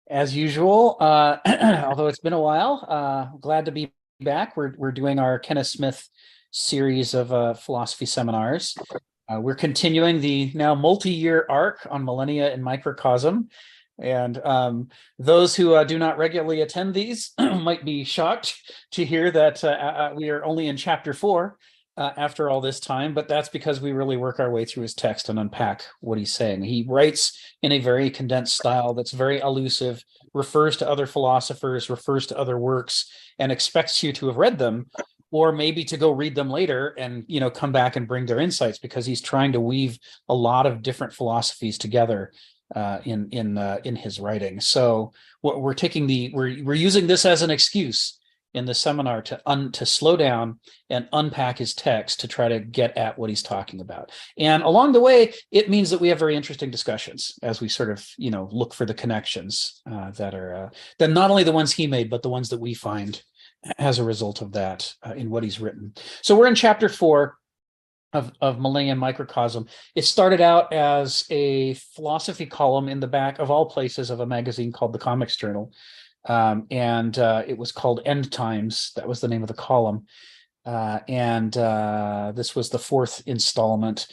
As usual, although it's been a while, glad to be back. We're doing our Kenneth Smith series of philosophy seminars. We're continuing the now multi-year arc on Millennia and Microcosm. And those who do not regularly attend these might be shocked to hear that we are only in chapter 4 after all this time, but that's because we really work our way through his text and unpack what he's saying. He writes in a very condensed style that's very elusive, refers to other philosophers, refers to other works, and expects you to have read them, or maybe to go read them later and come back and bring their insights, because he's trying to weave a lot of different philosophies together in his writing. So what we're using this as an excuse in the seminar to slow down and unpack his text to try to get at what he's talking about. And along the way, it means that we have very interesting discussions as we sort of look for the connections that are that not only the ones he made, but the ones that we find as a result of that in what he's written. So we're in chapter 4 of Millennia and Microcosm. It started out as a philosophy column in the back of all places of a magazine called the Comics Journal. And it was called End Times. That was the name of the column. And this was the 4th installment.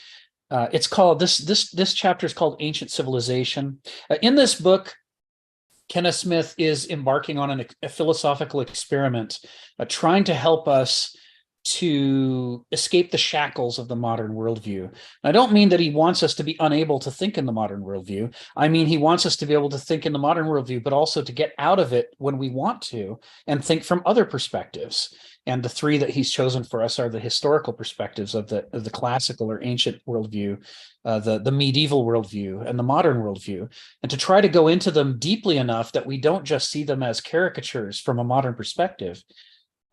It's called, this chapter is called Ancient Civilization. In this book, Kenneth Smith is embarking on a philosophical experiment, trying to help us to escape the shackles of the modern worldview. I don't mean that he wants us to be unable to think in the modern worldview. I mean, he wants us to be able to think in the modern worldview, but also to get out of it when we want to and think from other perspectives. And the 3 that he's chosen for us are the historical perspectives of the classical or ancient worldview, the medieval worldview, and the modern worldview, and to try to go into them deeply enough that we don't just see them as caricatures from a modern perspective,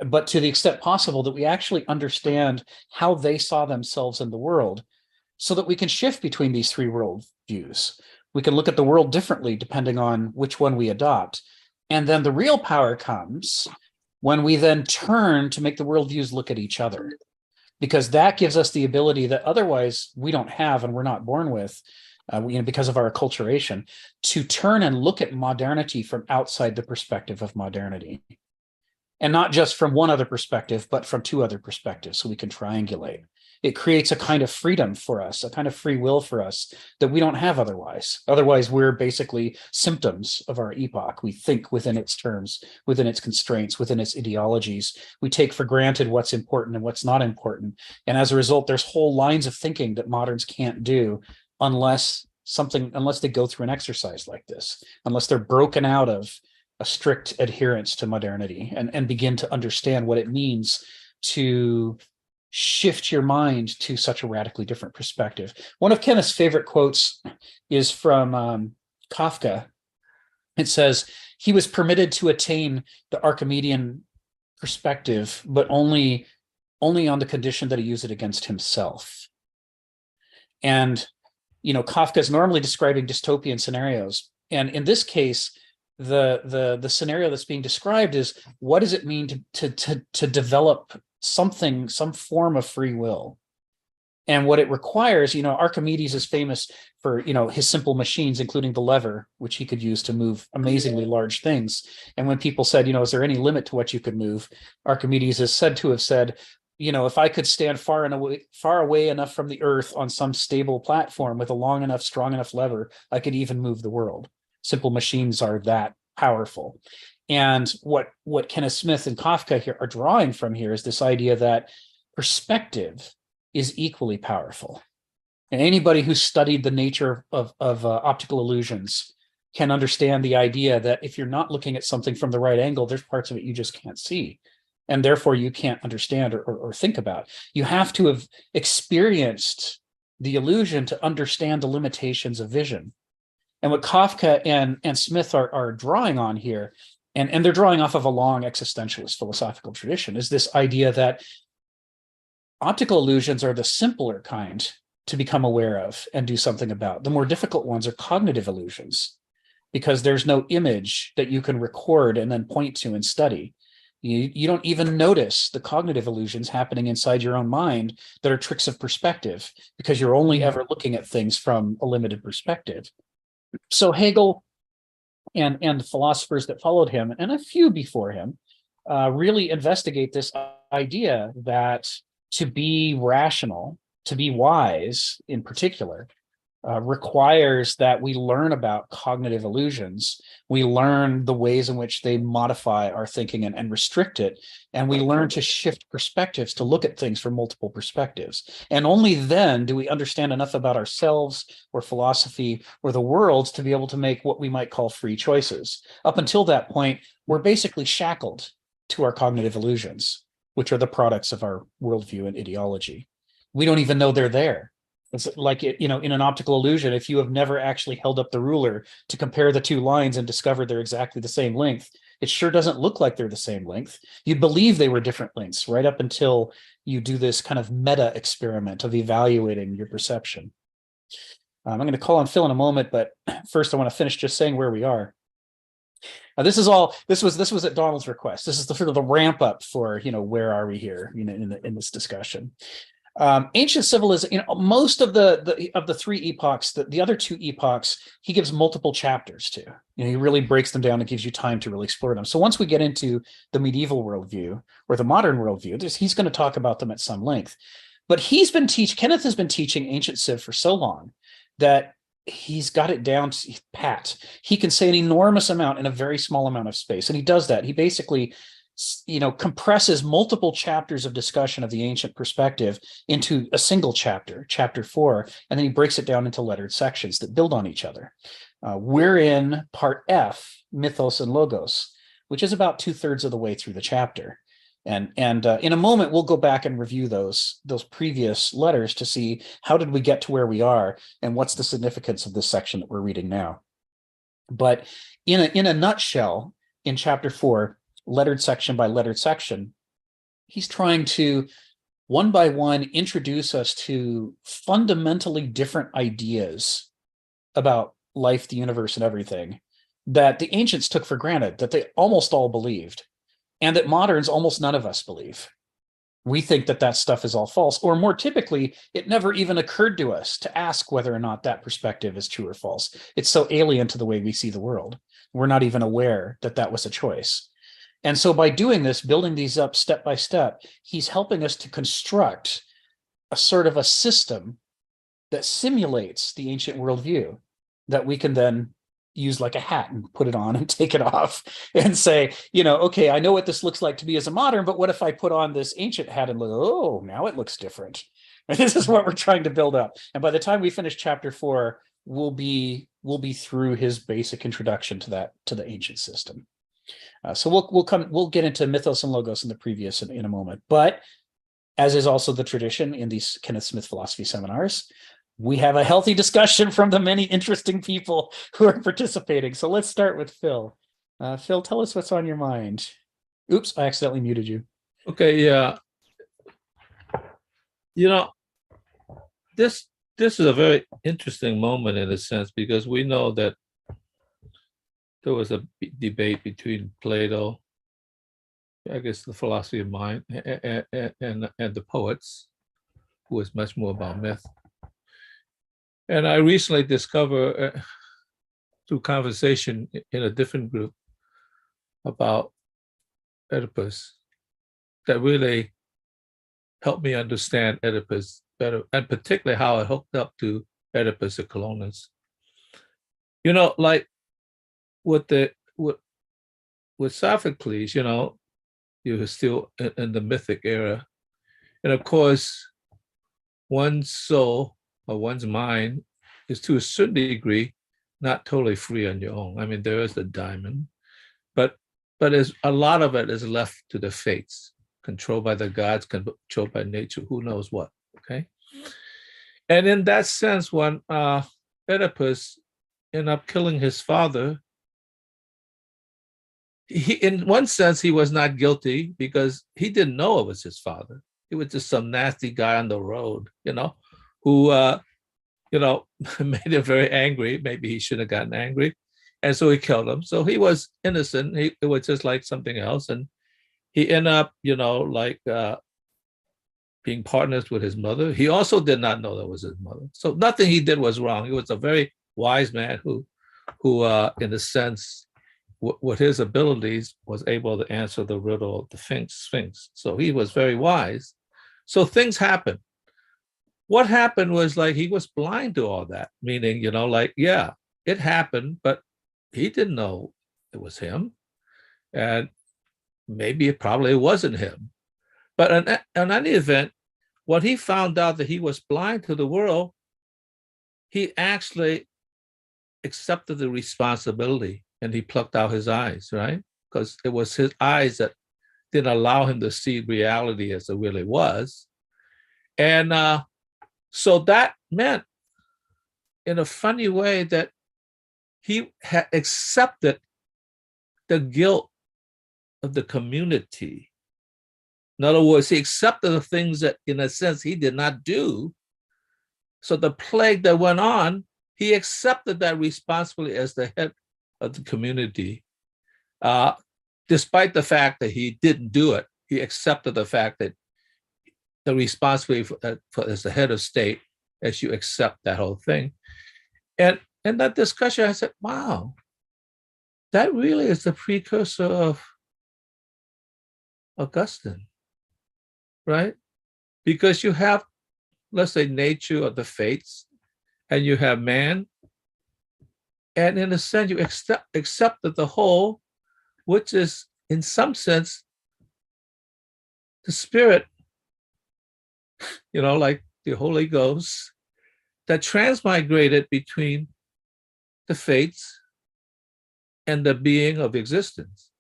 but to the extent possible that we actually understand how they saw themselves in the world, so that we can shift between these 3 worldviews. We can look at the world differently depending on which one we adopt. And then the real power comes when we then turn to make the worldviews look at each other, because that gives us the ability that otherwise we don't have and we're not born with, because of our acculturation, to turn and look at modernity from outside the perspective of modernity. And not just from one other perspective, but from 2 other perspectives, so we can triangulate. It creates a kind of freedom for us, a kind of free will for us that we don't have otherwise. Otherwise, we're basically symptoms of our epoch. We think within its terms, within its constraints, within its ideologies. We take for granted what's important and what's not important. And as a result, there's whole lines of thinking that moderns can't do unless they go through an exercise like this, unless they're broken out of a strict adherence to modernity and begin to understand what it means to shift your mind to such a radically different perspective. One of Kenneth's favorite quotes is from Kafka. It says, he was permitted to attain the Archimedean perspective, but only on the condition that he use it against himself. And, Kafka is normally describing dystopian scenarios. And in this case, the scenario that's being described is, what does it mean to develop some form of free will? And what it requires, Archimedes is famous for, his simple machines, including the lever, which he could use to move amazingly large things. And when people said, is there any limit to what you could move? Archimedes is said to have said, if I could stand far away enough from the earth on some stable platform with a long enough, strong enough lever, I could even move the world. Simple machines are that powerful. And what Kenneth Smith and Kafka here are drawing from here is this idea that perspective is equally powerful. And anybody who's studied the nature of optical illusions can understand the idea that if you're not looking at something from the right angle, there's parts of it you just can't see. And therefore you can't understand or think about. You have to have experienced the illusion to understand the limitations of vision. And what Kafka and Smith are drawing on here, and they're drawing off of a long existentialist philosophical tradition, is this idea that optical illusions are the simpler kind to become aware of and do something about. The more difficult ones are cognitive illusions, because there's no image that you can record and then point to and study. You don't even notice the cognitive illusions happening inside your own mind that are tricks of perspective, because you're only ever looking at things from a limited perspective. So Hegel and the philosophers that followed him, and a few before him, really investigate this idea that to be rational, to be wise in particular, requires that we learn about cognitive illusions. We learn the ways in which they modify our thinking and restrict it. And we learn to shift perspectives to look at things from multiple perspectives. And only then do we understand enough about ourselves or philosophy or the world to be able to make what we might call free choices. Up until that point, we're basically shackled to our cognitive illusions, which are the products of our worldview and ideology. We don't even know they're there. It's like, in an optical illusion, if you have never actually held up the ruler to compare the two lines and discovered they're exactly the same length, it sure doesn't look like they're the same length. You'd believe they were different lengths right up until you do this kind of meta experiment of evaluating your perception. I'm going to call on Phil in a moment, but first I want to finish just saying where we are. Now, this was at Donald's request. This is the sort of the ramp up for, where are we here, in this discussion. Ancient civilization, most of the three epochs, the other two epochs, he gives multiple chapters to. He really breaks them down and gives you time to really explore them. So once we get into the medieval worldview or the modern worldview, he's going to talk about them at some length. But Kenneth has been teaching ancient civ for so long that he's got it down pat. He can say an enormous amount in a very small amount of space, and he does that. He basically compresses multiple chapters of discussion of the ancient perspective into a single chapter, chapter 4, and then he breaks it down into lettered sections that build on each other. We're in part F, mythos and logos, which is about 2/3 of the way through the chapter. And in a moment, we'll go back and review those previous letters to see how did we get to where we are and what's the significance of this section that we're reading now. But in a nutshell, in chapter 4, lettered section by lettered section, he's trying to one by one introduce us to fundamentally different ideas about life, the universe, and everything that the ancients took for granted, that they almost all believed, and that moderns, almost none of us believe. We think that stuff is all false, or more typically, it never even occurred to us to ask whether or not that perspective is true or false. It's so alien to the way we see the world. We're not even aware that that was a choice. And so by doing this, building these up step by step, he's helping us to construct a sort of a system that simulates the ancient worldview that we can then use like a hat and put it on and take it off and say, okay, I know what this looks like to me as a modern, but what if I put on this ancient hat and look, oh, now it looks different. And this is what we're trying to build up. And by the time we finish chapter 4, we'll be through his basic introduction to the ancient system. So we'll get into mythos and logos in the previous in a moment. But as is also the tradition in these Kenneth Smith philosophy seminars, we have a healthy discussion from the many interesting people who are participating. So let's start with Phil. Phil, tell us what's on your mind. Oops, I accidentally muted you. Okay, yeah. This is a very interesting moment in a sense, because we know that there was a debate between Plato, I guess the philosophy of mind, and the poets, who was much more about myth. And I recently discovered through conversation in a different group about Oedipus that really helped me understand Oedipus better, and particularly how it hooked up to Oedipus the Colonus. Like with Sophocles, you were still in the mythic era. And of course, one's soul or one's mind is to a certain degree not totally free on your own. I mean, there is the diamond, but as a lot of it is left to the fates, controlled by the gods, controlled by nature, who knows what, okay? And in that sense, when Oedipus ended up killing his father, in one sense, he was not guilty because he didn't know it was his father. He was just some nasty guy on the road, who, made him very angry. Maybe he shouldn't have gotten angry. And so he killed him. So he was innocent. It was just like something else. And he ended up, being partners with his mother. He also did not know that was his mother. So nothing he did was wrong. He was a very wise man who who in a sense, with his abilities, was able to answer the riddle of the Sphinx. So he was very wise. So things happened. What happened was like he was blind to all that, meaning, like, yeah, it happened, but he didn't know it was him. And maybe it probably wasn't him. But in any event, when he found out that he was blind to the world, he actually accepted the responsibility and he plucked out his eyes, right? Because it was his eyes that didn't allow him to see reality as it really was. And so that meant, in a funny way, that he had accepted the guilt of the community. In other words, he accepted the things that, in a sense, he did not do. So the plague that went on, he accepted that responsibility as the head of the community. Despite the fact that he didn't do it, he accepted the fact that the responsibility for as the head of state, as you accept that whole thing. And in that discussion, I said, wow, that really is the precursor of Augustine, right? Because you have, let's say, nature or the fates, and you have man, and in a sense, you accept that the whole, which is in some sense the spirit, like the Holy Ghost, that transmigrated between the fates and the being of existence.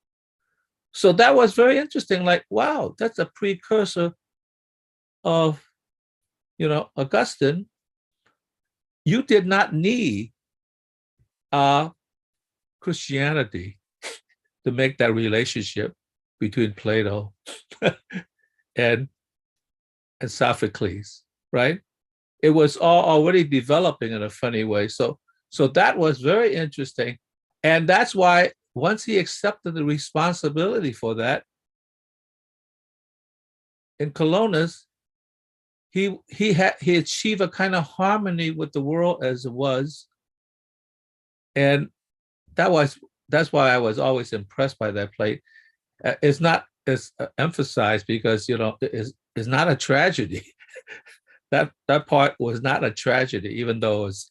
So that was very interesting. Like, wow, that's a precursor of, Augustine. You did not need Christianity to make that relationship between Plato and Sophocles, right? It was all already developing in a funny way. So that was very interesting. And that's why once he accepted the responsibility for that, in Colonus, he achieved a kind of harmony with the world as it was. And that's why I was always impressed by that play. It's not as emphasized because, it's not a tragedy. that part was not a tragedy, even though it's,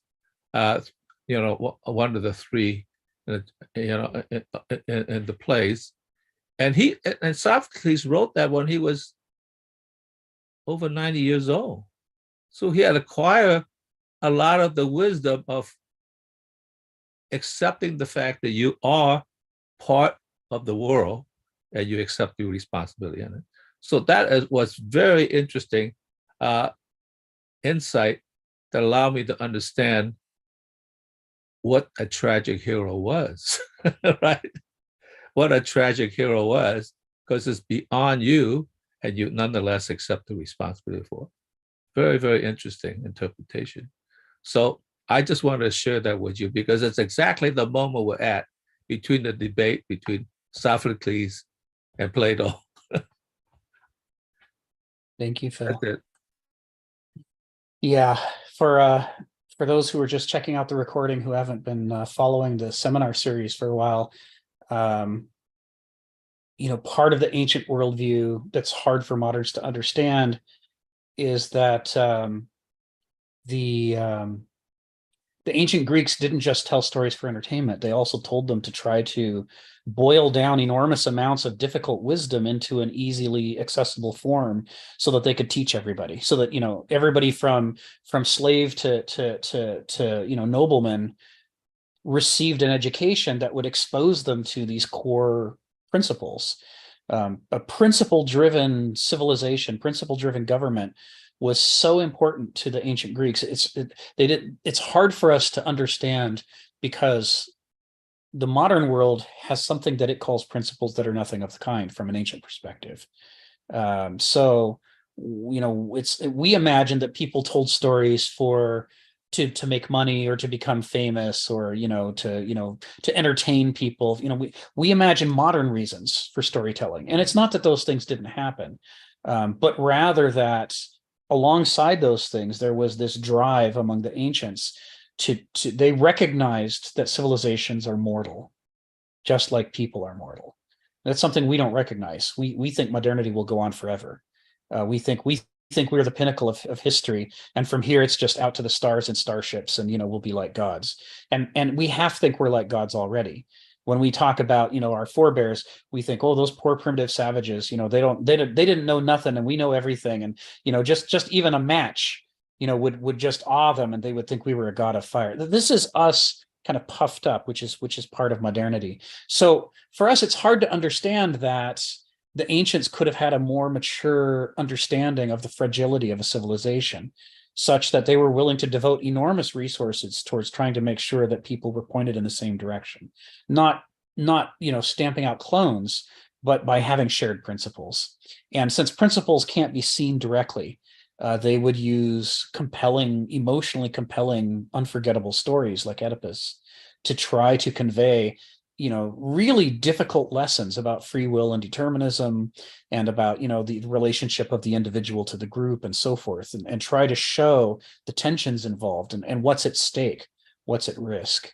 one of the three, in the plays. And Sophocles wrote that when he was over 90 years old. So he had acquired a lot of the wisdom of accepting the fact that you are part of the world and you accept your responsibility in it. So that was very interesting insight that allowed me to understand what a tragic hero was, right? What a tragic hero was, because it's beyond you and you nonetheless accept the responsibility for it. Very, very interesting interpretation. So I just wanted to share that with you because it's exactly the moment we're at between the debate between Sophocles and Plato. Thank you, Phil. That's it. Yeah, for those who are just checking out the recording who haven't been following the seminar series for a while, part of the ancient worldview that's hard for moderns to understand is that the ancient Greeks didn't just tell stories for entertainment. They also told them to try to boil down enormous amounts of difficult wisdom into an easily accessible form so that they could teach everybody, so that, everybody from slave to nobleman received an education that would expose them to these core principles. A principle-driven civilization, principle-driven government was so important to the ancient Greeks. It's hard for us to understand because the modern world has something that it calls principles that are nothing of the kind from an ancient perspective. We imagine that people told stories to make money or to become famous or to entertain people. We imagine modern reasons for storytelling, and it's not that those things didn't happen, but rather that alongside those things there was this drive among the ancients they recognized that civilizations are mortal, just like people are mortal. That's something we don't recognize. We think modernity will go on forever. We think we're the pinnacle of history, and from here it's just out to the stars and starships, and we'll be like gods. And we half think we're like gods already. When we talk about our forebears, we think, oh, those poor primitive savages, they didn't know nothing, and we know everything, and just even a match, would just awe them, and they would think we were a god of fire. This is us kind of puffed up, which is part of modernity. So for us, it's hard to understand that the ancients could have had a more mature understanding of the fragility of a civilization, such that they were willing to devote enormous resources towards trying to make sure that people were pointed in the same direction, not stamping out clones, but by having shared principles. And since principles can't be seen directly, they would use emotionally compelling, unforgettable stories like Oedipus to try to convey really difficult lessons about free will and determinism, and about the relationship of the individual to the group and so forth, and try to show the tensions involved, and what's at stake, what's at risk.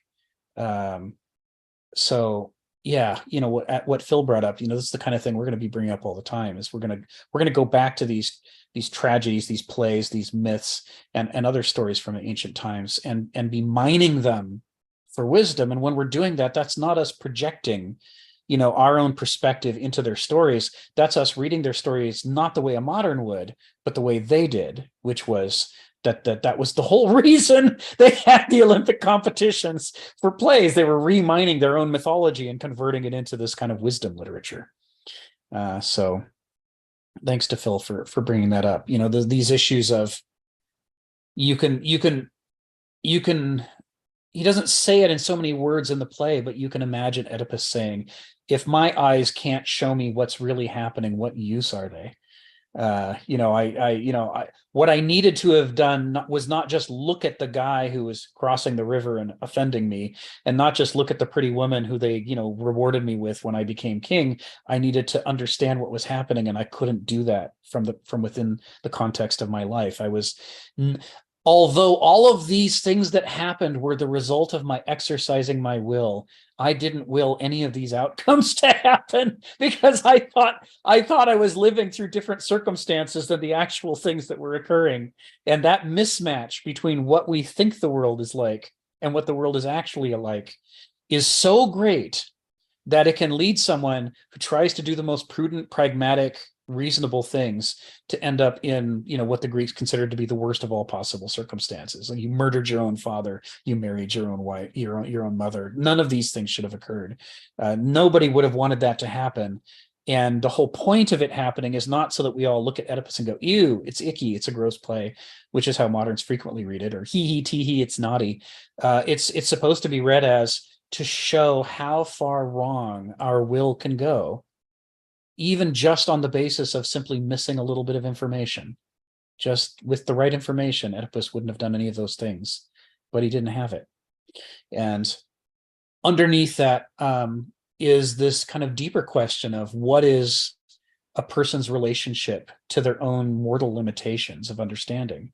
So yeah, what Phil brought up, this is the kind of thing we're going to be bringing up all the time, is we're going to go back to these tragedies, these plays, these myths, and other stories from ancient times, and be mining them for wisdom. And when we're doing that, that's not us projecting our own perspective into their stories. That's us reading their stories not the way a modern would, but the way they did, which was that was the whole reason they had the Olympic competitions for plays. They were remining their own mythology and converting it into this kind of wisdom literature. So thanks to Phil for bringing that up. These issues of you can he doesn't say it in so many words in the play, but you can imagine Oedipus saying, if my eyes can't show me what's really happening, what use are they? What I needed to have done was not just look at the guy who was crossing the river and offending me, and not just look at the pretty woman who they, rewarded me with when I became king. I needed to understand what was happening, and I couldn't do that from within the context of my life. Although all of these things that happened were the result of my exercising my will, I didn't will any of these outcomes to happen, because I thought I was living through different circumstances than the actual things that were occurring. And that mismatch between what we think the world is like and what the world is actually like is so great that it can lead someone who tries to do the most prudent, pragmatic, reasonable things to end up in what the Greeks considered to be the worst of all possible circumstances. Like, you murdered your own father, you married your own wife, your own mother. None of these things should have occurred. Nobody would have wanted that to happen. And the whole point of it happening is not so that we all look at Oedipus and go, ew, it's icky, it's a gross play, which is how moderns frequently read it, or hee tee hee, it's naughty. It's supposed to be read as to show how far wrong our will can go, even just on the basis of simply missing a little bit of information. Just with the right information, Oedipus wouldn't have done any of those things, but he didn't have it. And underneath that is this kind of deeper question of what is a person's relationship to their own mortal limitations of understanding.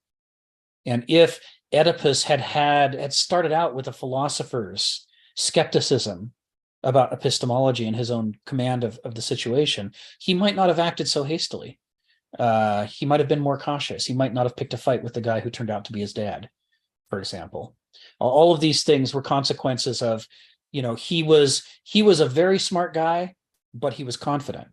And if Oedipus had started out with a philosopher's skepticism about epistemology and his own command of the situation, he might not have acted so hastily. He might have been more cautious. He might not have picked a fight with the guy who turned out to be his dad, for example. All of these things were consequences of, he was a very smart guy, but he was confident.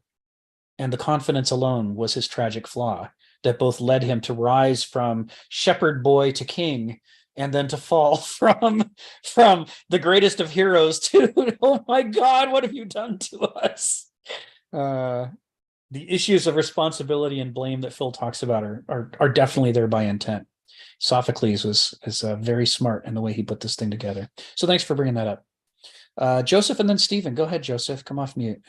And the confidence alone was his tragic flaw that both led him to rise from shepherd boy to king, and then to fall from the greatest of heroes to, oh my God, what have you done to us? The issues of responsibility and blame that Phil talks about are definitely there by intent. Sophocles is very smart in the way he put this thing together. So thanks for bringing that up. Joseph, and then Stephen. Go ahead, Joseph. Come off mute.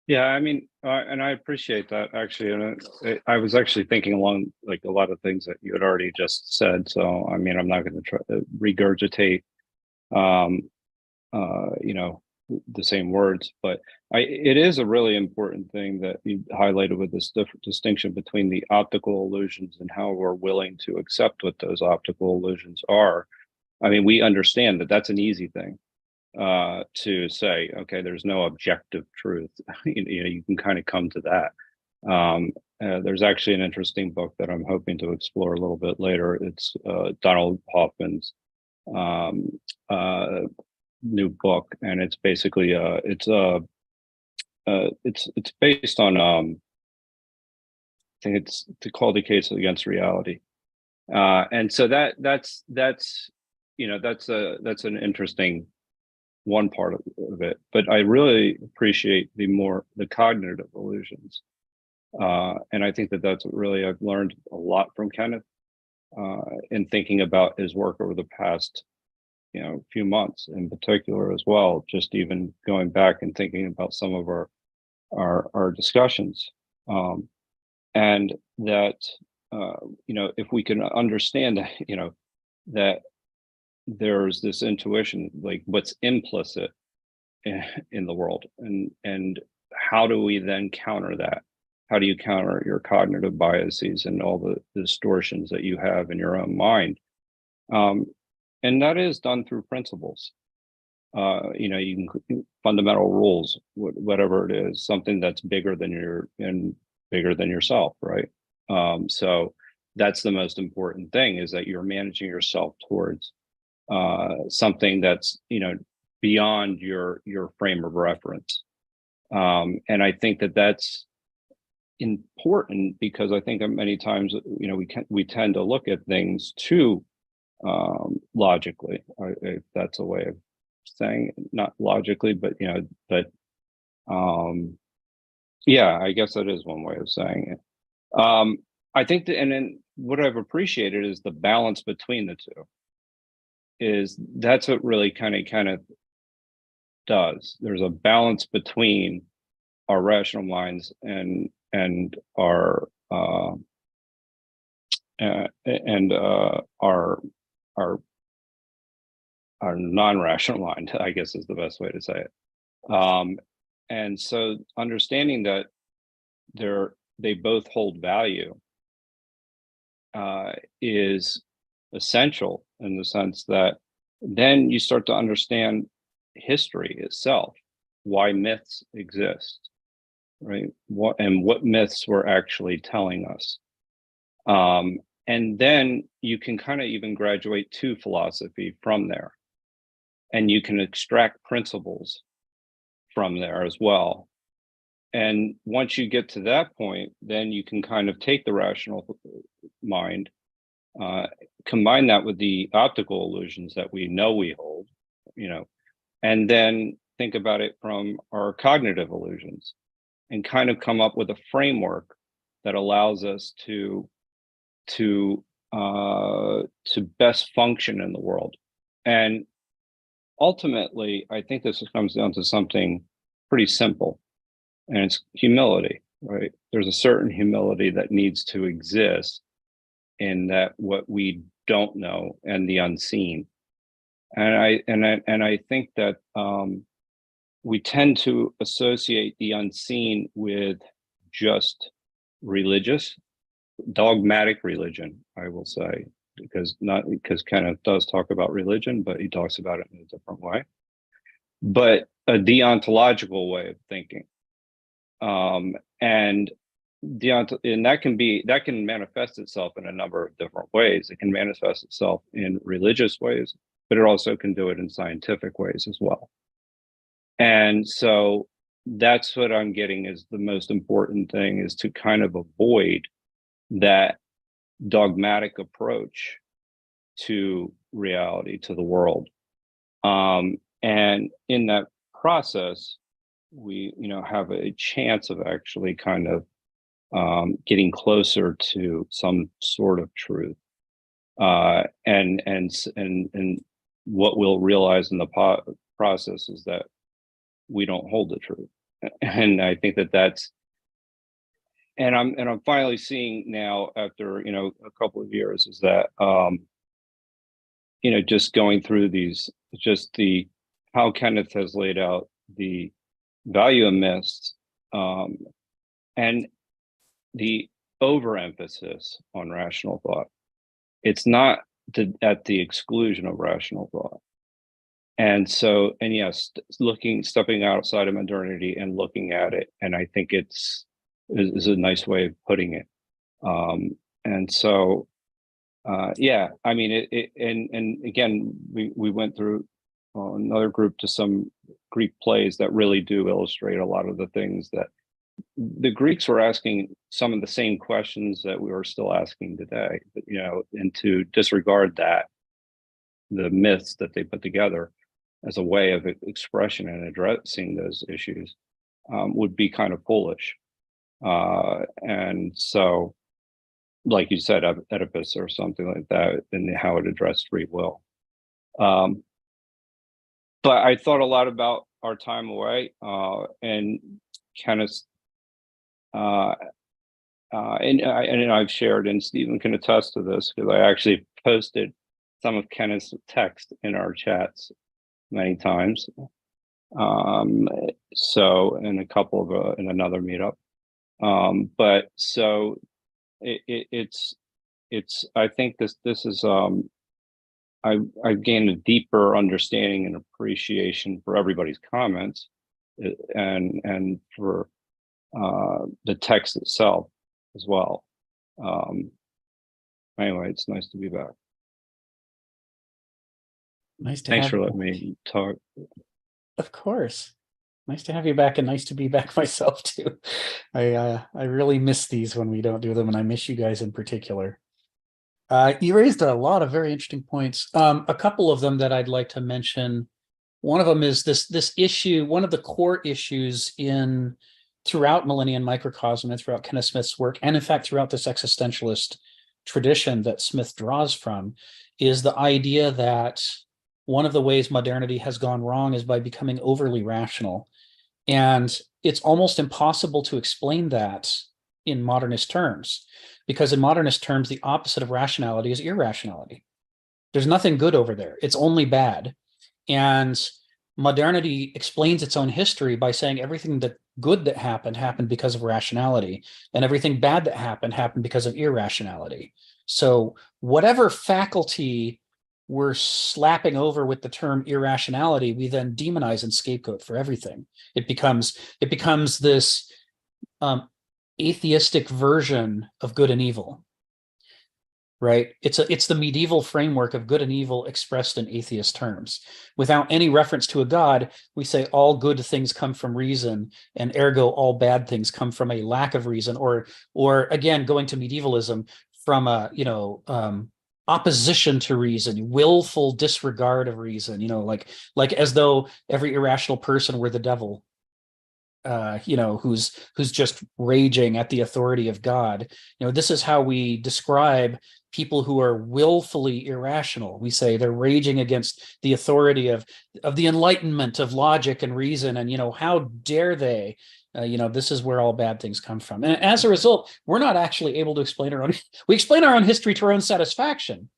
Yeah, I mean, and I appreciate that, actually. And I was actually thinking along like a lot of things that you had already just said. So, I mean, I'm not going to try to regurgitate, the same words, but it is a really important thing that you highlighted with this distinction between the optical illusions and how we're willing to accept what those optical illusions are. I mean, we understand that that's an easy thing to say, okay, there's no objective truth. You know, you can kind of come to that. There's actually an interesting book that I'm hoping to explore a little bit later. It's Donald Hoffman's new book, and it's basically it's based on I think it's called The Case Against Reality, and so that's you know that's an interesting one part of it. But I really appreciate the cognitive illusions, and I think that that's really I've learned a lot from Kenneth in thinking about his work over the past few months in particular as well, just even going back and thinking about some of our discussions, and that if we can understand that that there's this intuition, like what's implicit in the world, and how do we then counter that? How do you counter your cognitive biases and all the distortions that you have in your own mind? And that is done through principles. You can fundamental rules, whatever it is, something that's bigger than bigger than yourself, right? So that's the most important thing, is that you're managing yourself towards something that's beyond your frame of reference. And I think that that's important, because I think many times we tend to look at things too logically, if that's a way of saying it. Not logically, but yeah, I guess that is one way of saying it. I think that, and then what I've appreciated is the balance between the two. That's what really kind of does. There's a balance between our rational minds and our our non-rational mind, I guess, is the best way to say it. And so understanding that they both hold value is essential, in the sense that then you start to understand history itself, why myths exist, right? What myths were actually telling us. And then you can kind of even graduate to philosophy from there, and you can extract principles from there as well. And once you get to that point, then you can kind of take the rational mind, combine that with the optical illusions that we know we hold, and then think about it from our cognitive illusions, and kind of come up with a framework that allows us to best function in the world. And ultimately, I think this comes down to something pretty simple, and it's humility, right? There's a certain humility that needs to exist in that what we don't know and the unseen. And I think that we tend to associate the unseen with just religious, dogmatic religion, I will say, because Kenneth does talk about religion, but he talks about it in a different way. But a deontological way of thinking, and that can manifest itself in a number of different ways. It can manifest itself in religious ways, but it also can do it in scientific ways as well. And so that's what I'm getting is the most important thing, is to kind of avoid that dogmatic approach to reality, to the world. And in that process, we have a chance of actually kind of getting closer to some sort of truth, and what we'll realize in the process is that we don't hold the truth. And I think that's, and I'm finally seeing now, after a couple of years, is that just going through these, just how Kenneth has laid out the value of myths, and the overemphasis on rational thought. It's not at the exclusion of rational thought. And so, and yes, stepping outside of modernity and looking at it, and I think is a nice way of putting it. And so, yeah, I mean, and again, we went through another group to some Greek plays that really do illustrate a lot of the things that the Greeks were asking, some of the same questions that we are still asking today, you know, and to disregard that, the myths that they put together as a way of expression and addressing those issues, would be kind of foolish. And so, like you said, Oedipus or something like that, and how it addressed free will. But I thought a lot about our time away, and Kenneth, and I've shared, and Stephen can attest to this, because I actually posted some of Kenneth's text in our chats many times. So in a couple of in another meetup. But so it's I think this is I've gained a deeper understanding and appreciation for everybody's comments, and for the text itself as well. Anyway, it's nice to be back. Nice to Thanks have for you letting back. me talk. Of course. Nice to have you back, and nice to be back myself too. I really miss these when we don't do them, and I miss you guys in particular. You raised a lot of very interesting points. A couple of them that I'd like to mention. One of them is this issue, one of the core issues throughout Millennia and Microcosm and throughout Kenneth Smith's work, and in fact throughout this existentialist tradition that Smith draws from, is the idea that one of the ways modernity has gone wrong is by becoming overly rational. And it's almost impossible to explain that in modernist terms, because in modernist terms, the opposite of rationality is irrationality. There's nothing good over there. It's only bad. And modernity explains its own history by saying everything that good that happened because of rationality, and everything bad that happened because of irrationality. So whatever faculty we're slapping over with the term irrationality, we then demonize and scapegoat for everything. It becomes this atheistic version of good and evil, right? It's the medieval framework of good and evil expressed in atheist terms. Without any reference to a god, we say all good things come from reason, and ergo all bad things come from a lack of reason, or again, going to medievalism, from a opposition to reason, willful disregard of reason, like as though every irrational person were the devil, who's just raging at the authority of God. This is how we describe people who are willfully irrational. We say they're raging against the authority of the enlightenment of logic and reason, and how dare they. This is where all bad things come from. And as a result, we're not actually able to explain our own. We explain our own history to our own satisfaction,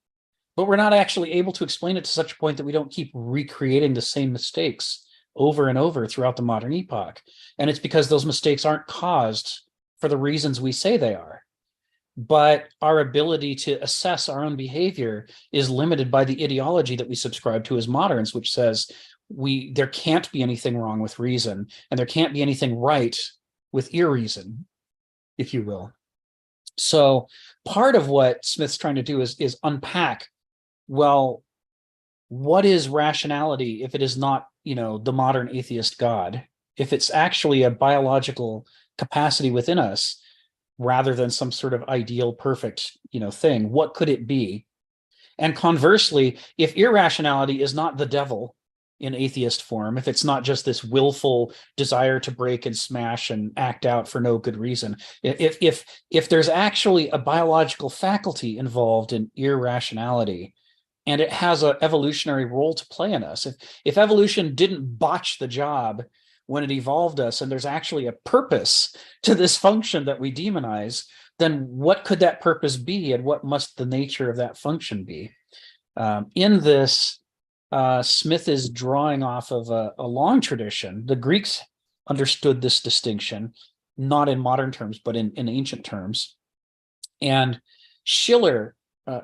but we're not actually able to explain it to such a point that we don't keep recreating the same mistakes over and over throughout the modern epoch. And it's because those mistakes aren't caused for the reasons we say they are. But our ability to assess our own behavior is limited by the ideology that we subscribe to as moderns, which says there can't be anything wrong with reason, and there can't be anything right with irreason, if you will. So part of what Smith's trying to do is unpack, well, what is rationality if it is not, the modern atheist God? If it's actually a biological capacity within us rather than some sort of ideal, perfect, thing, what could it be? And conversely, if irrationality is not the devil in atheist form, if it's not just this willful desire to break and smash and act out for no good reason, if there's actually a biological faculty involved in irrationality, and it has an evolutionary role to play in us, if evolution didn't botch the job when it evolved us, and there's actually a purpose to this function that we demonize, then what could that purpose be, and what must the nature of that function be? In this, Smith is drawing off of a long tradition. The Greeks understood this distinction, not in modern terms, but in ancient terms. And Schiller,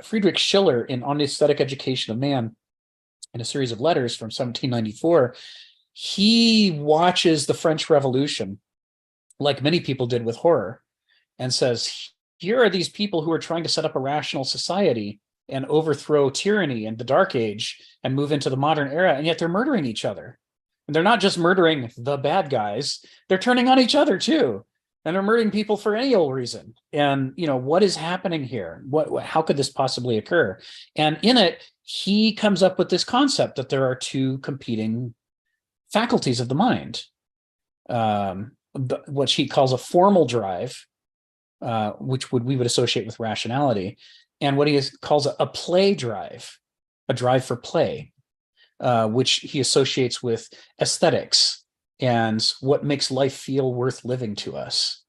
Friedrich Schiller, in On the Aesthetic Education of Man, in a series of letters from 1794, he watches the French Revolution, like many people did with horror, and says, here are these people who are trying to set up a rational society and overthrow tyranny and the Dark Age and move into the modern era, and yet they're murdering each other. And they're not just murdering the bad guys, they're turning on each other too. And they're murdering people for any old reason. And, what is happening here? How could this possibly occur? And in it, he comes up with this concept that there are two competing faculties of the mind, what he calls a formal drive, which we would associate with rationality, and what he calls a play drive, a drive for play, which he associates with aesthetics and what makes life feel worth living to us.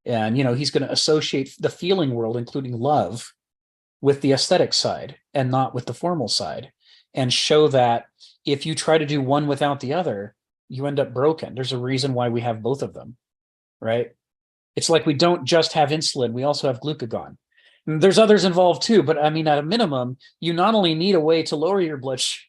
And, he's going to associate the feeling world, including love, with the aesthetic side and not with the formal side, and show that if you try to do one without the other, you end up broken. There's a reason why we have both of them, right? It's like we don't just have insulin, we also have glucagon. And there's others involved too, but I mean, at a minimum, you not only need a way to lower your blood sugar,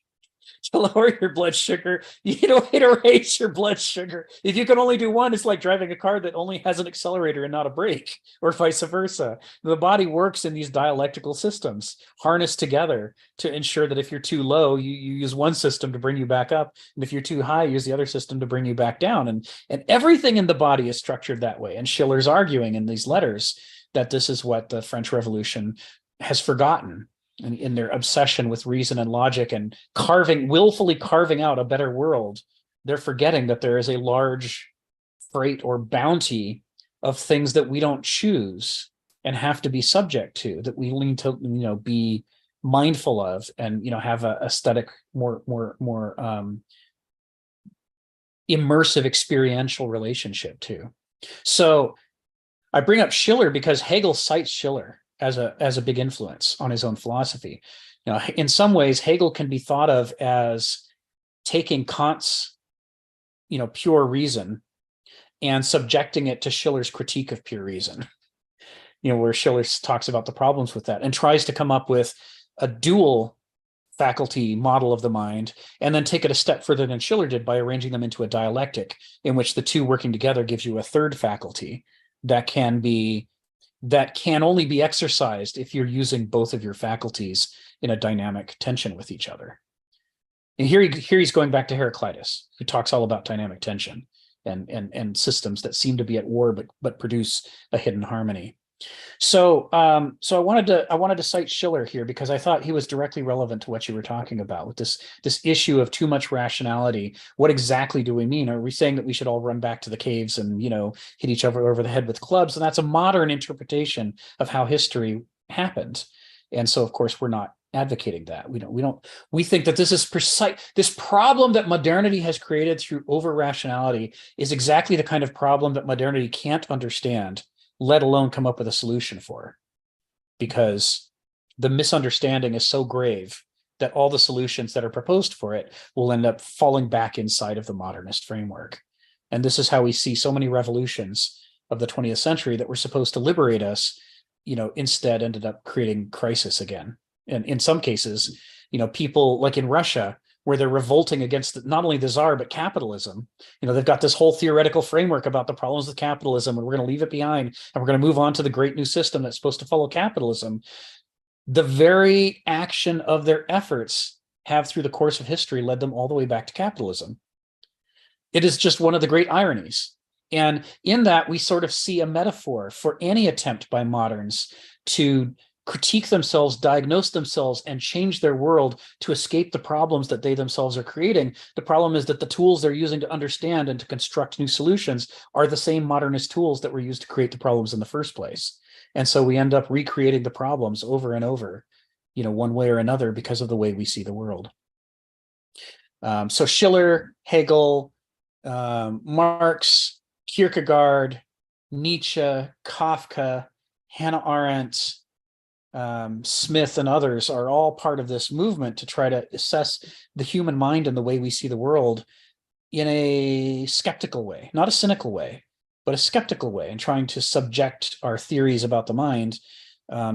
you need a way to raise your blood sugar. If you can only do one, it's like driving a car that only has an accelerator and not a brake, or vice versa. The body works in these dialectical systems, harnessed together to ensure that if you're too low, you use one system to bring you back up. And if you're too high, use the other system to bring you back down. And everything in the body is structured that way. And Schiller's arguing in these letters that this is what the French Revolution has forgotten. And in their obsession with reason and logic and willfully carving out a better world, they're forgetting that there is a large freight or bounty of things that we don't choose and have to be subject to, that we need to, be mindful of, and, have a aesthetic, more immersive experiential relationship to. So I bring up Schiller because Hegel cites Schiller as a big influence on his own philosophy. In some ways, Hegel can be thought of as taking Kant's, pure reason and subjecting it to Schiller's critique of pure reason, where Schiller talks about the problems with that and tries to come up with a dual faculty model of the mind, and then take it a step further than Schiller did by arranging them into a dialectic in which the two working together gives you a third faculty that can only be exercised if you're using both of your faculties in a dynamic tension with each other. And here he's going back to Heraclitus, who talks all about dynamic tension and systems that seem to be at war but produce a hidden harmony. So I wanted to cite Schiller here because I thought he was directly relevant to what you were talking about with this issue of too much rationality. What exactly do we mean? Are we saying that we should all run back to the caves and hit each other over the head with clubs? And that's a modern interpretation of how history happened. And so, of course, we're not advocating that. We think that this is this problem that modernity has created through over rationality is exactly the kind of problem that modernity can't understand, let alone come up with a solution for, because the misunderstanding is so grave that all the solutions that are proposed for it will end up falling back inside of the modernist framework. And this is how we see so many revolutions of the 20th century that were supposed to liberate us, instead ended up creating crisis again. And in some cases, people like in Russia, where they're revolting against not only the czar, but capitalism. They've got this whole theoretical framework about the problems with capitalism, and we're going to leave it behind, and we're going to move on to the great new system that's supposed to follow capitalism. The very action of their efforts have, through the course of history, led them all the way back to capitalism. It is just one of the great ironies. And in that, we sort of see a metaphor for any attempt by moderns to critique themselves, diagnose themselves, and change their world to escape the problems that they themselves are creating. The problem is that the tools they're using to understand and to construct new solutions are the same modernist tools that were used to create the problems in the first place. And so we end up recreating the problems over and over, one way or another, because of the way we see the world. So Schiller, Hegel, Marx, Kierkegaard, Nietzsche, Kafka, Hannah Arendt, Smith and others are all part of this movement to try to assess the human mind and the way we see the world in a skeptical way, not a cynical way, but a skeptical way, and trying to subject our theories about the mind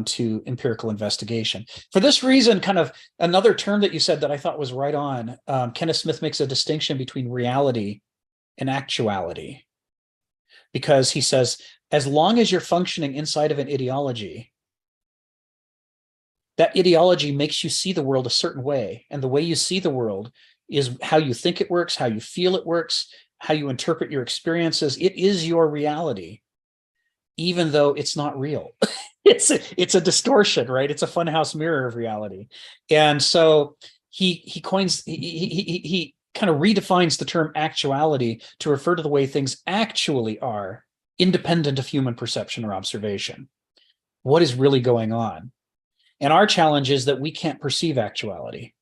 to empirical investigation. For this reason, kind of another term that you said that I thought was right on, Kenneth Smith makes a distinction between reality and actuality, because he says, as long as you're functioning inside of an ideology, that ideology makes you see the world a certain way. And the way you see the world is how you think it works, how you feel it works, how you interpret your experiences. It is your reality, even though it's not real. It's a distortion, right? It's a funhouse mirror of reality. And so he kind of redefines the term actuality to refer to the way things actually are, independent of human perception or observation. What is really going on? And our challenge is that we can't perceive actuality.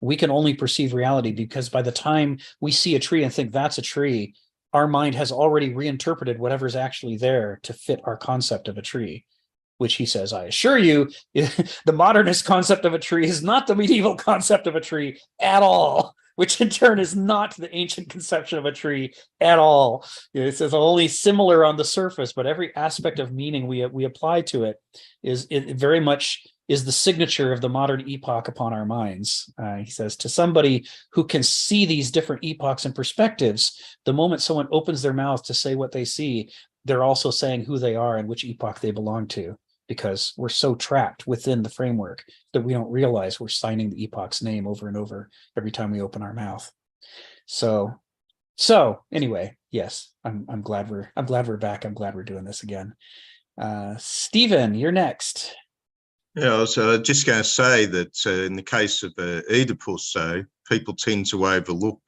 We can only perceive reality, because by the time we see a tree and think that's a tree, our mind has already reinterpreted whatever's actually there to fit our concept of a tree, which he says, I assure you, the modernist concept of a tree is not the medieval concept of a tree at all, which in turn is not the ancient conception of a tree at all. It says only similar on the surface, but every aspect of meaning we apply to it very much is the signature of the modern epoch upon our minds. He says, to somebody who can see these different epochs and perspectives, the moment someone opens their mouth to say what they see, they're also saying who they are and which epoch they belong to, because we're so trapped within the framework that we don't realize we're signing the epoch's name over and over every time we open our mouth. So anyway, yes, I'm glad we're back. I'm glad we're doing this again. Stephen, you're next. Yeah, I was just going to say that in the case of Oedipus, people tend to overlook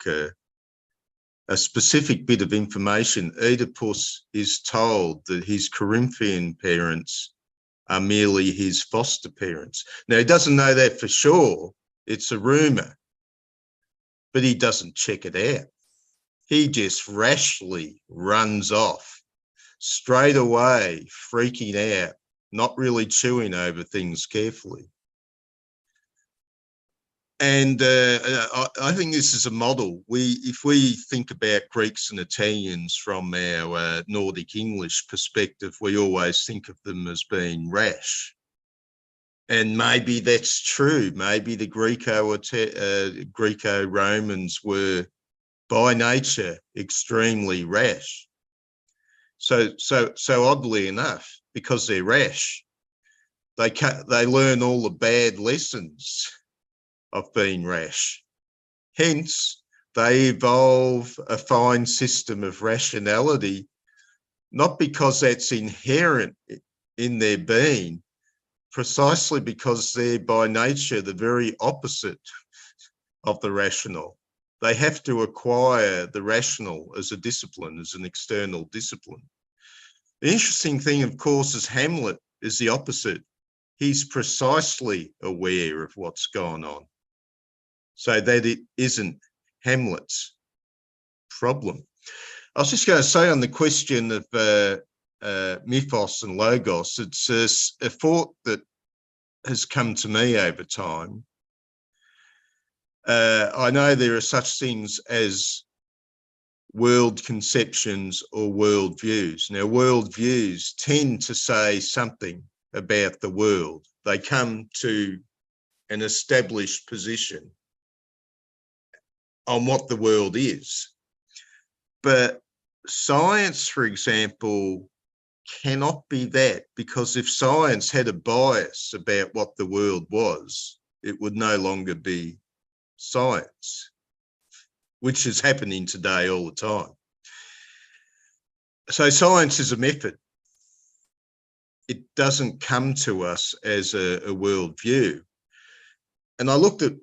a specific bit of information. Oedipus is told that his Corinthian parents are merely his foster parents. Now, he doesn't know that for sure. It's a rumor, but he doesn't check it out. He just rashly runs off straight away, freaking out, not really chewing over things carefully. And I think this is a model. If we think about Greeks and Italians from our Nordic English perspective, we always think of them as being rash. And maybe that's true. Maybe the Greco-Romans were by nature extremely rash. So oddly enough, because they're rash, they learn all the bad lessons of being rash. Hence, they evolve a fine system of rationality, not because that's inherent in their being, precisely because they're by nature the very opposite of the rational. They have to acquire the rational as a discipline, as an external discipline. The interesting thing, of course, is Hamlet is the opposite. He's precisely aware of what's gone on, so that it isn't Hamlet's problem. I was just going to say on the question of mythos and logos, it's a thought that has come to me over time. I know there are such things as world conceptions or world views. Now, world views tend to say something about the world. They come to an established position on what the world is. But science, for example, cannot be that, because if science had a bias about what the world was, it would no longer be science, which is happening today all the time. So science is a method. It doesn't come to us as a world view. And I looked at,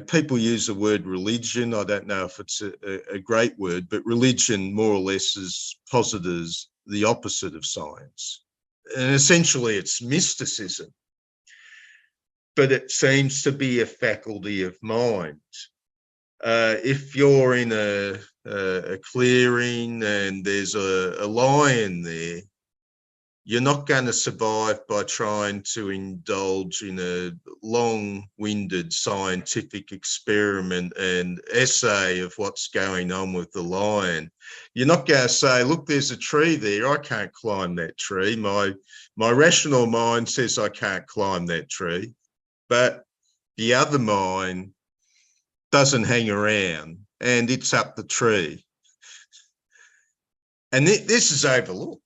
people use the word religion. I don't know if it's a great word, but religion more or less is posited as the opposite of science. And essentially it's mysticism. But it seems to be a faculty of mind. If you're in a clearing and there's a lion there, you're not going to survive by trying to indulge in a long-winded scientific experiment and essay of what's going on with the lion. You're not going to say, look, there's a tree there. I can't climb that tree. My rational mind says I can't climb that tree. But the other mind doesn't hang around and it's up the tree. And this is overlooked.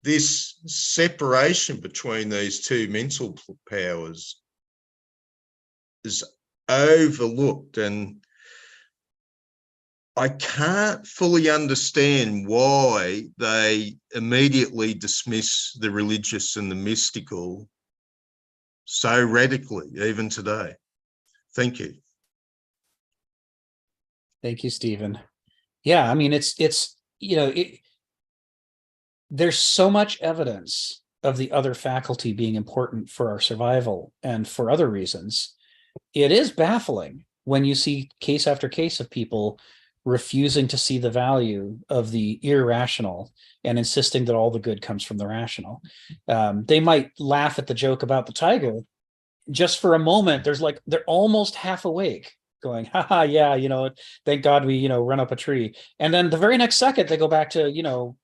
This separation between these two mental powers is overlooked, and I can't fully understand why they immediately dismiss the religious and the mystical so radically, even today. Thank you. Thank you, Stephen. Yeah, I mean, it's there's so much evidence of the other faculty being important for our survival and for other reasons. It is baffling when you see case after case of people refusing to see the value of the irrational and insisting that all the good comes from the rational. They might laugh at the joke about the tiger. Just for a moment, they're almost half awake going, haha, yeah, thank God we, run up a tree. And then the very next second they go back to,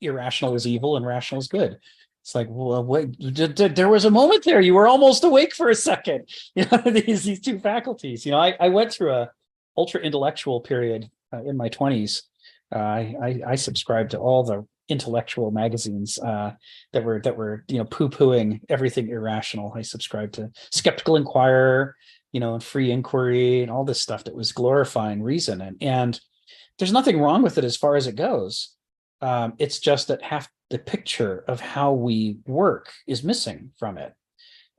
irrational is evil and rational is good. It's like, well, wait, there was a moment there. You were almost awake for a second. These two faculties. I went through a ultra intellectual period in my 20s. I subscribed to all the intellectual magazines that were poo-pooing everything irrational. I subscribed to Skeptical Inquirer, and Free Inquiry and all this stuff that was glorifying reason. And there's nothing wrong with it as far as it goes. It's just that half the picture of how we work is missing from it.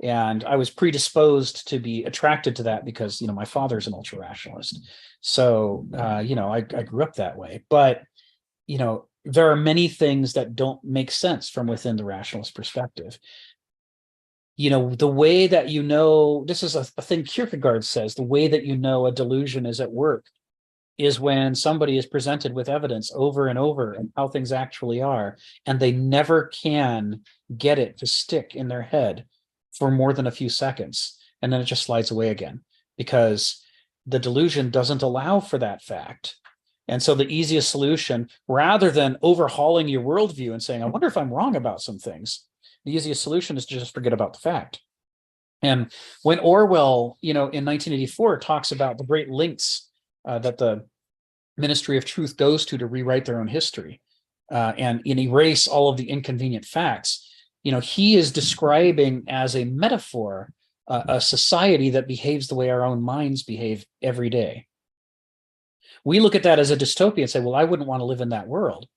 And I was predisposed to be attracted to that because, my father's an ultra rationalist. So, I grew up that way. But, there are many things that don't make sense from within the rationalist perspective. The way that this is a thing Kierkegaard says, the way that a delusion is at work is when somebody is presented with evidence over and over and how things actually are, and they never can get it to stick in their head for more than a few seconds, and then it just slides away again because the delusion doesn't allow for that fact. And so the easiest solution, rather than overhauling your worldview and saying, I wonder if I'm wrong about some things, the easiest solution is to just forget about the fact. And when Orwell, in 1984 talks about the great lengths that the Ministry of Truth goes to rewrite their own history and erase all of the inconvenient facts, he is describing as a metaphor a society that behaves the way our own minds behave every day. We look at that as a dystopia and say, well, I wouldn't want to live in that world.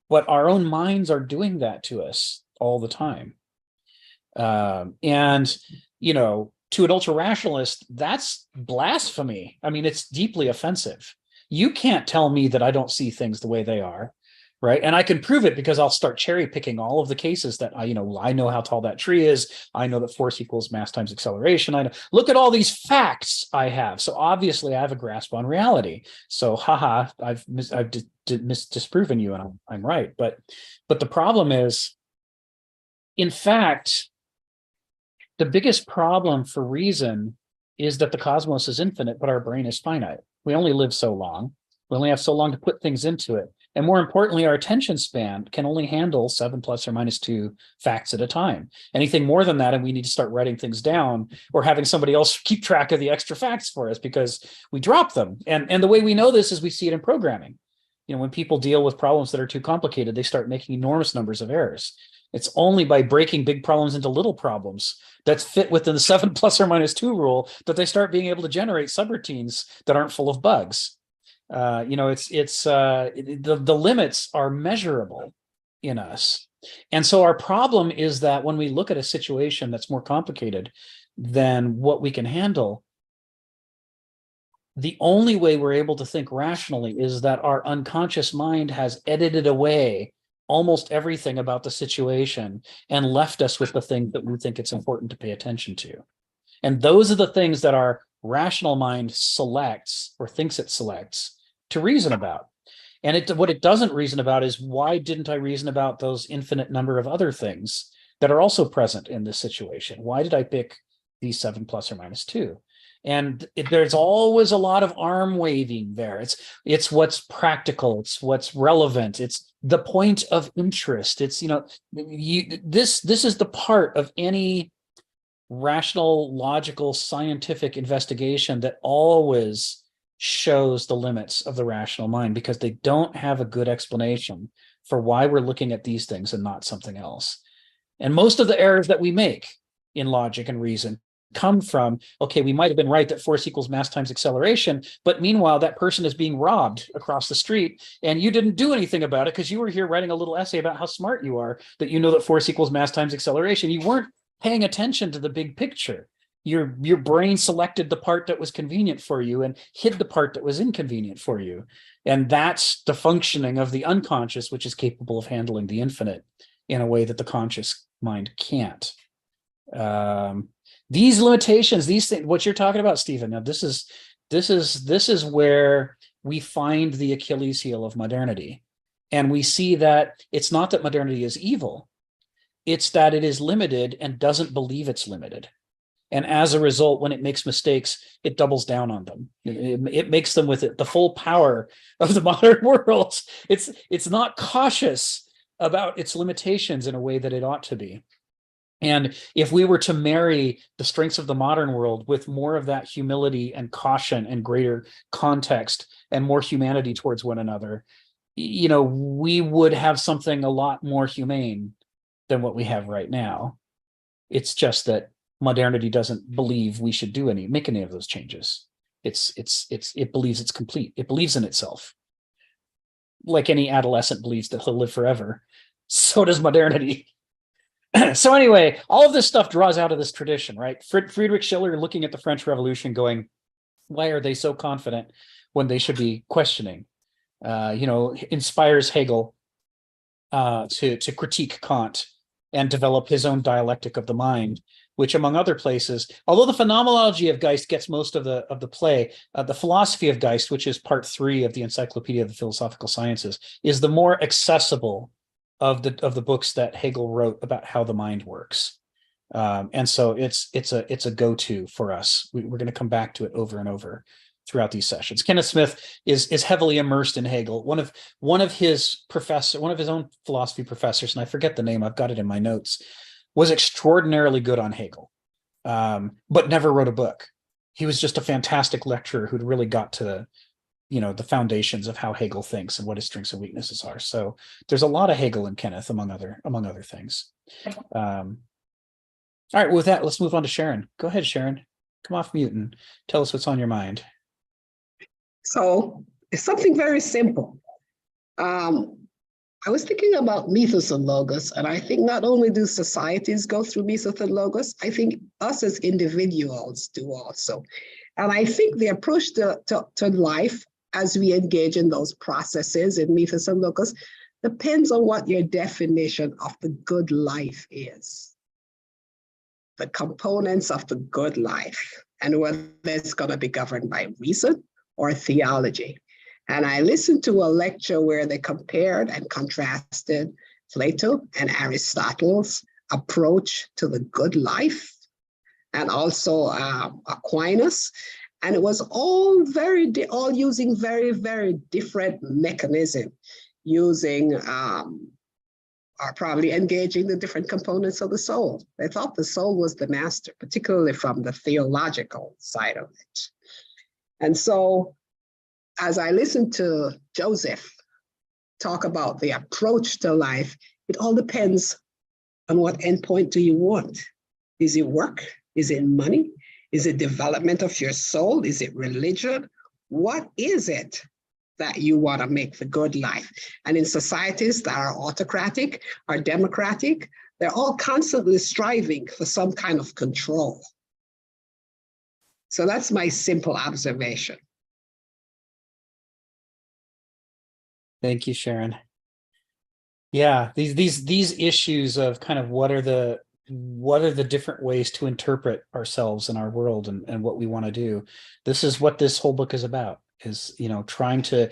But our own minds are doing that to us all the time. To an ultra rationalist, that's blasphemy. I mean, it's deeply offensive. You can't tell me that I don't see things the way they are, right? And I can prove it because I'll start cherry picking all of the cases that I know how tall that tree is. I know that force equals mass times acceleration. I know, look at all these facts I have. So obviously I have a grasp on reality. So haha, I've disproven you and I'm right. But the problem is, in fact, the biggest problem for reason is that the cosmos is infinite, but our brain is finite. We only live so long. We only have so long to put things into it. And more importantly, our attention span can only handle 7 plus or minus 2 facts at a time. Anything more than that, and we need to start writing things down or having somebody else keep track of the extra facts for us because we drop them. And the way we know this is we see it in programming. When people deal with problems that are too complicated, they start making enormous numbers of errors. It's only by breaking big problems into little problems that fit within the 7 plus or minus 2 rule that they start being able to generate subroutines that aren't full of bugs. The limits are measurable in us. And so our problem is that when we look at a situation that's more complicated than what we can handle, the only way we're able to think rationally is that our unconscious mind has edited away almost everything about the situation and left us with the thing that we think it's important to pay attention to. And those are the things that our rational mind selects or thinks it selects to reason about. And what it doesn't reason about is, why didn't I reason about those infinite number of other things that are also present in this situation? Why did I pick these 7 plus or minus 2? And there's always a lot of arm waving there. It's what's practical, it's what's relevant, it's the point of interest. It's, this is the part of any rational, logical, scientific investigation that always shows the limits of the rational mind, because they don't have a good explanation for why we're looking at these things and not something else. And most of the errors that we make in logic and reason come from, okay, we might have been right that force equals mass times acceleration, but meanwhile that person is being robbed across the street and you didn't do anything about it because you were here writing a little essay about how smart you are, that you know that force equals mass times acceleration. You weren't paying attention to the big picture. Your brain selected the part that was convenient for you and hid the part that was inconvenient for you. And that's the functioning of the unconscious, which is capable of handling the infinite in a way that the conscious mind can't. These limitations, these things, what you're talking about, Stephen, now this is where we find the Achilles heel of modernity. And we see that it's not that modernity is evil, it's that it is limited and doesn't believe it's limited. And as a result, when it makes mistakes, it doubles down on them. It makes them with it the full power of the modern world. It's not cautious about its limitations in a way that it ought to be. And if we were to marry the strengths of the modern world with more of that humility and caution and greater context and more humanity towards one another, we would have something a lot more humane than what we have right now. It's just that modernity doesn't believe we should make any of those changes. It believes it's complete. It believes in itself. Like any adolescent believes that he'll live forever, so does modernity. So anyway, all of this stuff draws out of this tradition, right? Friedrich Schiller looking at the French Revolution going, why are they so confident when they should be questioning? Inspires Hegel to critique Kant and develop his own dialectic of the mind, which, among other places, although the phenomenology of Geist gets most of the play, the philosophy of Geist, which is part 3 of the Encyclopedia of the Philosophical Sciences, is the more accessible of the books that Hegel wrote about how the mind works. And so it's a go-to for us. We're going to come back to it over and over throughout these sessions. Kenneth Smith is heavily immersed in Hegel. One of his own philosophy professors, and I forget the name, I've got it in my notes, was extraordinarily good on Hegel, but never wrote a book. He was just a fantastic lecturer who'd really got to the foundations of how Hegel thinks and what his strengths and weaknesses are. So there's a lot of Hegel and Kenneth among other things. All right, well, with that, let's move on to Sharon. Go ahead, Sharon. Come off mute and tell us what's on your mind. So it's something very simple. I was thinking about mythos and logos, and I think not only do societies go through mythos and logos, I think us as individuals do also. And I think the approach to life as we engage in those processes in mythos and logos depends on what your definition of the good life is. The components of the good life, and whether it's going to be governed by reason or theology. And I listened to a lecture where they compared and contrasted Plato and Aristotle's approach to the good life, and also Aquinas. And it was all using very, very different mechanism, using or probably engaging the different components of the soul. They thought the soul was the master, particularly from the theological side of it. And so as I listened to Joseph talk about the approach to life, it all depends on what endpoint do you want. Is it work? Is it money? Is it development of your soul? Is it religion? What is it that you want to make the good life? And in societies that are autocratic or democratic, they're all constantly striving for some kind of control. So that's my simple observation. Thank you, Sharon. Yeah, these issues of kind of what are the different ways to interpret ourselves and our world and what we want to do. This is what this whole book is about. is, trying to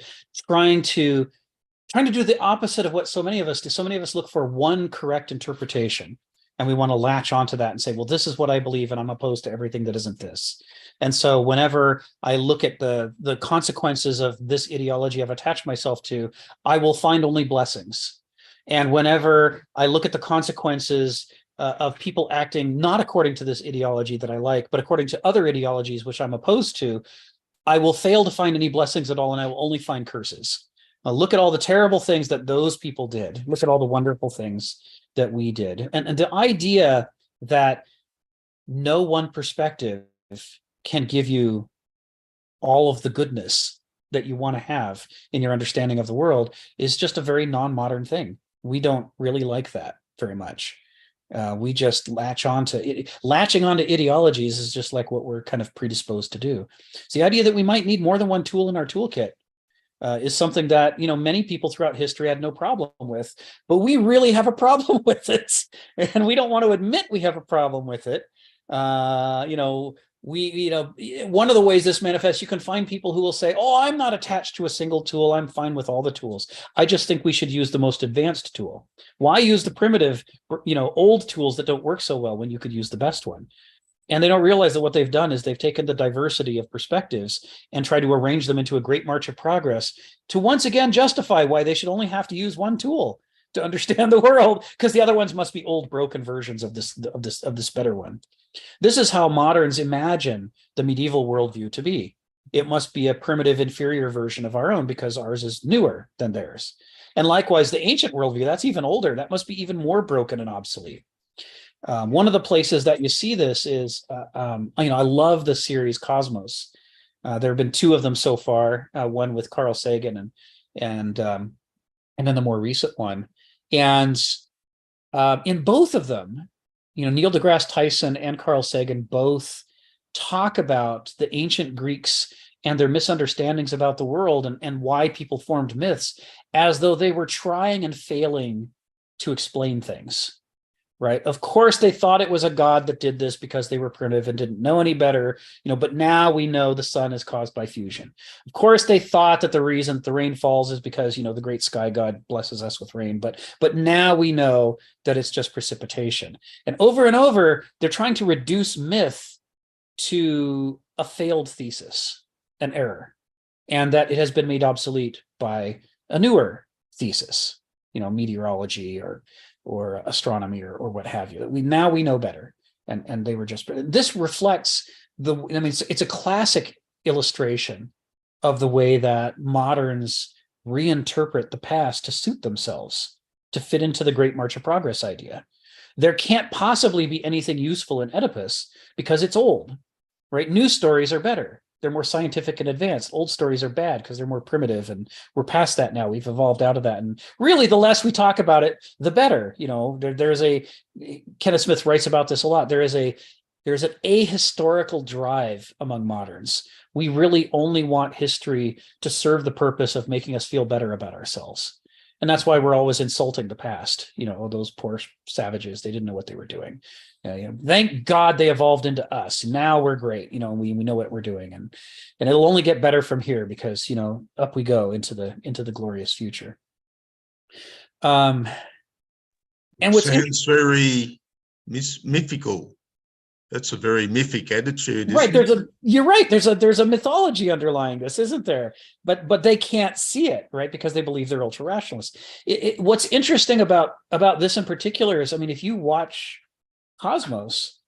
do the opposite of what so many of us do. So many of us look for one correct interpretation, and we want to latch onto that and say, well, this is what I believe, and I'm opposed to everything that isn't this. And so whenever I look at the consequences of this ideology I've attached myself to, I will find only blessings. And whenever I look at the consequences of people acting not according to this ideology that I like, but according to other ideologies which I'm opposed to, I will fail to find any blessings at all, and I will only find curses. Look at all the terrible things that those people did. Look at all the wonderful things that we did. And the idea that no one perspective can give you all of the goodness that you want to have in your understanding of the world is just a very non-modern thing. We don't really like that very much. We just latching onto ideologies is just like what we're kind of predisposed to do. It's the idea that we might need more than one tool in our toolkit is something that, many people throughout history had no problem with, but we really have a problem with it, and we don't want to admit we have a problem with it. One of the ways this manifests, you can find people who will say, oh, I'm not attached to a single tool, I'm fine with all the tools. I just think we should use the most advanced tool. Why use the primitive, old tools that don't work so well when you could use the best one? And they don't realize that what they've done is they've taken the diversity of perspectives and tried to arrange them into a great march of progress to once again justify why they should only have to use one tool to understand the world, because the other ones must be old, broken versions of this better one. This is how moderns imagine the medieval worldview to be. It must be a primitive, inferior version of our own because ours is newer than theirs. And likewise, the ancient worldview, that's even older. That must be even more broken and obsolete. One of the places that you see this is, I love the series Cosmos. There have been two of them so far, one with Carl Sagan and then the more recent one. And in both of them, Neil deGrasse Tyson and Carl Sagan both talk about the ancient Greeks and their misunderstandings about the world and why people formed myths as though they were trying and failing to explain things. Right. Of course, they thought it was a god that did this because they were primitive and didn't know any better, but now we know the sun is caused by fusion. Of course, they thought that the reason the rain falls is because, the great sky god blesses us with rain. But now we know that it's just precipitation. And over, they're trying to reduce myth to a failed thesis, an error, and that it has been made obsolete by a newer thesis, meteorology or astronomy or what have you. We know better, and they were just. This reflects it's a classic illustration of the way that moderns reinterpret the past to suit themselves, to fit into the Great March of Progress idea. There can't possibly be anything useful in Oedipus because it's old, right? New stories are better. They're more scientific and advanced. Old stories are bad because they're more primitive, and we're past that now. We've evolved out of that. And really, the less we talk about it, the better. There's Kenneth Smith writes about this a lot. There's an ahistorical drive among moderns. We really only want history to serve the purpose of making us feel better about ourselves. And that's why we're always insulting the past. Those poor savages, they didn't know what they were doing. Thank God they evolved into us. Now we're great. We know what we're doing, and it'll only get better from here because up we go into the glorious future. And what sounds very mythical. That's a very mythic attitude. Right. You're right. There's a mythology underlying this, isn't there? But they can't see it, right? Because they believe they're ultra rationalists. What's interesting about this in particular is, if you watch Cosmos,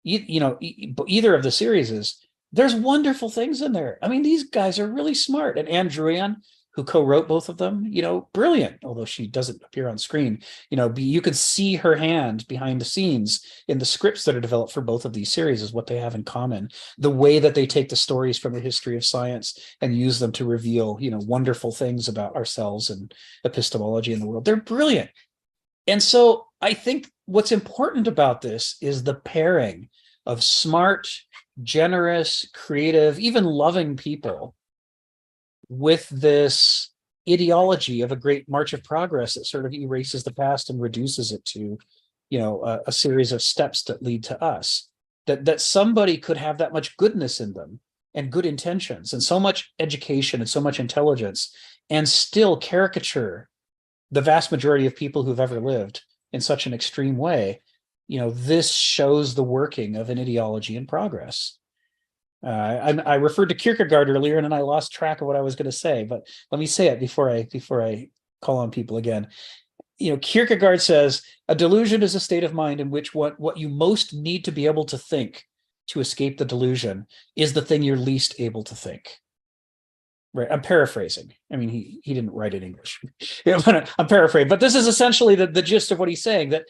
either of the series, there's wonderful things in there. These guys are really smart. And Anne Druyan, who co-wrote both of them, brilliant, although she doesn't appear on screen. You can see her hand behind the scenes in the scripts that are developed for both of these series is what they have in common. The way that they take the stories from the history of science and use them to reveal, wonderful things about ourselves and epistemology in the world. They're brilliant. And so I think what's important about this is the pairing of smart, generous, creative, even loving people with this ideology of a great march of progress that sort of erases the past and reduces it to, a series of steps that lead to us. That somebody could have that much goodness in them and good intentions and so much education and so much intelligence, and still caricature the vast majority of people who've ever lived in such an extreme way, this shows the working of an ideology in progress. I referred to Kierkegaard earlier, and then I lost track of what I was going to say, but let me say it before I call on people again. Kierkegaard says a delusion is a state of mind in which what you most need to be able to think to escape the delusion is the thing you're least able to think. Right. I'm paraphrasing. I mean, he didn't write in English. I'm paraphrasing, but this is essentially the gist of what he's saying, that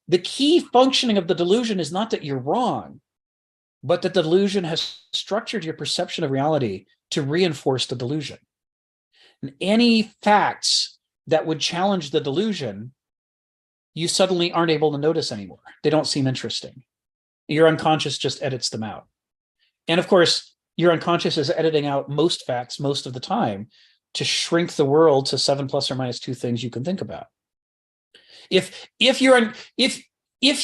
the key functioning of the delusion is not that you're wrong, but that the delusion has structured your perception of reality to reinforce the delusion. And any facts that would challenge the delusion, you suddenly aren't able to notice anymore. They don't seem interesting. Your unconscious just edits them out. And of course, your unconscious is editing out most facts most of the time to shrink the world to 7 plus or minus 2 things you can think about. If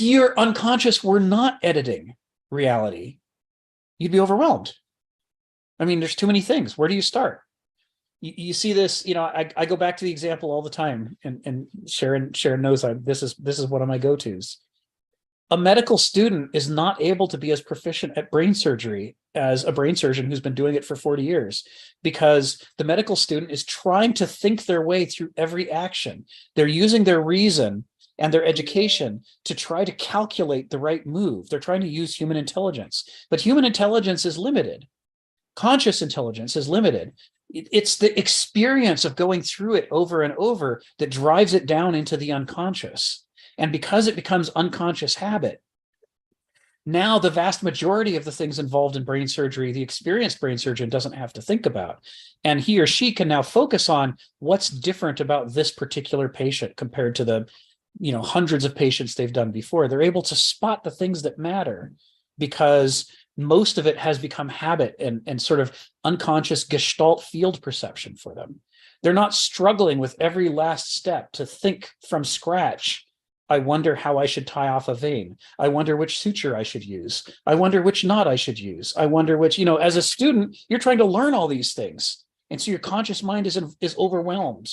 your unconscious were not editing reality, you'd be overwhelmed. I mean, there's too many things. Where do you start? You see this, I go back to the example all the time, and Sharon knows this is one of my go-tos. A medical student is not able to be as proficient at brain surgery as a brain surgeon who's been doing it for 40 years, because the medical student is trying to think their way through every action. They're using their reason and their education to try to calculate the right move. They're trying to use human intelligence, but human intelligence is limited. Conscious intelligence is limited. It's the experience of going through it over and over that drives it down into the unconscious. And because it becomes unconscious habit, now the vast majority of the things involved in brain surgery, the experienced brain surgeon doesn't have to think about. And he or she can now focus on what's different about this particular patient compared to the hundreds of patients they've done before. They're able to spot the things that matter because most of it has become habit and sort of unconscious gestalt field perception for them. They're not struggling with every last step to think from scratch. I wonder how I should tie off a vein. I wonder which suture I should use. I wonder which knot I should use. I wonder which, as a student, you're trying to learn all these things. And so your conscious mind is overwhelmed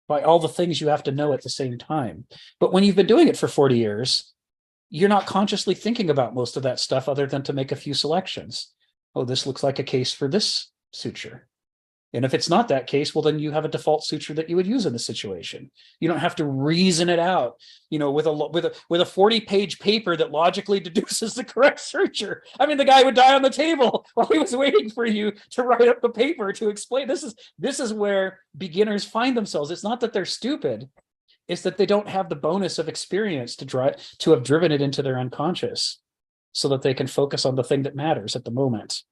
by all the things you have to know at the same time. But when you've been doing it for 40 years, you're not consciously thinking about most of that stuff other than to make a few selections. Oh, this looks like a case for this suture. And if it's not that case, well, then you have a default suture that you would use in the situation. You don't have to reason it out, with a 40-page paper that logically deduces the correct suture. I mean, the guy would die on the table while he was waiting for you to write up the paper to explain. This is where beginners find themselves. It's not that they're stupid. It's that they don't have the bonus of experience to have driven it into their unconscious so that they can focus on the thing that matters at the moment.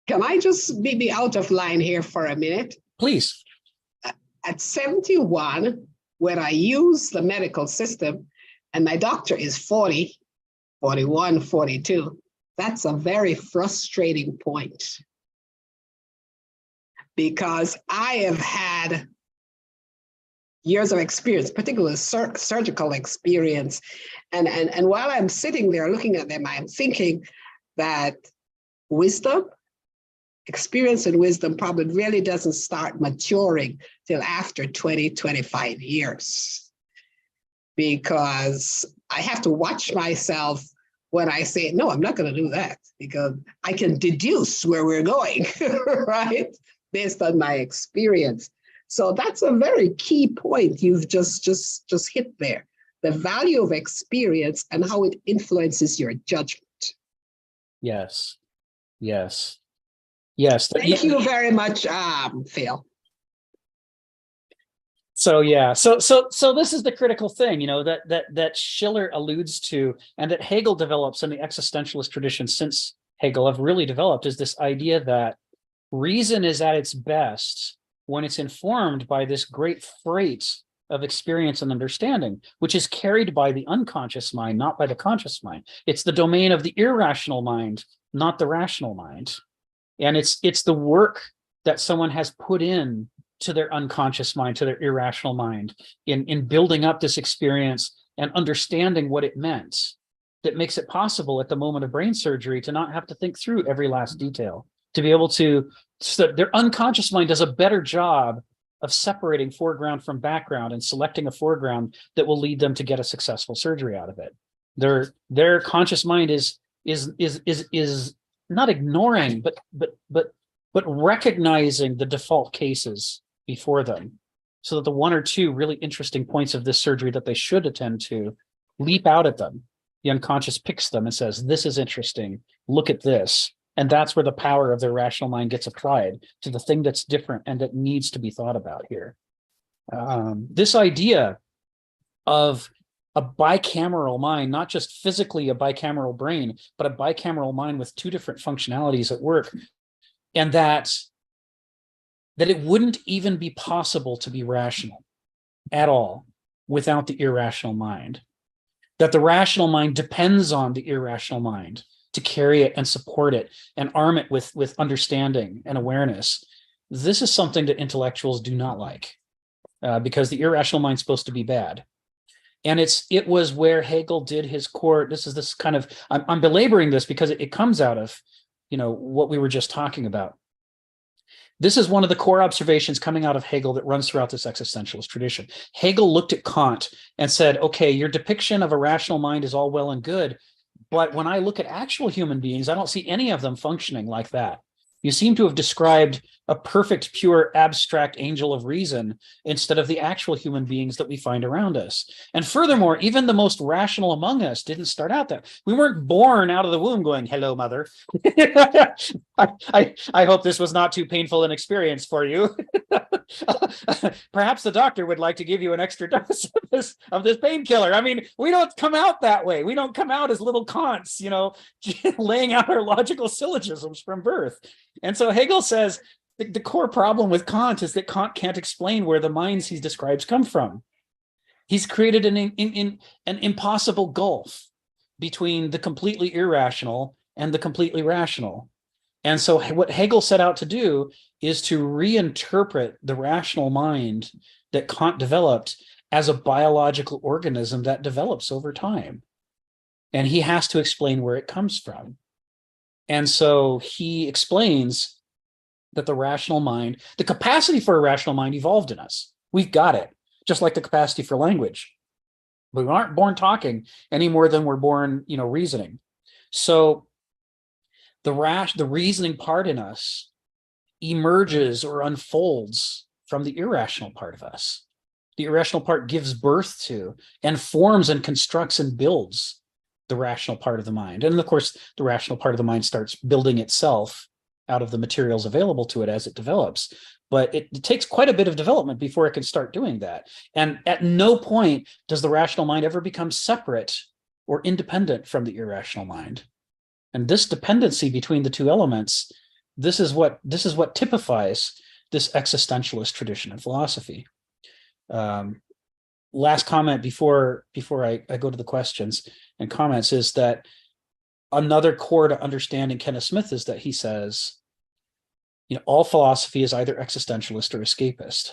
Can I just be out of line here for a minute? Please. At 71, when I use the medical system and my doctor is 40, 41, 42, that's a very frustrating point. Because I have had years of experience, particularly surgical experience. And while I'm sitting there looking at them, I'm thinking that experience and wisdom probably really doesn't start maturing till after 20, 25 years. Because I have to watch myself when I say, no, I'm not going to do that, because I can deduce where we're going, right? Based on my experience. So that's a very key point you've just hit there. The value of experience and how it influences your judgment. Yes. Thank you very much, Phil. So yeah, so this is the critical thing, that Schiller alludes to, and that Hegel develops in the existentialist tradition since Hegel have really developed, is this idea that reason is at its best when it's informed by this great freight of experience and understanding, which is carried by the unconscious mind, not by the conscious mind. It's the domain of the irrational mind, not the rational mind. And it's the work that someone has put in to their unconscious mind, to their irrational mind, in building up this experience and understanding what it meant, that makes it possible at the moment of brain surgery to not have to think through every last detail, to be able to, so that their unconscious mind does a better job of separating foreground from background and selecting a foreground that will lead them to get a successful surgery out of it. Their conscious mind is not ignoring, but recognizing the default cases before them, so that the one or two really interesting points of this surgery that they should attend to leap out at them. The unconscious picks them and says, this is interesting, look at this. And that's where the power of their rational mind gets applied to the thing that's different and that needs to be thought about here. This idea of a bicameral mind, not just physically a bicameral brain, but a bicameral mind with two different functionalities at work, and that it wouldn't even be possible to be rational at all without the irrational mind. That the rational mind depends on the irrational mind to carry it and support it and arm it with understanding and awareness. This is something that intellectuals do not like, because the irrational mind is supposed to be bad. And it was where Hegel did his core. This kind of, I'm belaboring this because it comes out of, what we were just talking about. This is one of the core observations coming out of Hegel that runs throughout this existentialist tradition. Hegel looked at Kant and said, okay, your depiction of a rational mind is all well and good, but when I look at actual human beings, I don't see any of them functioning like that. You seem to have described a perfect, pure, abstract angel of reason instead of the actual human beings that we find around us. And furthermore, even the most rational among us didn't start out that. We weren't born out of the womb going, hello, mother. I hope this was not too painful an experience for you. Perhaps the doctor would like to give you an extra dose of this painkiller. I mean, we don't come out that way. We don't come out as little Kants, laying out our logical syllogisms from birth. And so Hegel says the core problem with Kant is that Kant can't explain where the minds he describes come from. He's created an impossible gulf between the completely irrational and the completely rational. And so what Hegel set out to do is to reinterpret the rational mind that Kant developed as a biological organism that develops over time. And he has to explain where it comes from. And so he explains that the rational mind, the capacity for a rational mind evolved in us. We've got it, just like the capacity for language. We aren't born talking any more than we're born, reasoning. So the reasoning part in us emerges or unfolds from the irrational part of us. The irrational part gives birth to and forms and constructs and builds the rational part of the mind. And of course, the rational part of the mind starts building itself out of the materials available to it as it develops. But it takes quite a bit of development before it can start doing that. And at no point does the rational mind ever become separate or independent from the irrational mind. And this dependency between the two elements, this is what typifies this existentialist tradition in philosophy. Last comment before I go to the questions and comments is that another core to understanding Kenneth Smith is that he says, all philosophy is either existentialist or escapist.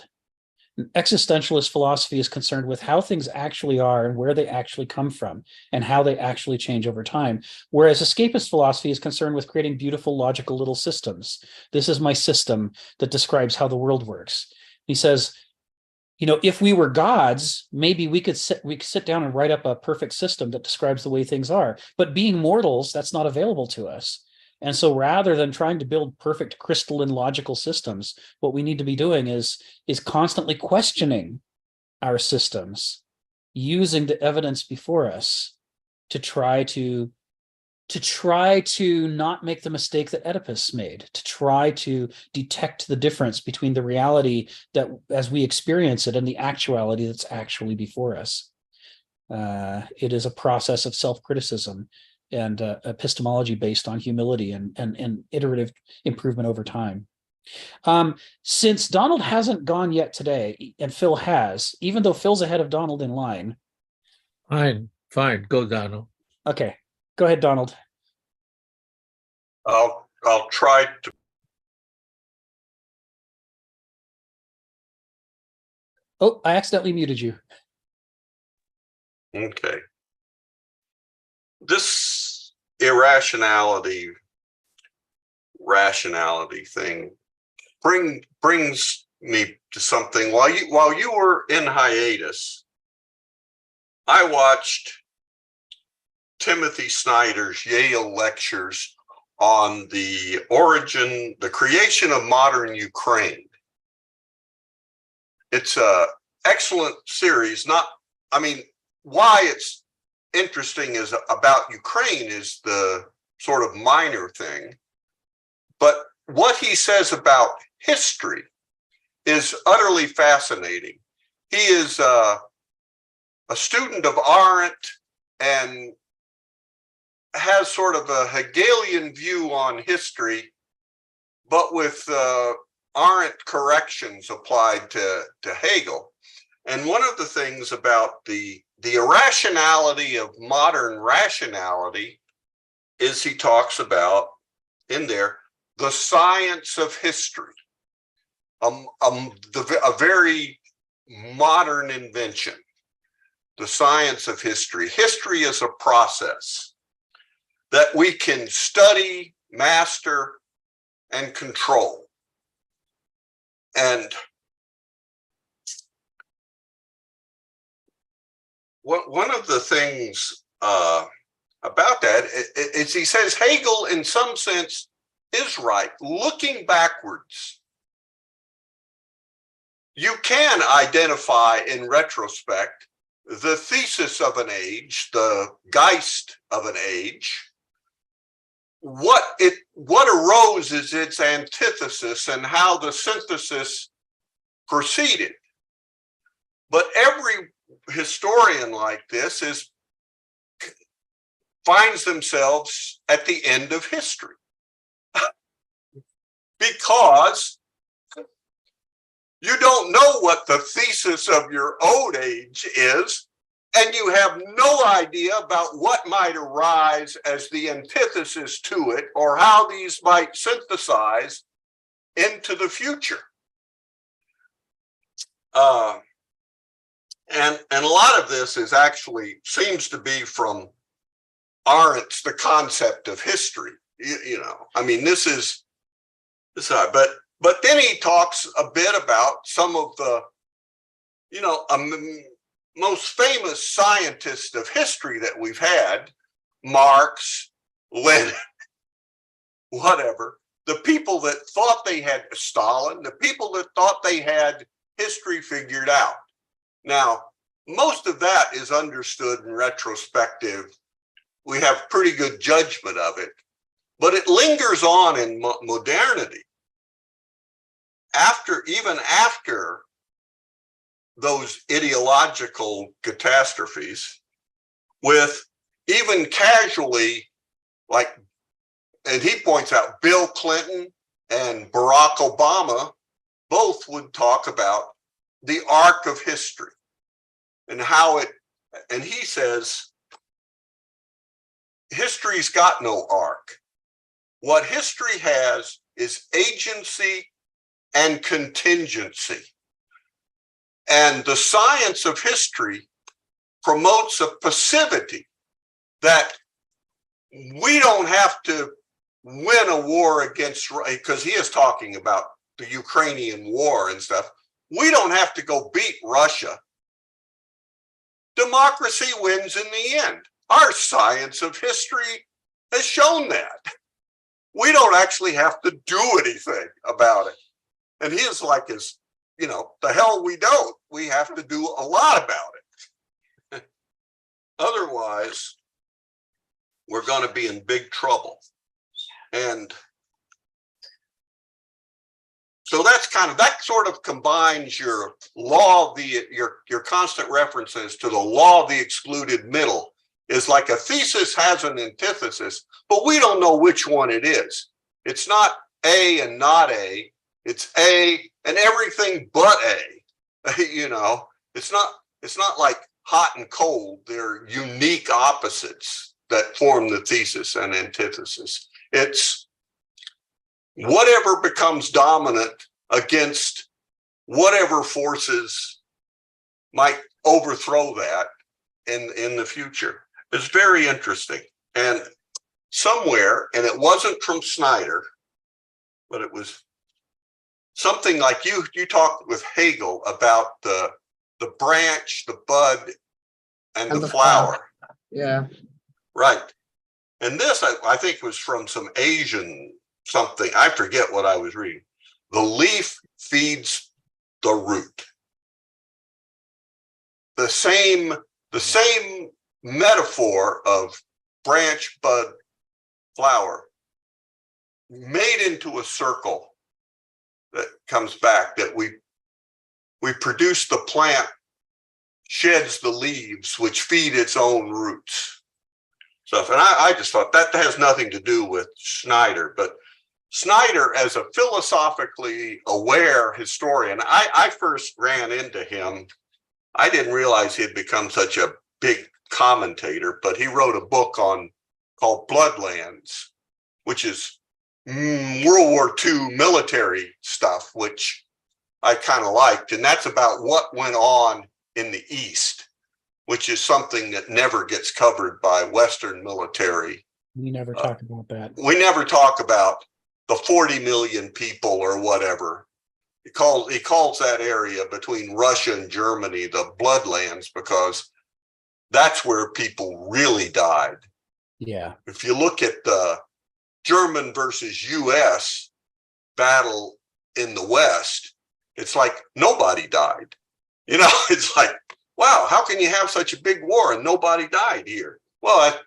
Existentialist philosophy is concerned with how things actually are and where they actually come from and how they actually change over time. Whereas escapist philosophy is concerned with creating beautiful, logical little systems. This is my system that describes how the world works. He says, if we were gods, maybe we could sit down and write up a perfect system that describes the way things are. But being mortals, that's not available to us. And so rather than trying to build perfect crystalline logical systems, what we need to be doing is constantly questioning our systems, using the evidence before us to try to not make the mistake that Oedipus made, to try to detect the difference between the reality that as we experience it and the actuality that's actually before us. It is a process of self-criticism and epistemology based on humility and iterative improvement over time. Since Donald hasn't gone yet today, and Phil has, even though Phil's ahead of Donald in line. Fine, go Donald. Okay, go ahead, Donald. I'll try to. Oh, I accidentally muted you. Okay. This irrationality rationality thing brings me to something. While you were in hiatus, I watched Timothy Snyder's Yale lectures on the creation of modern Ukraine. It's a excellent series. Why it's interesting is about Ukraine is the sort of minor thing, but what he says about history is utterly fascinating. He is a student of Arendt and has sort of a Hegelian view on history, but with Arendt corrections applied to Hegel. And one of the things about the irrationality of modern rationality is he talks about in there the science of history, a very modern invention, the science of history. History is a process that we can study, master, and control. And one of the things about that is he says Hegel, in some sense, is right. Looking backwards, you can identify in retrospect the thesis of an age, the Geist of an age. What arose is its antithesis and how the synthesis proceeded. But every historian like this finds themselves at the end of history because you don't know what the thesis of your own age is, and you have no idea about what might arise as the antithesis to it, or how these might synthesize into the future. And a lot of this is actually seems to be from Arendt's The Concept of History. This is, but then he talks a bit about some of the, most famous scientists of history that we've had, Marx, Lenin, whatever, the people that thought they had Stalin, the people that thought they had history figured out. Now, most of that is understood in retrospective. We have pretty good judgment of it, but it lingers on in modernity. Even after those ideological catastrophes, with even casually, and he points out Bill Clinton and Barack Obama both would talk about the arc of history and and he says, history's got no arc. What history has is agency and contingency. And the science of history promotes a passivity that we don't have to win a war against, because he is talking about the Ukrainian war and stuff. We don't have to go beat Russia. Democracy wins in the end. Our science of history has shown that. We don't actually have to do anything about it. And he is like, the hell we don't. We have to do a lot about it. Otherwise, we're going to be in big trouble. And so that sort of combines your law of your constant references to the law of the excluded middle is like a thesis has an antithesis, but we don't know which one it is. It's not A and not A. It's A and everything but A. It's not like hot and cold. They're unique opposites that form the thesis and antithesis. It's whatever becomes dominant against whatever forces might overthrow that in the future. It's very interesting. And somewhere, and it wasn't from Snyder, but it was something like you talked with Hegel about the branch, the bud, and the flower. Yeah. Right. And this, I think, was from some Asian something. I forget what I was reading. The leaf feeds the root. The same metaphor of branch, bud, flower made into a circle that comes back, that we produce the plant, sheds the leaves, which feed its own roots. Stuff. And I just thought that has nothing to do with Snyder, but Snyder, as a philosophically aware historian, I first ran into him. I didn't realize he had become such a big commentator, but he wrote a book called Bloodlands, which is World War II military stuff, which I kind of liked. And that's about what went on in the East, which is something that never gets covered by Western military. We never talk about that. We never talk about the 40 million people or whatever. He calls that area between Russia and Germany the Bloodlands, because that's where people really died. Yeah. If you look at the German versus US battle in the West, it's like nobody died. You know, it's like, wow, how can you have such a big war and nobody died here? Well,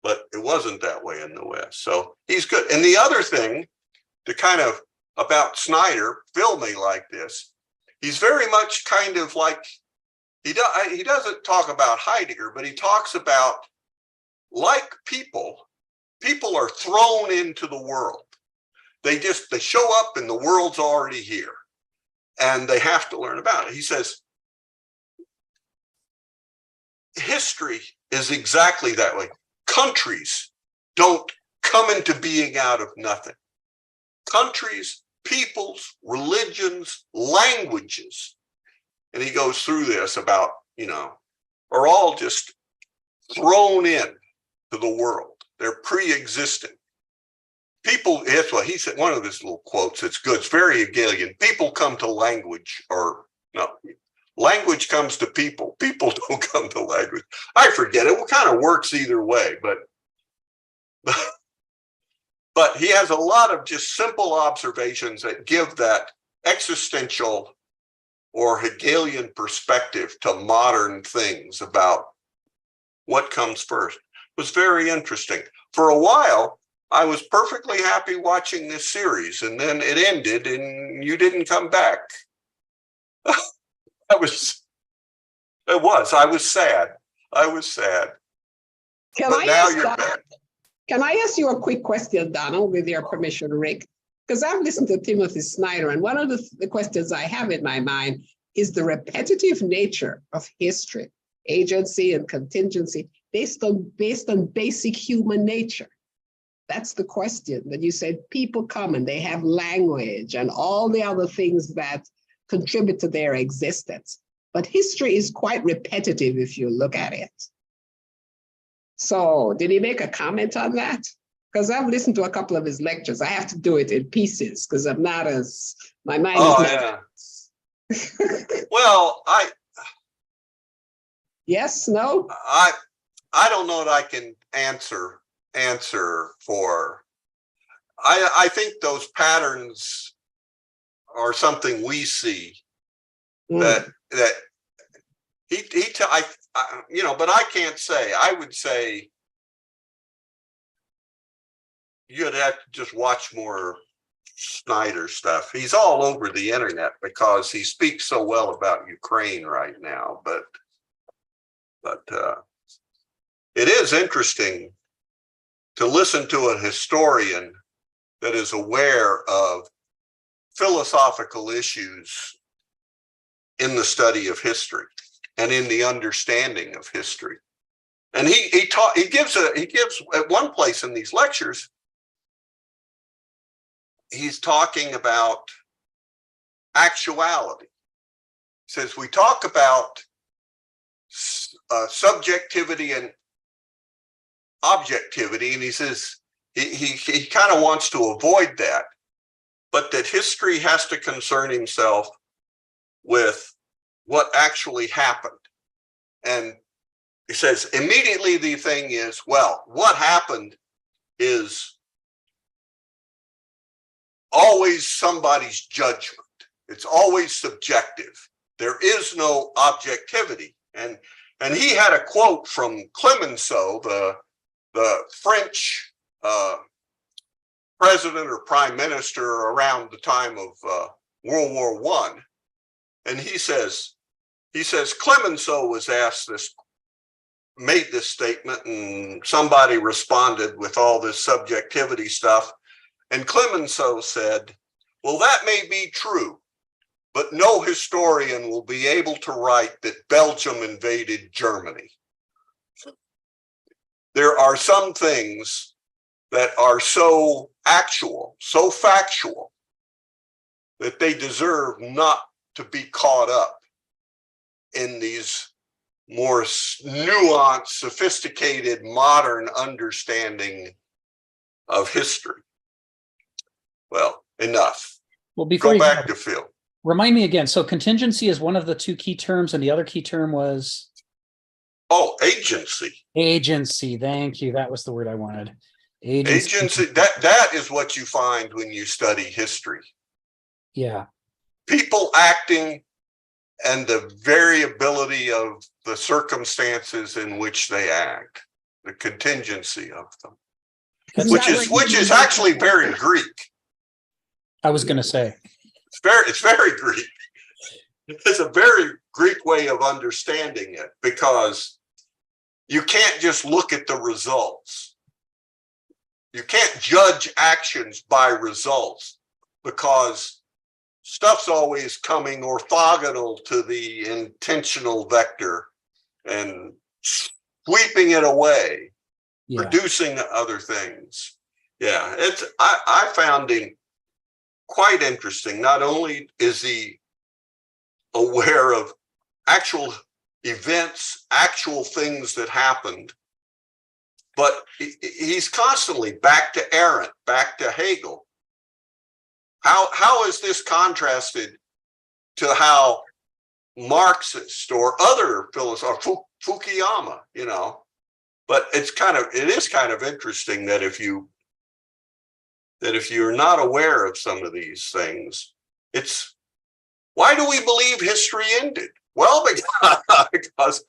but it wasn't that way in the West. So he's good. And the other thing to kind of about Snyder, filming like this, he's very much kind of like, he doesn't talk about Heidegger, but he talks about, like people are thrown into the world. They show up and the world's already here and they have to learn about it. He says, history is exactly that way. Countries don't come into being out of nothing. Countries, peoples, religions, languages, and he goes through this about, are all just thrown in to the world. They're pre-existing. People, that's what he said, one of his little quotes, it's good, it's very Hegelian. People come to language, or no, language comes to people. People don't come to language. I forget it. It kind of works either way, but he has a lot of just simple observations that give that existential or Hegelian perspective to modern things about what comes first. It was very interesting. For a while, I was perfectly happy watching this series, and then it ended and you didn't come back. I was sad. Can I ask you a quick question, Donald, with your permission, Rick? Because I've listened to Timothy Snyder, and one of the questions I have in my mind is the repetitive nature of history, agency and contingency, based on basic human nature. That's the question. That you said people come and they have language and all the other things that contribute to their existence. But history is quite repetitive if you look at it. So did he make a comment on that? Because I've listened to a couple of his lectures. I have to do it in pieces because I'm not as, my mind is not. Yeah. Well, Yes, no? I don't know that I can answer for, I think those patterns are something we see that but I can't say. I would say you'd have to just watch more Snyder stuff. He's all over the internet because he speaks so well about Ukraine right now. But it is interesting to listen to a historian that is aware of philosophical issues in the study of history and in the understanding of history. And he gives at one place in these lectures, he's talking about actuality. He says, we talk about subjectivity and objectivity, and he says, he kind of wants to avoid that, but that history has to concern himself with what actually happened. And he says immediately the thing is, well, what happened is always somebody's judgment. It's always subjective. There is no objectivity. And he had a quote from Clemenceau, the French president or prime minister around the time of World War I. And he says Clemenceau was asked made this statement, and somebody responded with all this subjectivity stuff. And Clemenceau said, well, that may be true, but no historian will be able to write that Belgium invaded Germany. There are some things that are so actual, so factual, that they deserve not to be caught up in these more nuanced, sophisticated, modern understanding of history. Well, enough. Well, before Go you back to Phil. remind me again. So contingency is one of the two key terms, and the other key term was Oh, agency. agency. Thank you. That was the word I wanted. Agency. Agency, that is what you find when you study history. Yeah. People acting and the variability of the circumstances in which they act, the contingency of them, which is actually very Greek. I was going to say. It's very Greek. It's a very Greek way of understanding it, because you can't just look at the results. You can't judge actions by results, because stuff's always coming orthogonal to the intentional vector and sweeping it away, producing other things. Yeah, I found him quite interesting. Not only is he aware of actual events, actual things that happened, but he's constantly back to Arendt, back to Hegel. How is this contrasted to how Marxist or other philosophers, Fukuyama, but it is kind of interesting that if you're not aware of some of these things, why do we believe history ended? Well, because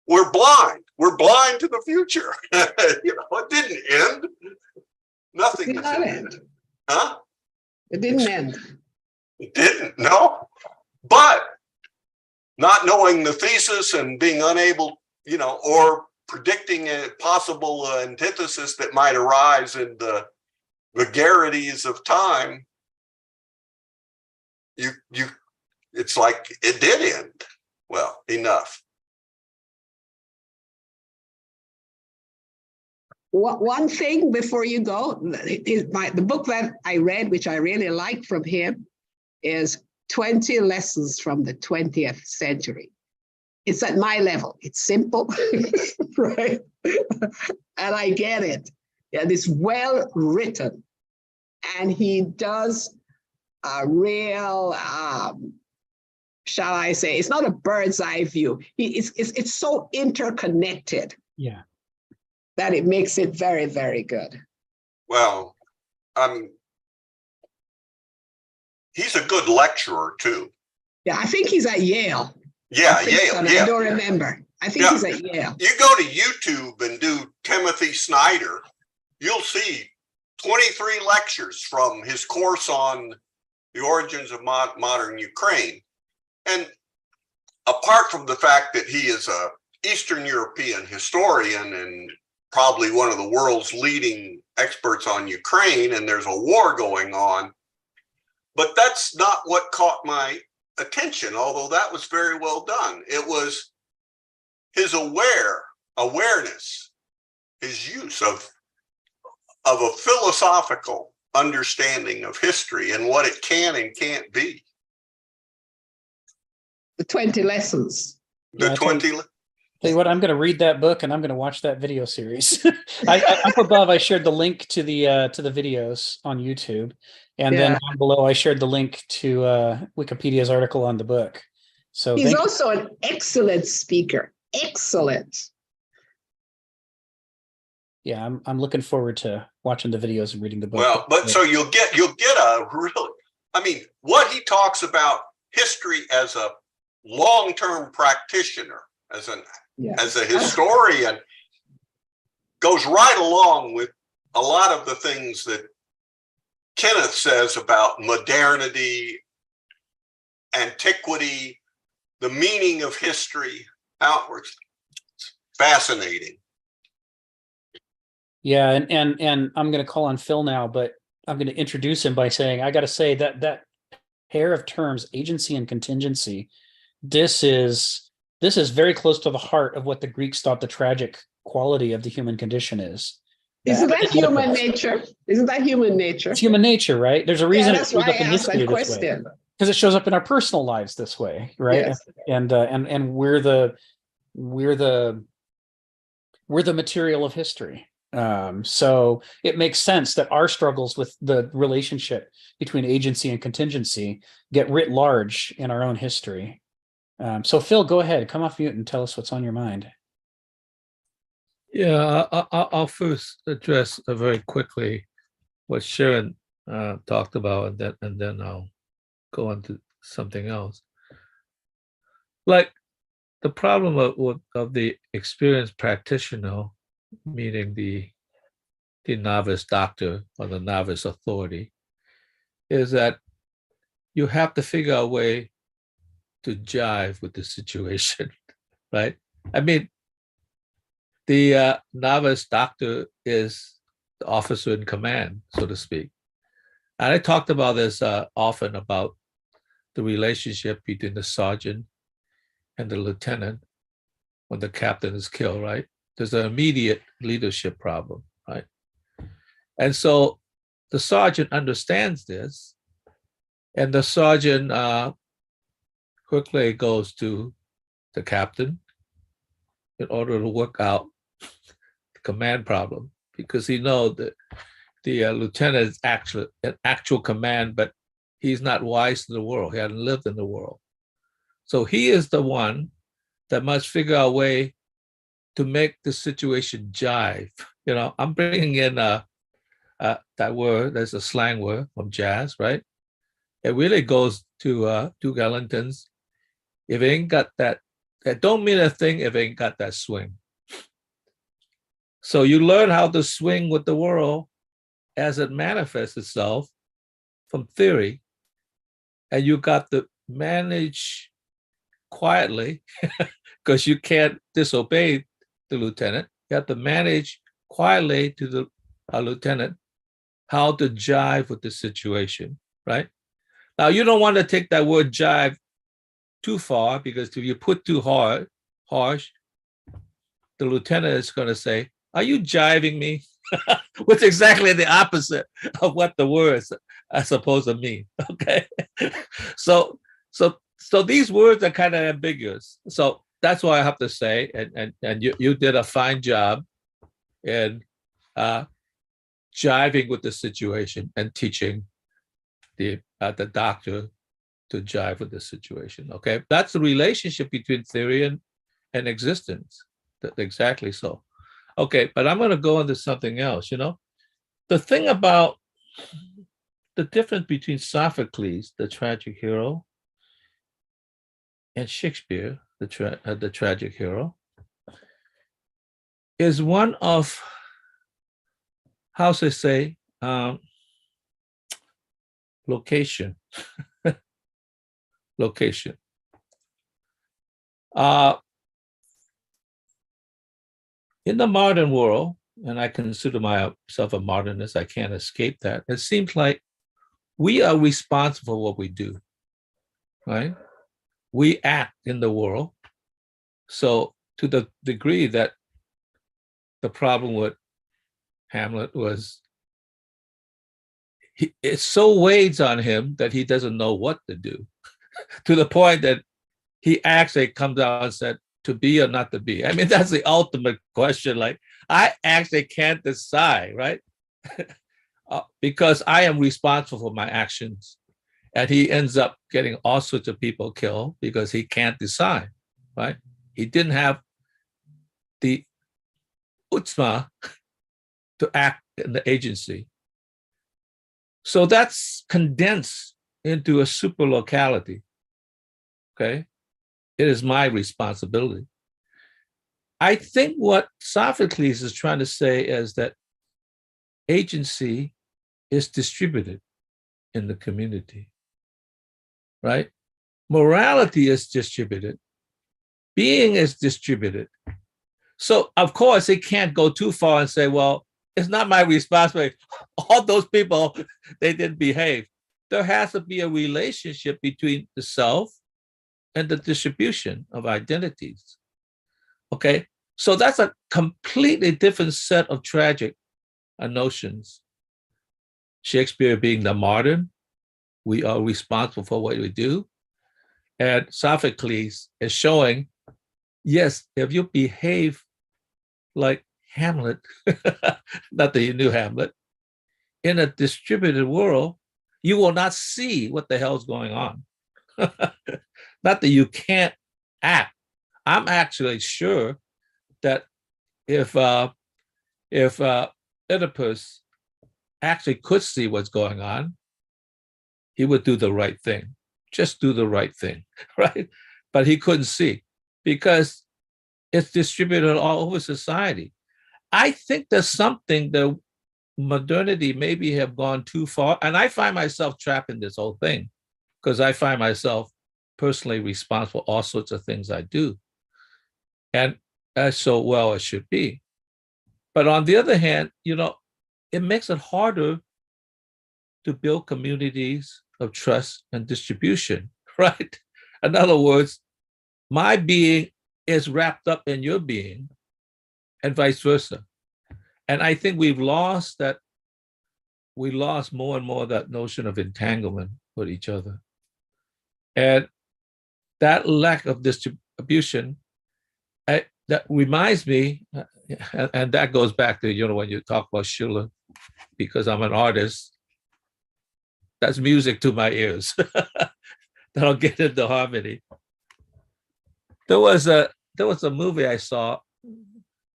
we're blind. We're blind to the future. It didn't end. Nothing It did not end. Huh? It didn't end. It didn't, no. But not knowing the thesis and being unable, or predicting a possible antithesis that might arise in the vagaries of time, it's like it did end. Well, enough. One thing before you go, the book that I read, which I really liked from him, is 20 Lessons from the 20th Century. It's at my level. It's simple, right? And I get it. And it's well written. And he does a real, shall I say, it's not a bird's eye view. It's so interconnected. Yeah. That it makes it very, very good. Well, he's a good lecturer too. Yeah, I think he's at Yale. Yeah, Yale. Yeah. I don't remember. I think he's at Yale. You go to YouTube and do Timothy Snyder, you'll see 23 lectures from his course on the origins of modern Ukraine. And apart from the fact that he is a Eastern European historian and probably one of the world's leading experts on Ukraine, and there's a war going on, but that's not what caught my attention, although that was very well done. It was his awareness, his use of a philosophical understanding of history and what it can and can't be. The 20 lessons. The 20 Tell you what, I'm going to read that book and I'm going to watch that video series. Up above, I shared the link to the videos on YouTube, and then Yeah. down below, I shared the link to Wikipedia's article on the book. So He's also an excellent speaker. Excellent. yeah, I'm looking forward to watching the videos and reading the book. Well, but so you'll get a really, I mean, what he talks about history as a long-term practitioner, as a historian, goes right along with a lot of the things that Kenneth says about modernity, antiquity, the meaning of history outwards. It's fascinating. Yeah, and I'm going to call on Phil now, but I'm going to introduce him by saying I got to say that pair of terms, agency and contingency, this is very close to the heart of what the Greeks thought the tragic quality of the human condition is. Isn't that human nature? Isn't that human nature? It's human nature, right? There's a reason that's why I asked that question. Because it shows up in our personal lives this way, right? Yes. And we're the material of history. So it makes sense that our struggles with the relationship between agency and contingency get writ large in our own history. So Phil, go ahead, come off mute and tell us what's on your mind. Yeah, I'll first address very quickly what Sharon talked about, and then I'll go on to something else. Like the problem of the experienced practitioner, meaning the novice doctor or the novice authority, is that you have to figure out a way to jive with the situation, right? I mean, the novice doctor is the officer in command, so to speak. And I talked about this often, about the relationship between the sergeant and the lieutenant when the captain is killed, right? There's an immediate leadership problem, right? And so the sergeant understands this, and the sergeant quickly goes to the captain in order to work out the command problem, because he knows that the lieutenant is an actual command, but he's not wise in the world. He hasn't lived in the world. So he is the one that must figure out a way to make the situation jive. You know, I'm bringing in that word, that's a slang word from jazz, right? It really goes to Duke Ellington's, if it ain't got that don't mean a thing if it ain't got that swing. So you learn how to swing with the world as it manifests itself from theory, and you got to manage quietly, because you can't disobey the lieutenant. You have to manage quietly to the lieutenant how to jive with the situation, right? Now, you don't want to take that word jive too far, because if you put too harsh, the lieutenant is going to say, "Are you jiving me?" Which is exactly the opposite of what the words are supposed to mean. Okay, so these words are kind of ambiguous. So that's why I have to say, and you did a fine job in jiving with the situation and teaching the doctor to jive with the situation. Okay, that's the relationship between theory and existence. Exactly so. Okay, but I'm going to go into something else. You know, the thing about the difference between Sophocles, the tragic hero, and Shakespeare, the tragic hero, is one of, how to say, location. Location. In the modern world, and I consider myself a modernist, I can't escape that. It seems like we are responsible for what we do, right? We act in the world. So to the degree that the problem with Hamlet was, it so weighs on him that he doesn't know what to do, to the point that he actually comes out and said, to be or not to be? I mean, that's the ultimate question. Like, I actually can't decide, right? Because I am responsible for my actions. And he ends up getting all sorts of people killed because he can't decide, right? He didn't have the utzma to act in the agency. So that's condensed into a super locality, okay? It is my responsibility. I think what Sophocles is trying to say is that agency is distributed in the community, right? Morality is distributed. Being is distributed. So, of course, it can't go too far and say, well, it's not my responsibility. All those people, they didn't behave. There has to be a relationship between the self and the distribution of identities. Okay, so that's a completely different set of tragic notions. Shakespeare being the modern, we are responsible for what we do. And Sophocles is showing, yes, if you behave like Hamlet, not that you knew Hamlet, in a distributed world, you will not see what the hell's going on. Not that you can't act. I'm actually sure that if Oedipus actually could see what's going on, he would do the right thing. Just do the right thing, right? But he couldn't see because it's distributed all over society. I think there's something that modernity maybe have gone too far. And I find myself trapped in this whole thing because I find myself personally responsible for all sorts of things I do. And as so well as should be. But on the other hand, you know, it makes it harder to build communities of trust and distribution, right? In other words, my being is wrapped up in your being and vice versa. And I think we lost more and more that notion of entanglement with each other. And that lack of distribution, that reminds me, and that goes back to, you know, when you talk about Schiller, because I'm an artist, that's music to my ears. That'll get into harmony. There was a movie I saw.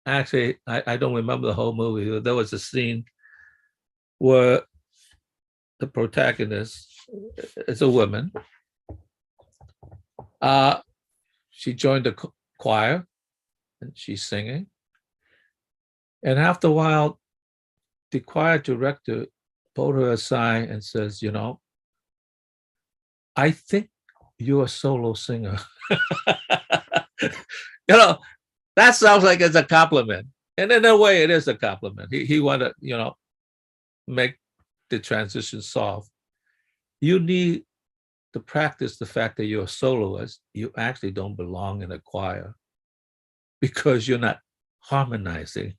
Actually, I don't remember the whole movie. There was a scene where the protagonist is a woman. She joined the choir and she's singing. And after a while, the choir director pulled her aside and says, you know, I think you're a solo singer. You know, that sounds like it's a compliment. And in a way, it is a compliment. He wanted, you know, make the transition soft. You need to practice the fact that you're a soloist. You actually don't belong in a choir because you're not harmonizing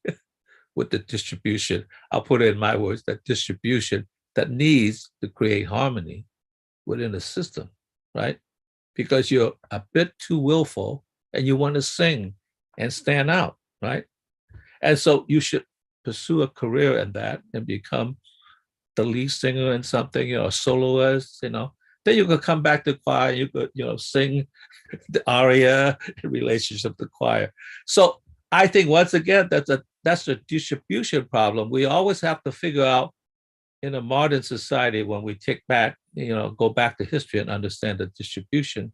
with the distribution. I'll put it in my words, that distribution that needs to create harmony within the system, right? Because you're a bit too willful and you want to sing and stand out, right? And so you should pursue a career in that and become the lead singer in something, you know, a soloist, you know. Then you could come back to choir, you could, you know, sing the aria in relationship to choir. So I think once again, that's a distribution problem. We always have to figure out in a modern society when we take back, you know, go back to history and understand the distribution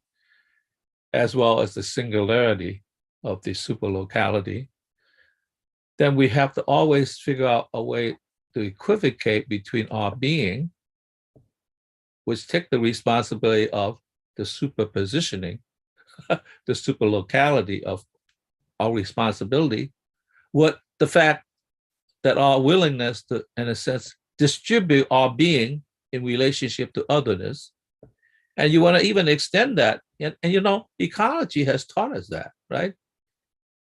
as well as the singularity of the super locality, then we have to always figure out a way to equivocate between our being, which take the responsibility of the superpositioning, the super locality of our responsibility, with the fact that our willingness to, in a sense, distribute our being in relationship to otherness. And you want to even extend that. And you know, ecology has taught us that, right?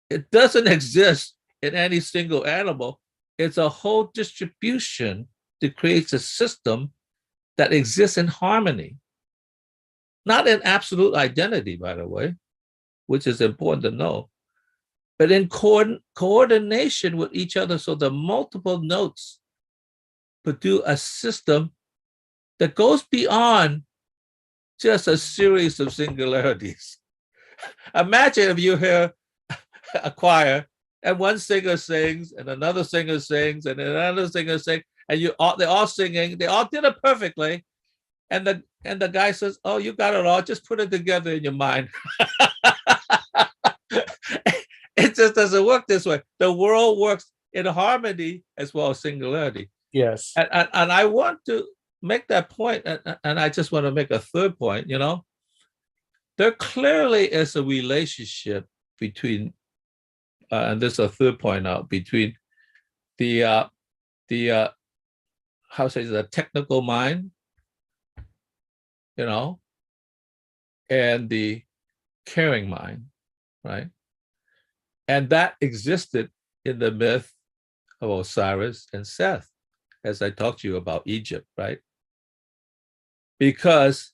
It doesn't exist in any single animal. It's a whole distribution that creates a system that exists in harmony. Not in absolute identity, by the way, which is important to know, but in coordination with each other, so the multiple notes produce a system that goes beyond just a series of singularities. Imagine if you hear a choir and one singer sings and another singer sings and another singer sings, and they're all singing, they all did it perfectly. And the guy says, "Oh, you got it all, just put it together in your mind." It just doesn't work this way. The world works in harmony as well as singularity. Yes. And I want to make that point, and I just want to make a third point, there clearly is a relationship between, and this is a third point now, between the how to say, the technical mind, and the caring mind, right? And that existed in the myth of Osiris and Seth, as I talked to you about Egypt, right? Because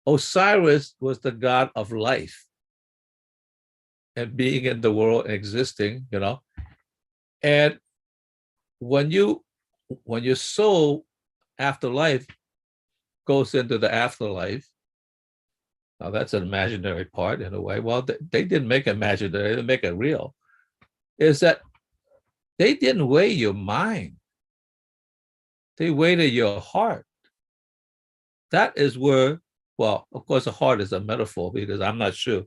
Osiris was the god of life and being in the world and existing, and when your soul afterlife goes into the afterlife, now that's an imaginary part in a way. Well, they didn't make it imaginary, they make it real. Is that they didn't weigh your mind, they weighed your heart. That is where, well, of course, the heart is a metaphor because I'm not sure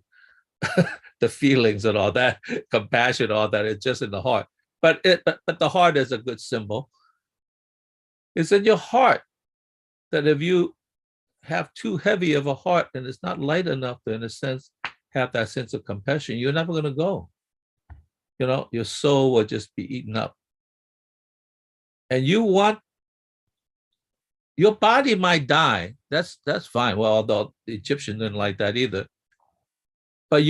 the feelings and all that, compassion, all that, it's just in the heart. But the heart is a good symbol. It's in your heart that if you have too heavy of a heart and it's not light enough to, in a sense, have that sense of compassion, you're never going to go. Your soul will just be eaten up. And your body might die. That's fine. Well, although the Egyptians didn't like that either. But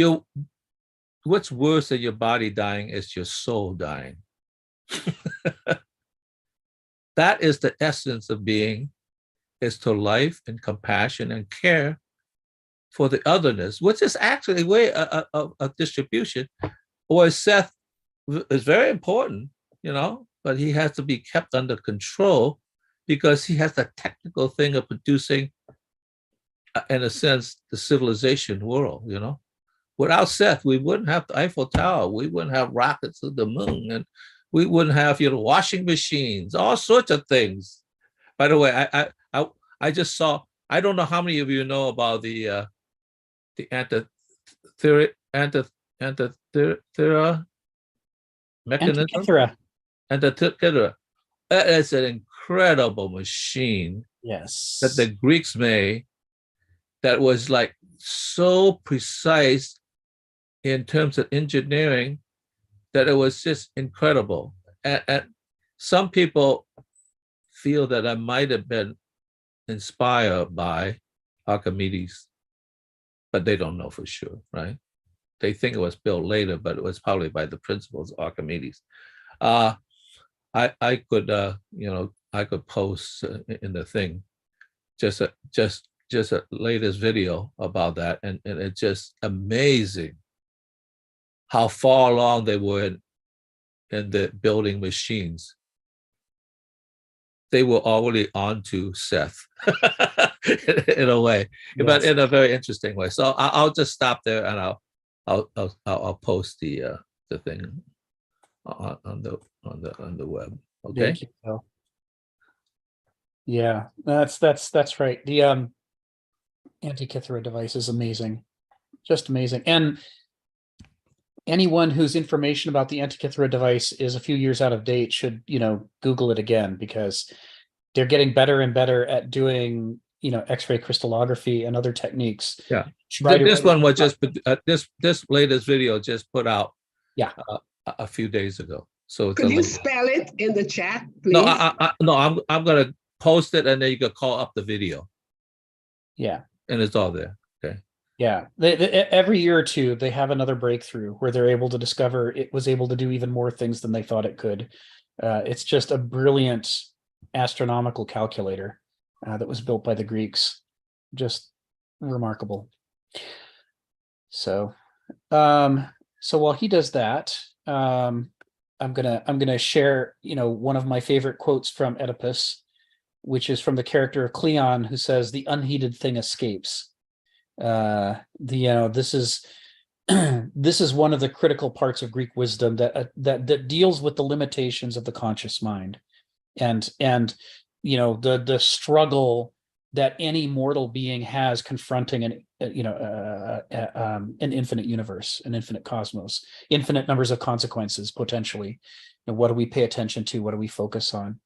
what's worse than your body dying is your soul dying. That is the essence of being, is to life and compassion and care for the otherness, which is actually a way of distribution. Or Seth is very important, but he has to be kept under control because he has the technical thing of producing, in a sense, the civilization world, Without Seth, we wouldn't have the Eiffel Tower, we wouldn't have rockets to the moon, and we wouldn't have, washing machines, all sorts of things. By the way, I just saw, I don't know how many of you know about the Antikythera mechanism. Antikythera. It's an incredible machine. Yes. That the Greeks made that was like so precise in terms of engineering that it was just incredible. And some people feel that I might have been inspired by Archimedes, but they don't know for sure, right? They think it was built later, but it was probably by the principles of Archimedes. I could, I could post in the thing just a latest video about that, and it's just amazing how far along they were in the building machines. They were already onto Seth in a way, yes. But in a very interesting way. So I'll just stop there, and I'll post the thing on the web. Okay. Thank you, Phil. Yeah, that's right. The Antikythera device is amazing, just amazing. And anyone whose information about the Antikythera device is a few years out of date should, Google it again, because they're getting better and better at doing, X-ray crystallography and other techniques. Yeah. This one was just this latest video just put out. Yeah. A few days ago. So could you spell it in the chat, please? No, I'm gonna post it, and then you can call up the video. Yeah. And it's all there. Okay. Yeah, every year or two, they have another breakthrough where they're able to discover it was able to do even more things than they thought it could. It's just a brilliant astronomical calculator that was built by the Greeks. Just remarkable. So, so while he does that, I'm gonna share, one of my favorite quotes from Oedipus, which is from the character of Cleon, who says, "The unheeded thing escapes." This is this is one of the critical parts of Greek wisdom that deals with the limitations of the conscious mind, and the struggle that any mortal being has confronting an infinite universe, an infinite cosmos, infinite numbers of consequences potentially. What do we pay attention to? What do we focus on?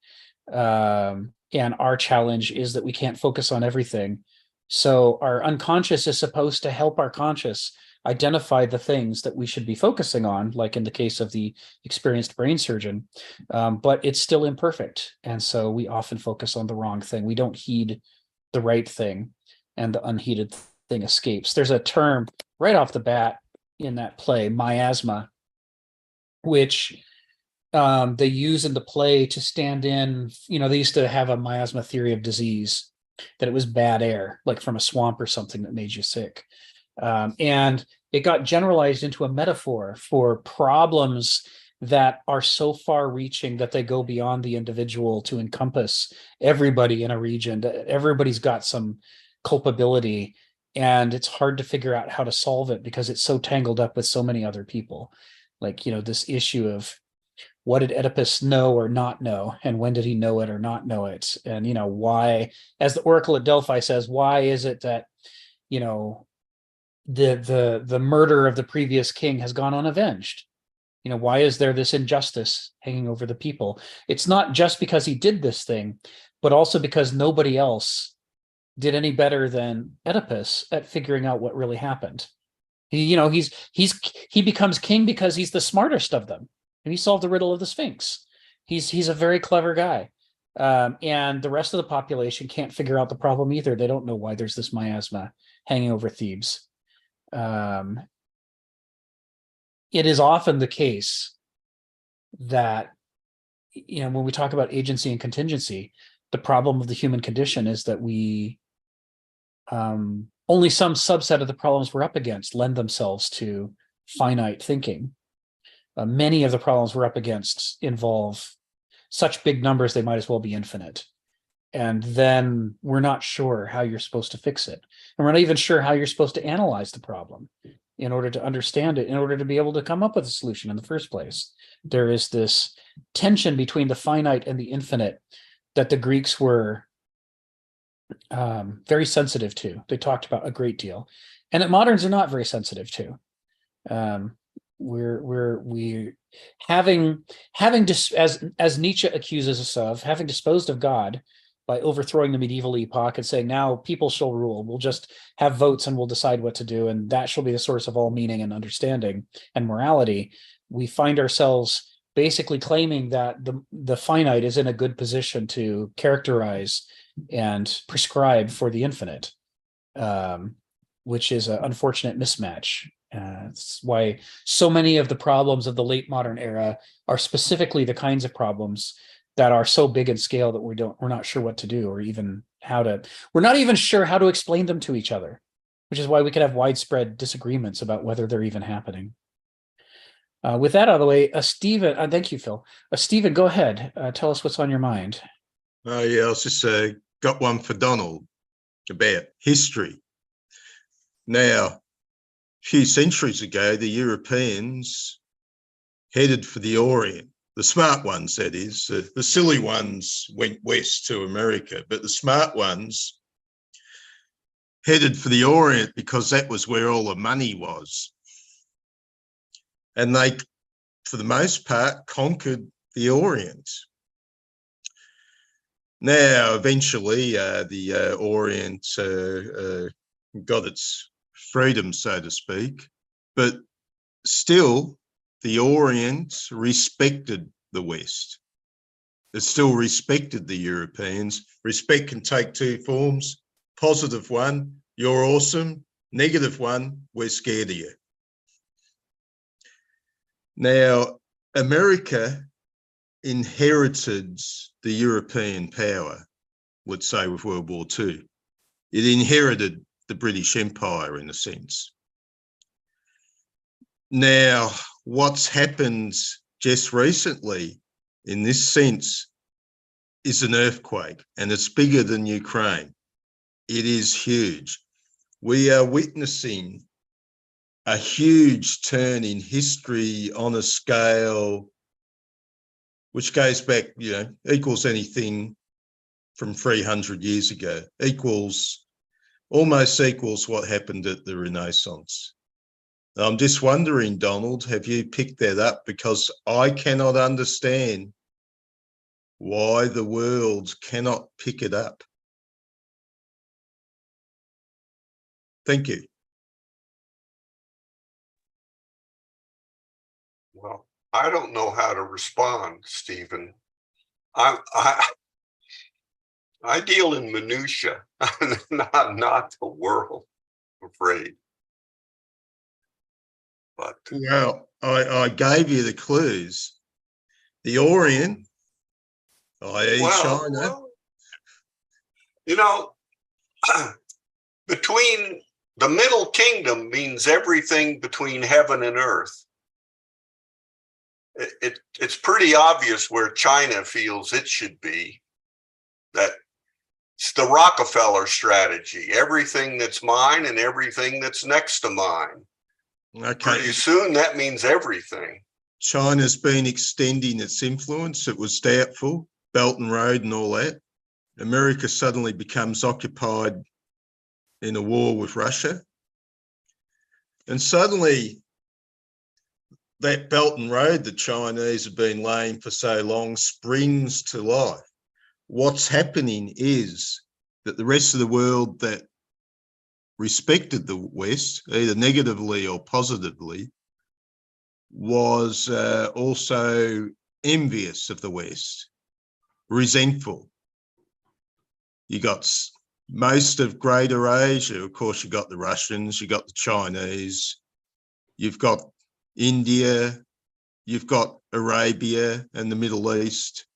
And our challenge is that we can't focus on everything. So our unconscious is supposed to help our conscious identify the things that we should be focusing on, like in the case of the experienced brain surgeon, but it's still imperfect. And so we often focus on the wrong thing. We don't heed the right thing, and the unheeded thing escapes. There's a term right off the bat in that play, miasma, which they use in the play to stand in, they used to have a miasma theory of disease, that it was bad air, like from a swamp or something, that made you sick. And it got generalized into a metaphor for problems that are so far reaching that they go beyond the individual to encompass everybody in a region. Everybody's got some culpability, and it's hard to figure out how to solve it because it's so tangled up with so many other people. Like, this issue of, what did Oedipus know or not know? And when did he know it or not know it? And, why, as the Oracle at Delphi says, why is it that, the murder of the previous king has gone unavenged? Why is there this injustice hanging over the people? It's not just because he did this thing, but also because nobody else did any better than Oedipus at figuring out what really happened. He becomes king because he's the smartest of them, and he solved the riddle of the Sphinx. He's a very clever guy, and the rest of the population can't figure out the problem either. They don't know why there's this miasma hanging over Thebes. It is often the case that, when we talk about agency and contingency, the problem of the human condition is that we only some subset of the problems we're up against lend themselves to finite thinking. Many of the problems we're up against involve such big numbers they might as well be infinite. And then we're not sure how you're supposed to fix it. And we're not even sure how you're supposed to analyze the problem in order to understand it, in order to be able to come up with a solution in the first place. There is this tension between the finite and the infinite that the Greeks were very sensitive to. They talked about a great deal, and that moderns are not very sensitive to. We're having as Nietzsche accuses us of, having disposed of God by overthrowing the medieval epoch and saying, now people shall rule. We'll just have votes and we'll decide what to do, and that shall be the source of all meaning and understanding and morality. We find ourselves basically claiming that the finite is in a good position to characterize and prescribe for the infinite, which is an unfortunate mismatch. That's why so many of the problems of the late modern era are specifically the kinds of problems that are so big in scale that we're not sure what to do, or even we're not even sure how to explain them to each other, which is why we could have widespread disagreements about whether they're even happening. With that out of the way, Stephen, thank you, Phil. Stephen, go ahead. Tell us what's on your mind. Yeah, I was just got one for Donald about history. Now, a few centuries ago, the Europeans headed for the Orient. The smart ones, that is. The silly ones went west to America, but the smart ones headed for the Orient because that was where all the money was. And they, for the most part, conquered the Orient. Now, eventually, the Orient got its freedom, so to speak, but still, the Orient respected the West. It still respected the Europeans. Respect can take two forms. Positive one, you're awesome. Negative one, we're scared of you. Now, America inherited the European power, let's say with World War II. It inherited the British Empire in a sense. Now, what's happened just recently in this sense is an earthquake, and it's bigger than Ukraine. It is huge. We are witnessing a huge turn in history on a scale which goes back, equals anything from 300 years ago, almost equals what happened at the Renaissance. I'm just wondering, Donald, have you picked that up? Because I cannot understand why the world cannot pick it up. Thank you. Well, I don't know how to respond, Stephen. I deal in minutia, not the world, I'm afraid. But well, I gave you the clues. The Orient, i.e. China. Well, between the Middle Kingdom means everything between heaven and earth. It's pretty obvious where China feels it should be. That it's the Rockefeller strategy, everything that's mine and everything that's next to mine. Okay. Pretty soon that means everything. China's been extending its influence. It was doubtful, Belt and Road and all that. America suddenly becomes occupied in a war with Russia. And suddenly that Belt and Road the Chinese have been laying for so long springs to life. What's happening is that the rest of the world that respected the West, either negatively or positively, was also envious of the West, resentful. You got most of Greater Asia, of course, you got the Russians, you got the Chinese, you've got India, you've got Arabia and the Middle East.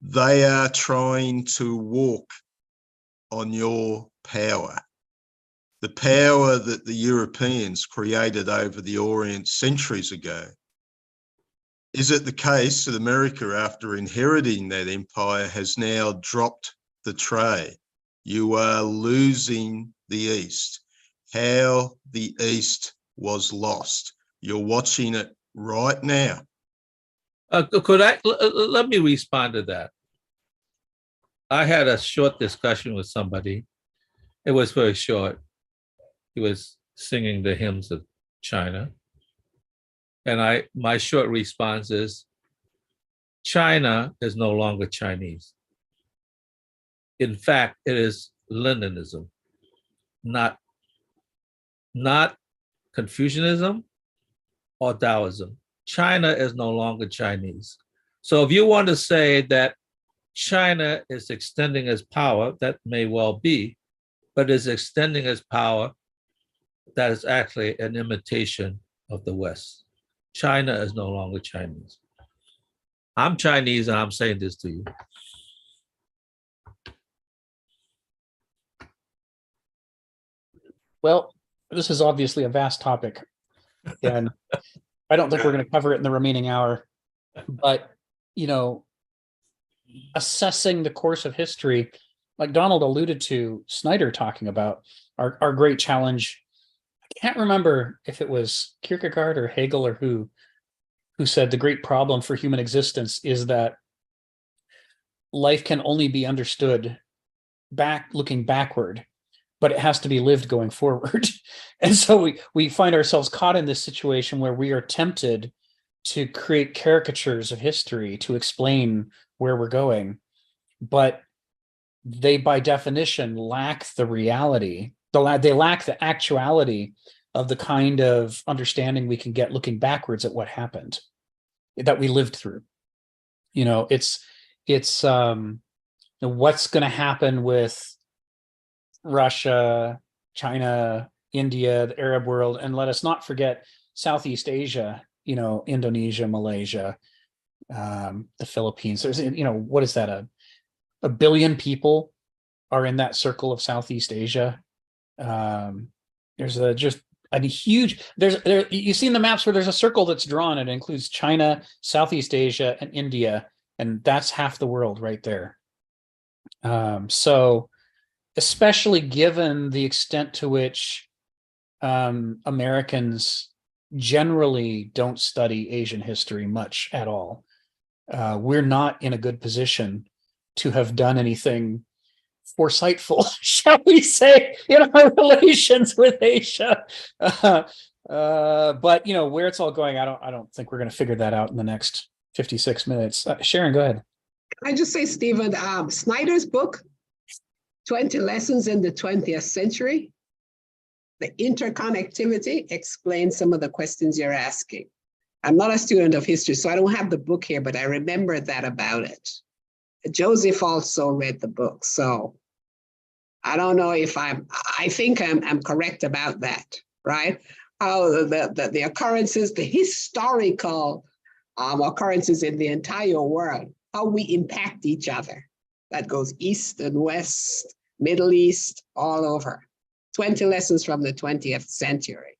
They are trying to walk on your power. The power that the Europeans created over the Orient centuries ago. Is it the case that America, after inheriting that empire, has now dropped the tray? You are losing the East. How the East was lost. You're watching it right now. Let me respond to that. I had a short discussion with somebody. It was very short. He was singing the hymns of China. And my short response is, China is no longer Chinese. In fact, it is Leninism, not Confucianism or Taoism. China is no longer Chinese. So if you want to say that China is extending its power, that may well be, but is extending its power that is actually an imitation of the West. China is no longer Chinese. I'm Chinese and I'm saying this to you. Well, this is obviously a vast topic, and I don't think we're going to cover it in the remaining hour. But, assessing the course of history, like Donald alluded to, Snyder talking about our great challenge. I can't remember if it was Kierkegaard or Hegel or who said the great problem for human existence is that life can only be understood looking backward, but it has to be lived going forward. And so we find ourselves caught in this situation where we are tempted to create caricatures of history to explain where we're going, but they by definition lack the reality. They lack the actuality of the kind of understanding we can get looking backwards at what happened, that we lived through. It's what's going to happen with Russia, China, India, the Arab world, and let us not forget Southeast Asia, Indonesia, Malaysia, the Philippines. There's, what is that? A billion people are in that circle of Southeast Asia. There's just a huge, you've seen the maps where there's a circle that's drawn. It includes China, Southeast Asia, and India, and that's half the world right there. So especially given the extent to which Americans generally don't study Asian history much at all, we're not in a good position to have done anything foresightful, shall we say, in our relations with Asia. But you know where it's all going, I don't think we're going to figure that out in the next 56 minutes. Sharon, go ahead. I just say, Stephen, Snyder's book, 20 Lessons in the 20th Century, the interconnectivity explains some of the questions you're asking. I'm not a student of history, so I don't have the book here, but I remember that about it. Joseph also read the book, so I don't know if I think I'm correct about that, right? How the occurrences, the historical occurrences in the entire world, how we impact each other. That goes east and west, Middle East, all over. 20 lessons from the 20th century.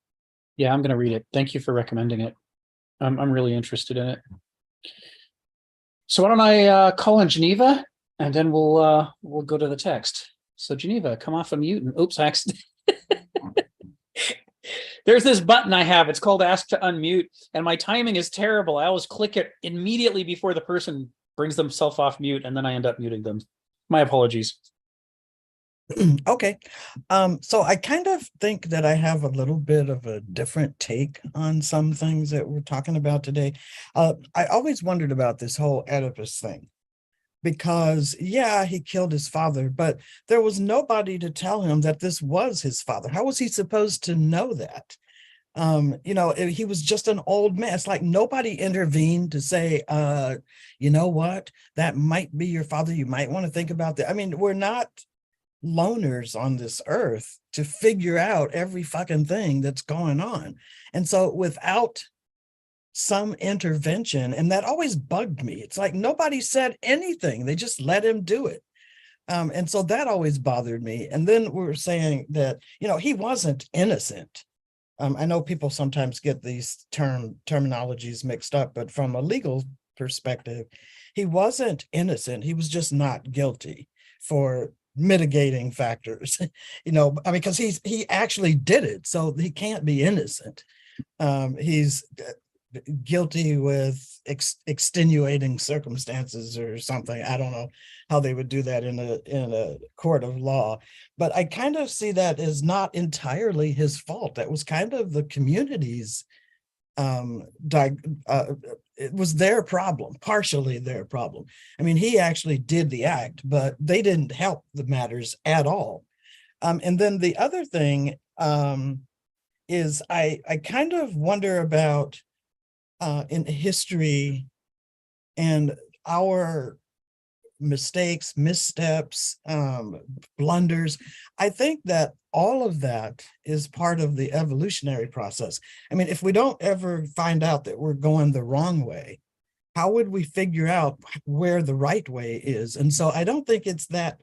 Yeah, I'm going to read it. Thank you for recommending it. I'm really interested in it. So why don't I call on Geneva, and then we'll go to the text. So Geneva, come off of mute. And oops, I accidentally. There's this button I have. It's called Ask to Unmute, and my timing is terrible. I always click it immediately before the person brings themselves off mute, and then I end up muting them. My apologies. Okay. So I kind of think that I have a little bit of a different take on some things that we're talking about today. I always wondered about this whole Oedipus thing, because yeah, he killed his father, but there was nobody to tell him that this was his father. How was he supposed to know that? You know, he was just an old man. It's like nobody intervened to say, you know what, that might be your father. You might want to think about that. I mean, we're not loners on this earth to figure out every fucking thing that's going on. And so without some intervention, and that always bugged me. It's like nobody said anything. They just let him do it. And so that always bothered me. And then we're saying that, you know, he wasn't innocent. I know people sometimes get these terminologies mixed up, but from a legal perspective, he wasn't innocent. He was just not guilty for mitigating factors, you know, I mean, because he actually did it, so he can't be innocent. He's guilty with extenuating circumstances or something. I don't know how they would do that in a court of law, but I kind of see that as not entirely his fault. That was kind of the community's it was their problem, partially their problem. I mean, he actually did the act, but they didn't help the matters at all. And then the other thing is I kind of wonder about in history and our mistakes, missteps, blunders. I think that all of that is part of the evolutionary process. I mean, if we don't ever find out that we're going the wrong way, how would we figure out where the right way is? And so I don't think it's that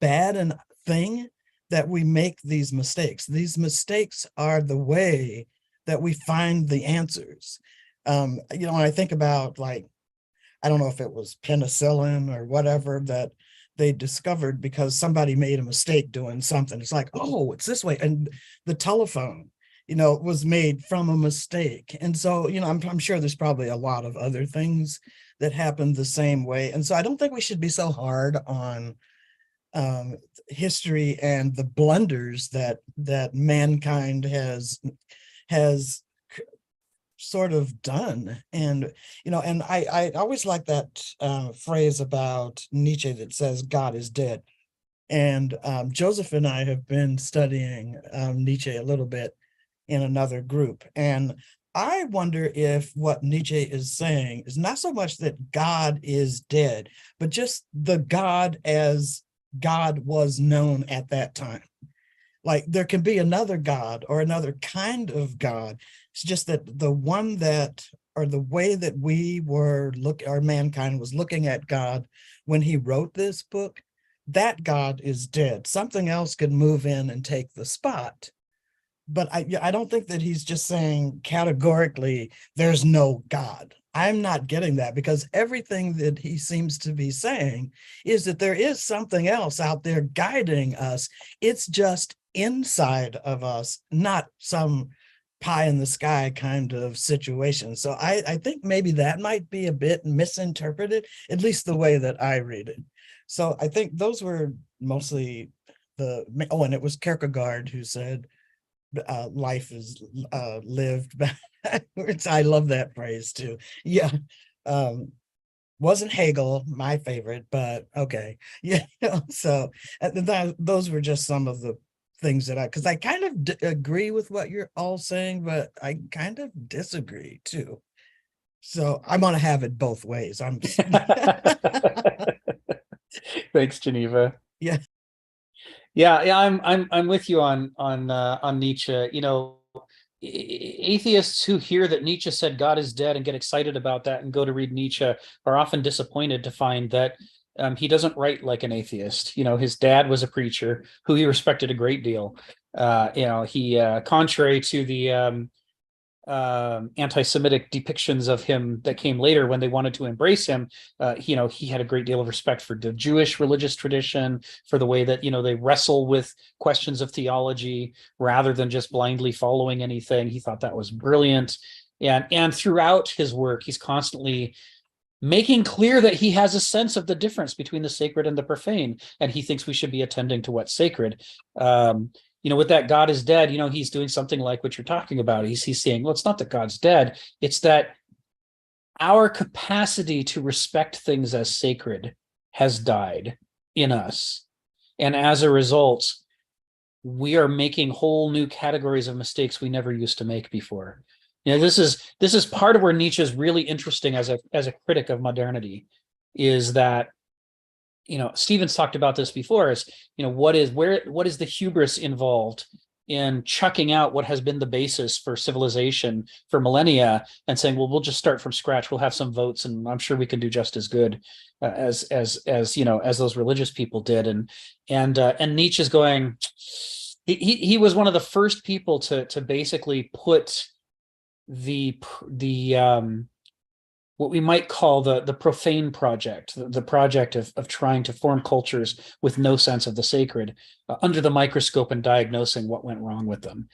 bad a thing that we make these mistakes. These mistakes are the way that we find the answers. You know, when I think about, like, I don't know if it was penicillin or whatever that they discovered because somebody made a mistake doing something. It's like, oh, it's this way. And the telephone, you know, was made from a mistake. And so, you know, I'm sure there's probably a lot of other things that happened the same way. And so I don't think we should be so hard on history and the blunders that mankind has sort of done. And, you know, and I always like that phrase about Nietzsche that says God is dead. And Joseph and I have been studying Nietzsche a little bit in another group. And I wonder if what Nietzsche is saying is not so much that God is dead, but just the God as God was known at that time. Like there can be another God or another kind of God. It's just that the one that, or the way that we were our mankind was looking at God when he wrote this book, that God is dead. Something else could move in and take the spot. but I don't think that he's just saying categorically there's no God. I'm not getting that, because everything that he seems to be saying is that there is something else out there guiding us. It's just inside of us, not some pie in the sky kind of situation. So I think maybe that might be a bit misinterpreted, at least the way that I read it. So I think those were mostly and it was Kierkegaard who said, life is lived backwards. I love that phrase too. Yeah. Wasn't Hegel my favorite, but okay. Yeah. So those were just some of the things that because I kind of agree with what you're all saying, but I kind of disagree too. So I'm gonna have it both ways. Thanks, Geneva. Yeah. Yeah, I'm with you on Nietzsche. You know, atheists who hear that Nietzsche said God is dead and get excited about that and go to read Nietzsche are often disappointed to find that he doesn't write like an atheist. You know, his dad was a preacher who he respected a great deal. You know, he contrary to the anti-Semitic depictions of him that came later when they wanted to embrace him, you know, he had a great deal of respect for the Jewish religious tradition, for the way that, you know, they wrestle with questions of theology rather than just blindly following anything. He thought that was brilliant. And throughout his work, he's constantly making clear that he has a sense of the difference between the sacred and the profane, and he thinks we should be attending to what's sacred. You know, with that God is dead, you know, he's doing something like what you're talking about. He's saying, well, it's not that God's dead. It's that our capacity to respect things as sacred has died in us. And as a result, we are making whole new categories of mistakes we never used to make before. You know, this is part of where Nietzsche is really interesting as a critic of modernity, is that, you know, Stephen's talked about this before, is, you know, what is the hubris involved in chucking out what has been the basis for civilization for millennia and saying, well, we'll just start from scratch. We'll have some votes, and I'm sure we can do just as good as you know, as those religious people did. And Nietzsche's going, he was one of the first people to basically put the what we might call the profane project, the project of trying to form cultures with no sense of the sacred, under the microscope and diagnosing what went wrong with them.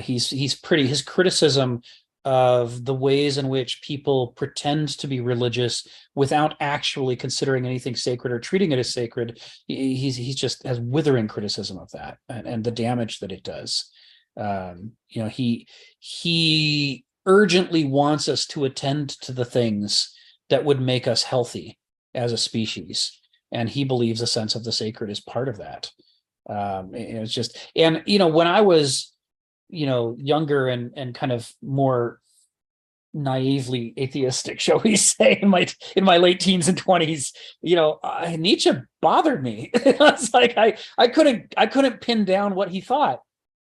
His criticism of the ways in which people pretend to be religious without actually considering anything sacred or treating it as sacred, he's just has withering criticism of that and the damage that it does. You know, he urgently wants us to attend to the things that would make us healthy as a species, and he believes a sense of the sacred is part of that. It's just, and you know, when I was, you know, younger and kind of more naively atheistic, shall we say, in my late teens and 20s, you know, Nietzsche bothered me. It's like I couldn't pin down what he thought.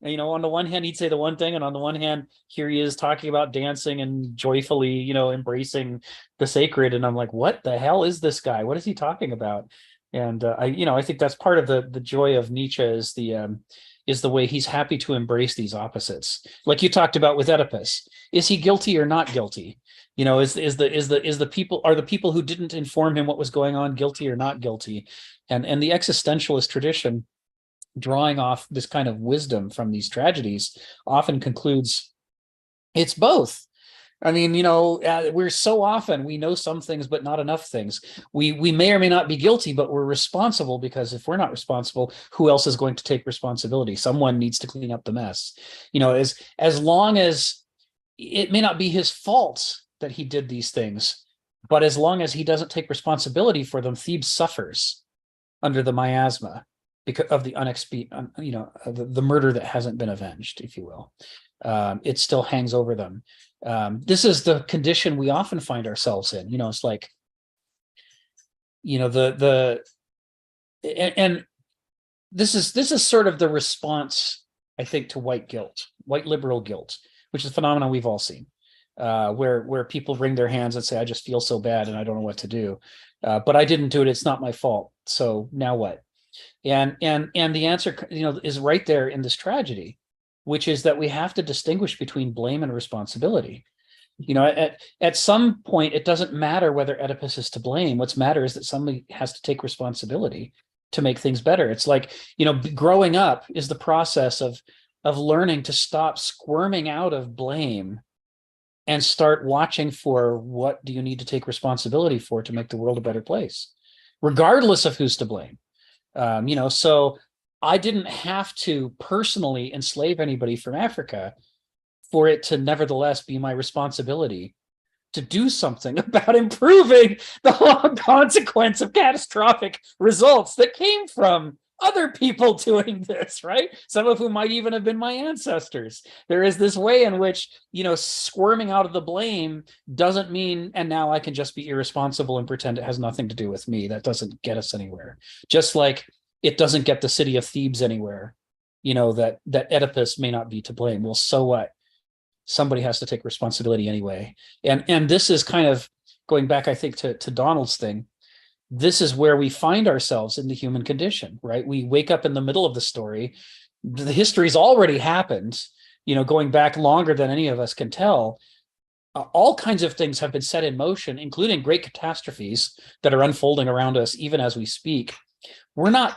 You know, on the one hand, he'd say the one thing, and on the one hand, here he is talking about dancing and joyfully, you know, embracing the sacred. And I'm like, what the hell is this guy? What is he talking about? And I think that's part of the joy of Nietzsche is the way he's happy to embrace these opposites. Like you talked about with Oedipus, is he guilty or not guilty? You know, are the people who didn't inform him what was going on guilty or not guilty? And the existentialist tradition, drawing off this kind of wisdom from these tragedies, often concludes it's both. I mean, you know, we're so often, we know some things, but not enough things. We may or may not be guilty, but we're responsible, because if we're not responsible, who else is going to take responsibility? Someone needs to clean up the mess. You know, as long as it may not be his fault that he did these things, but as long as he doesn't take responsibility for them, Thebes suffers under the miasma, because of the you know, the murder that hasn't been avenged, if you will. It still hangs over them. This is the condition we often find ourselves in. You know, it's like, you know, and this is sort of the response, I think, to white guilt, white liberal guilt, which is a phenomenon we've all seen, where people wring their hands and say, I just feel so bad and I don't know what to do, but I didn't do it. It's not my fault. So now what? And the answer, you know, is right there in this tragedy. which is that we have to distinguish between blame and responsibility. At some point, it doesn't matter whether Oedipus is to blame. What's matters is that somebody has to take responsibility to make things better. It's like, growing up is the process of learning to stop squirming out of blame and start watching for what do you need to take responsibility for to make the world a better place, regardless of who's to blame. So I didn't have to personally enslave anybody from Africa for it to nevertheless be my responsibility to do something about improving the long consequence of catastrophic results that came from other people doing this, right? Some of whom might even have been my ancestors. There is this way in which, squirming out of the blame doesn't mean, and now I can just be irresponsible and pretend it has nothing to do with me. That doesn't get us anywhere. Just like it doesn't get the city of Thebes anywhere, that Oedipus may not be to blame. Well, so what? Somebody has to take responsibility anyway. And this is kind of going back, I think, to Donald's thing. This is where we find ourselves in the human condition, right? We wake up in the middle of the story. The history's already happened, going back longer than any of us can tell. All kinds of things have been set in motion, including great catastrophes that are unfolding around us even as we speak. We're not,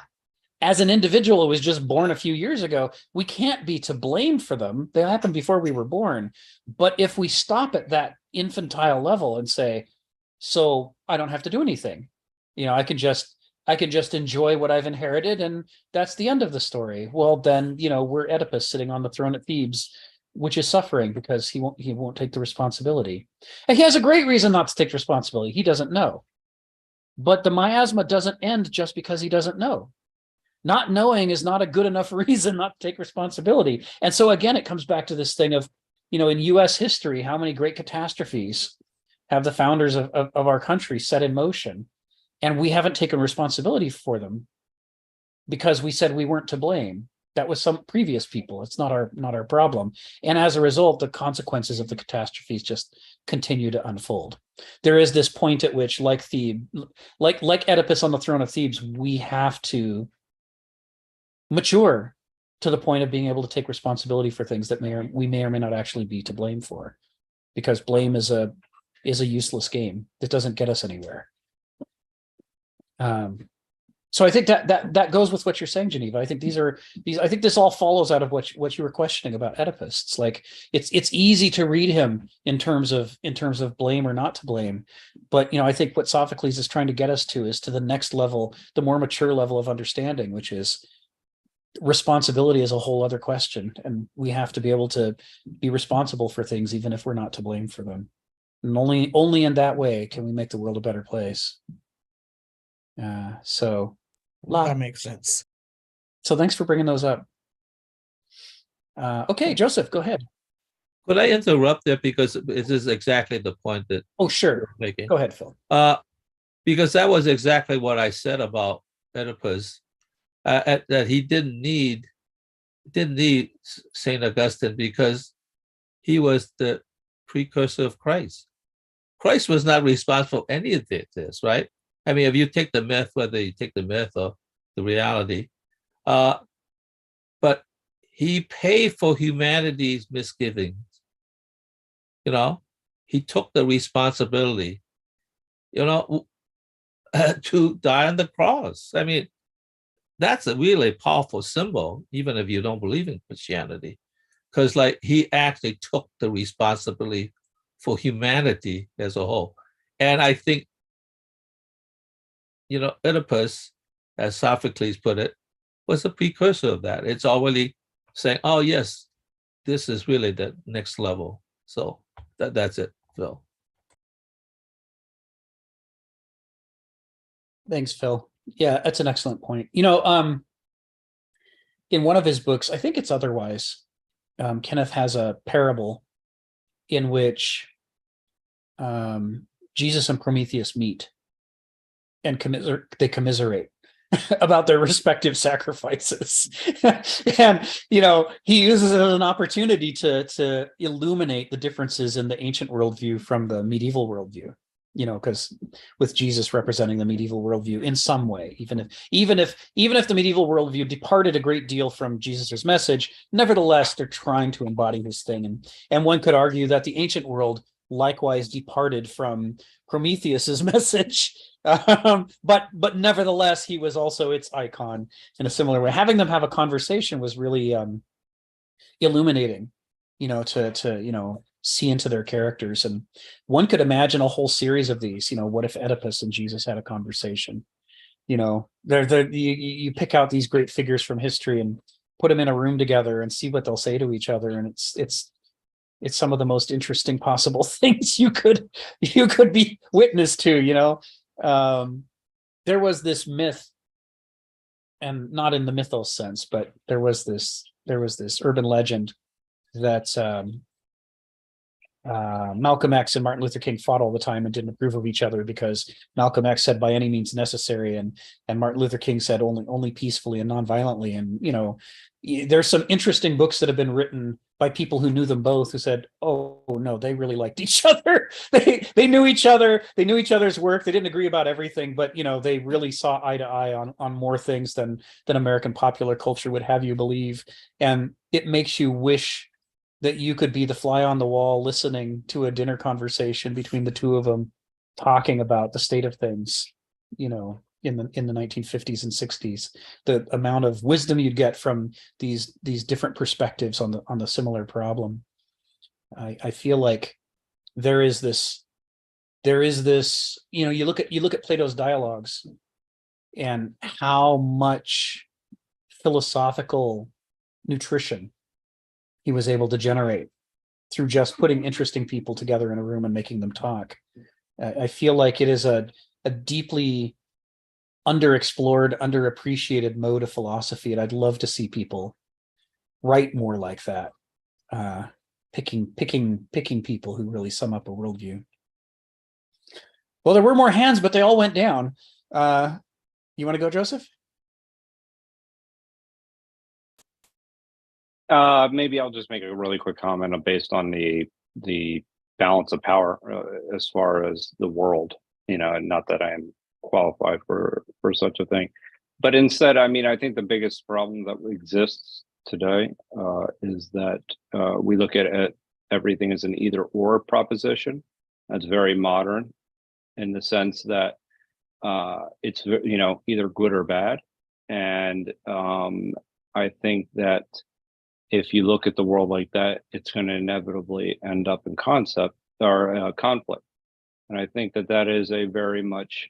as an individual who was just born a few years ago, we can't be to blame for them. They happened before we were born. But if we stop at that infantile level and say, so I don't have to do anything, I can just enjoy what I've inherited, and that's the end of the story. Well, then, we're Oedipus sitting on the throne at Thebes, which is suffering because he won't take the responsibility. And he has a great reason not to take responsibility. He doesn't know. But the miasma doesn't end just because he doesn't know. Not knowing is not a good enough reason not to take responsibility. And so again, it comes back to this thing of, in US history, how many great catastrophes have the founders of our country set in motion? And we haven't taken responsibility for them because we said we weren't to blame. That was some previous people. It's not our problem. And as a result, the consequences of the catastrophes just continue to unfold. There is this point at which, like Oedipus on the throne of Thebes, we have to mature to the point of being able to take responsibility for things that we may or may not actually be to blame for, because blame is a useless game that doesn't get us anywhere. So I think that goes with what you're saying, Geneva. I think I think this all follows out of what you were questioning about Oedipus. It's like it's easy to read him in terms of blame or not to blame, but I think what Sophocles is trying to get us to is to the next level, the more mature level of understanding, which is responsibility is a whole other question, and we have to be able to be responsible for things even if we're not to blame for them. And only in that way can we make the world a better place. That makes sense. So thanks for bringing those up. Okay, Joseph, go ahead. Could I interrupt there, because this is exactly the point that sure, you're making. Go ahead, Phil. Because that was exactly what I said about Oedipus, that he didn't need Saint Augustine because he was the precursor of Christ. Christ was not responsible for any of this, right? I mean, if you take the myth, whether you take the myth or the reality, but he paid for humanity's misgivings. He took the responsibility, to die on the cross. I mean, that's a really powerful symbol, even if you don't believe in Christianity, because he actually took the responsibility for humanity as a whole. And I think, Oedipus, as Sophocles put it, was a precursor of that. It's already saying, oh yes, this is really the next level. So that's it, Phil. Thanks, Phil. Yeah, that's an excellent point. In one of his books, I think it's Otherwise, Kenneth has a parable in which Jesus and Prometheus meet and they commiserate about their respective sacrifices. And, he uses it as an opportunity to illuminate the differences in the ancient worldview from the medieval worldview. you know, because with Jesus representing the medieval worldview in some way, even if the medieval worldview departed a great deal from Jesus's message, nevertheless they're trying to embody his thing, and one could argue that the ancient world likewise departed from Prometheus's message, but nevertheless he was also its icon in a similar way. Having them have a conversation was really illuminating, you know, to you know, see into their characters. And one could imagine a whole series of these. You know, what if Oedipus and Jesus had a conversation? You know, you pick out these great figures from history and put them in a room together and see what they'll say to each other, and it's some of the most interesting possible things you could be witness to. You know, there was this myth, and not in the mythos sense, but there was this urban legend that Malcolm X and Martin Luther King fought all the time and didn't approve of each other, because Malcolm X said by any means necessary, and Martin Luther King said only peacefully and non-violently. And you know, there's some interesting books that have been written by people who knew them both, who said, oh no, they really liked each other. They knew each other, they knew each other's work, they didn't agree about everything, but you know, they really saw eye to eye on more things than American popular culture would have you believe. And it makes you wish that you could be the fly on the wall listening to a dinner conversation between the two of them talking about the state of things, you know, in the 1950s and 60s. The amount of wisdom you'd get from these different perspectives on the similar problem. I feel like there is this, you know, you look at Plato's dialogues and how much philosophical nutrition he was able to generate through just putting interesting people together in a room and making them talk. I feel like it is a deeply underexplored, underappreciated mode of philosophy, and I'd love to see people write more like that, picking people who really sum up a worldview. Well, there were more hands, but they all went down. You want to go, Joseph? Maybe I'll just make a really quick comment based on the balance of power as far as the world, you know, and not that I am qualified for such a thing, but instead, I mean, I think the biggest problem that exists today is that we look at everything as an either or proposition. That's very modern in the sense that it's, you know, either good or bad. And I think that if you look at the world like that, it's going to inevitably end up in concept or conflict. And I think that is a very much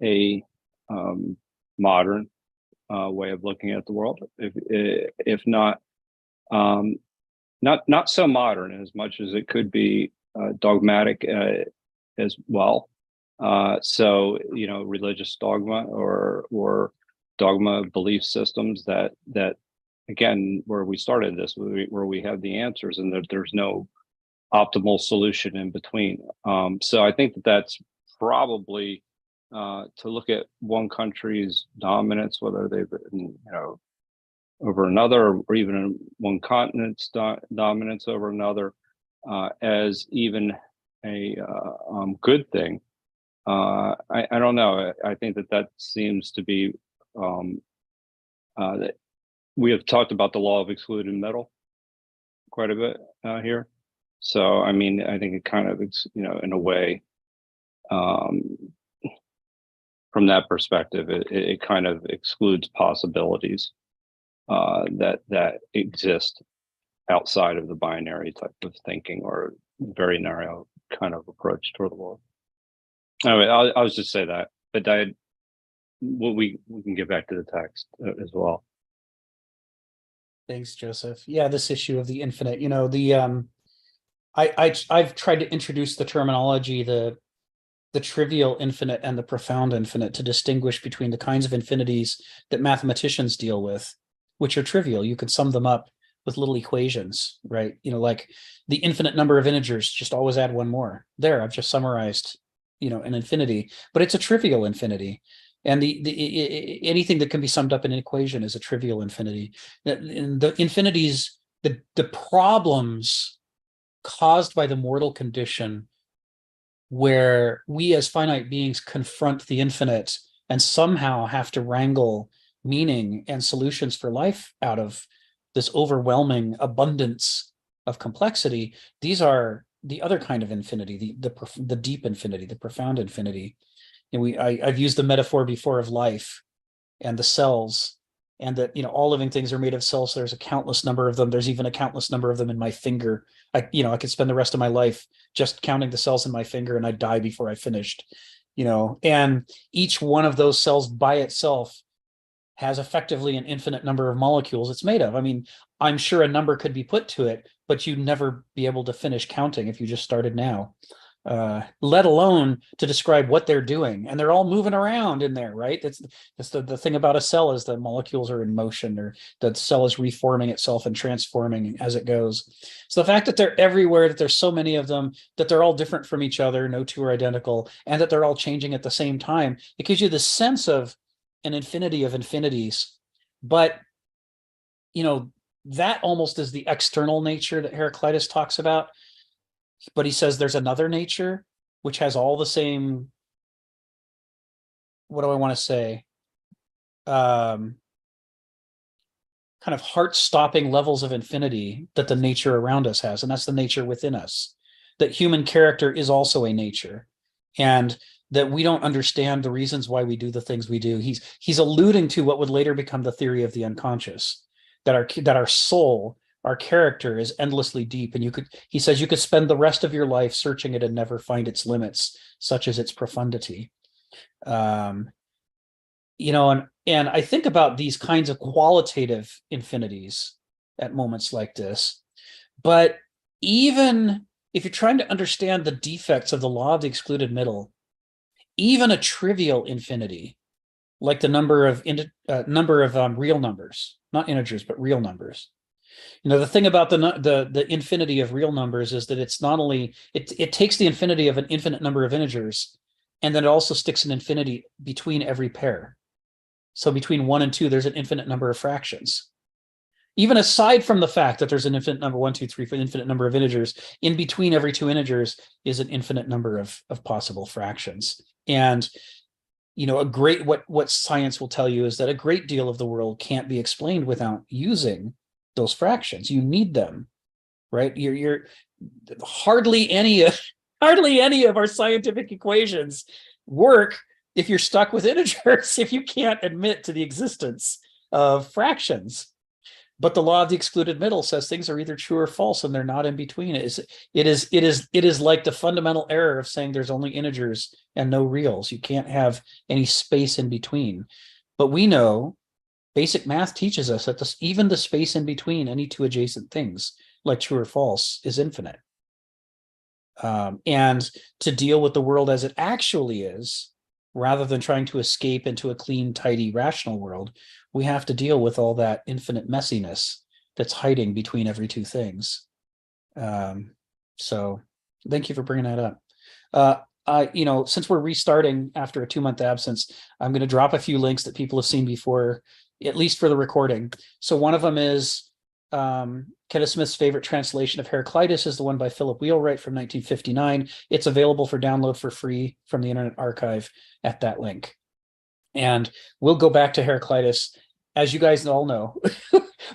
a modern way of looking at the world, if not not so modern as much as it could be dogmatic as well. So, you know, religious dogma or dogma belief systems that again, where we started this, where we have the answers and there's no optimal solution in between. So I think that's probably to look at one country's dominance, whether they've been, you know, over another, or even in one continent's dominance over another, as even a good thing. I don't know. I think that seems to be that we have talked about the law of excluded metal quite a bit here. So, I mean, I think it kind of, you know, in a way, from that perspective, it kind of excludes possibilities that exist outside of the binary type of thinking or very narrow kind of approach toward the world. Anyway, I'll just say that, but we can get back to the text as well. Thanks, Joseph. Yeah, this issue of the infinite, you know, I've tried to introduce the terminology, the trivial infinite and the profound infinite, to distinguish between the kinds of infinities that mathematicians deal with, which are trivial. You could sum them up with little equations, right? You know, like the infinite number of integers, just always add one more. There, I've just summarized, you know, an infinity, but it's a trivial infinity. And anything that can be summed up in an equation is a trivial infinity. The infinities, the problems caused by the mortal condition where we as finite beings confront the infinite and somehow have to wrangle meaning and solutions for life out of this overwhelming abundance of complexity. These are the other kind of infinity, the deep infinity, the profound infinity. And I've used the metaphor before of life and the cells, and that, all living things are made of cells. So there's a countless number of them. There's even a countless number of them in my finger. I could spend the rest of my life just counting the cells in my finger, and I'd die before I finished. And each one of those cells by itself has effectively an infinite number of molecules it's made of. I mean, I'm sure a number could be put to it, but you'd never be able to finish counting if you just started now, let alone to describe what they're doing. And they're all moving around in there, right? That's the thing about a cell, is the molecules are in motion, or the cell is reforming itself and transforming as it goes. So the fact that they're everywhere, that there's so many of them, that they're all different from each other, no two are identical, and that they're all changing at the same time, it gives you this sense of an infinity of infinities. But that almost is the external nature that Heraclitus talks about. But he says there's another nature which has all the same, what do I want to say, kind of heart-stopping levels of infinity that the nature around us has, and that's the nature within us. That human character is also a nature, and that we don't understand the reasons why we do the things we do. He's alluding to what would later become the theory of the unconscious, that our soul, our character, is endlessly deep, and he says you could spend the rest of your life searching it and never find its limits, such as its profundity. And I think about these kinds of qualitative infinities at moments like this. But even if you're trying to understand the defects of the law of the excluded middle, even a trivial infinity, like the number of real numbers, not integers, but real numbers. The thing about the infinity of real numbers is that it's not only, it takes the infinity of an infinite number of integers, and then it also sticks an infinity between every pair. So between 1 and 2, there's an infinite number of fractions. Even aside from the fact that there's an infinite number 1, 2, 3, for an infinite number of integers, in between every 2 integers is an infinite number of possible fractions. And what science will tell you is that a great deal of the world can't be explained without using those fractions. You need them, right? You're hardly any of our scientific equations work if you're stuck with integers, if you can't admit to the existence of fractions. But the law of the excluded middle says things are either true or false, and they're not in between. It is like the fundamental error of saying there's only integers and no reals. You can't have any space in between. But we know basic math teaches us that even the space in between any two adjacent things, like true or false, is infinite. And to deal with the world as it actually is, rather than trying to escape into a clean, tidy, rational world, we have to deal with all that infinite messiness that's hiding between every two things. So thank you for bringing that up. Since we're restarting after a 2-month absence, I'm going to drop a few links that people have seen before, at least for the recording. So one of them is Kenneth Smith's favorite translation of Heraclitus is the one by Philip Wheelwright from 1959. It's available for download for free from the Internet Archive at that link. And we'll go back to Heraclitus. As you guys all know,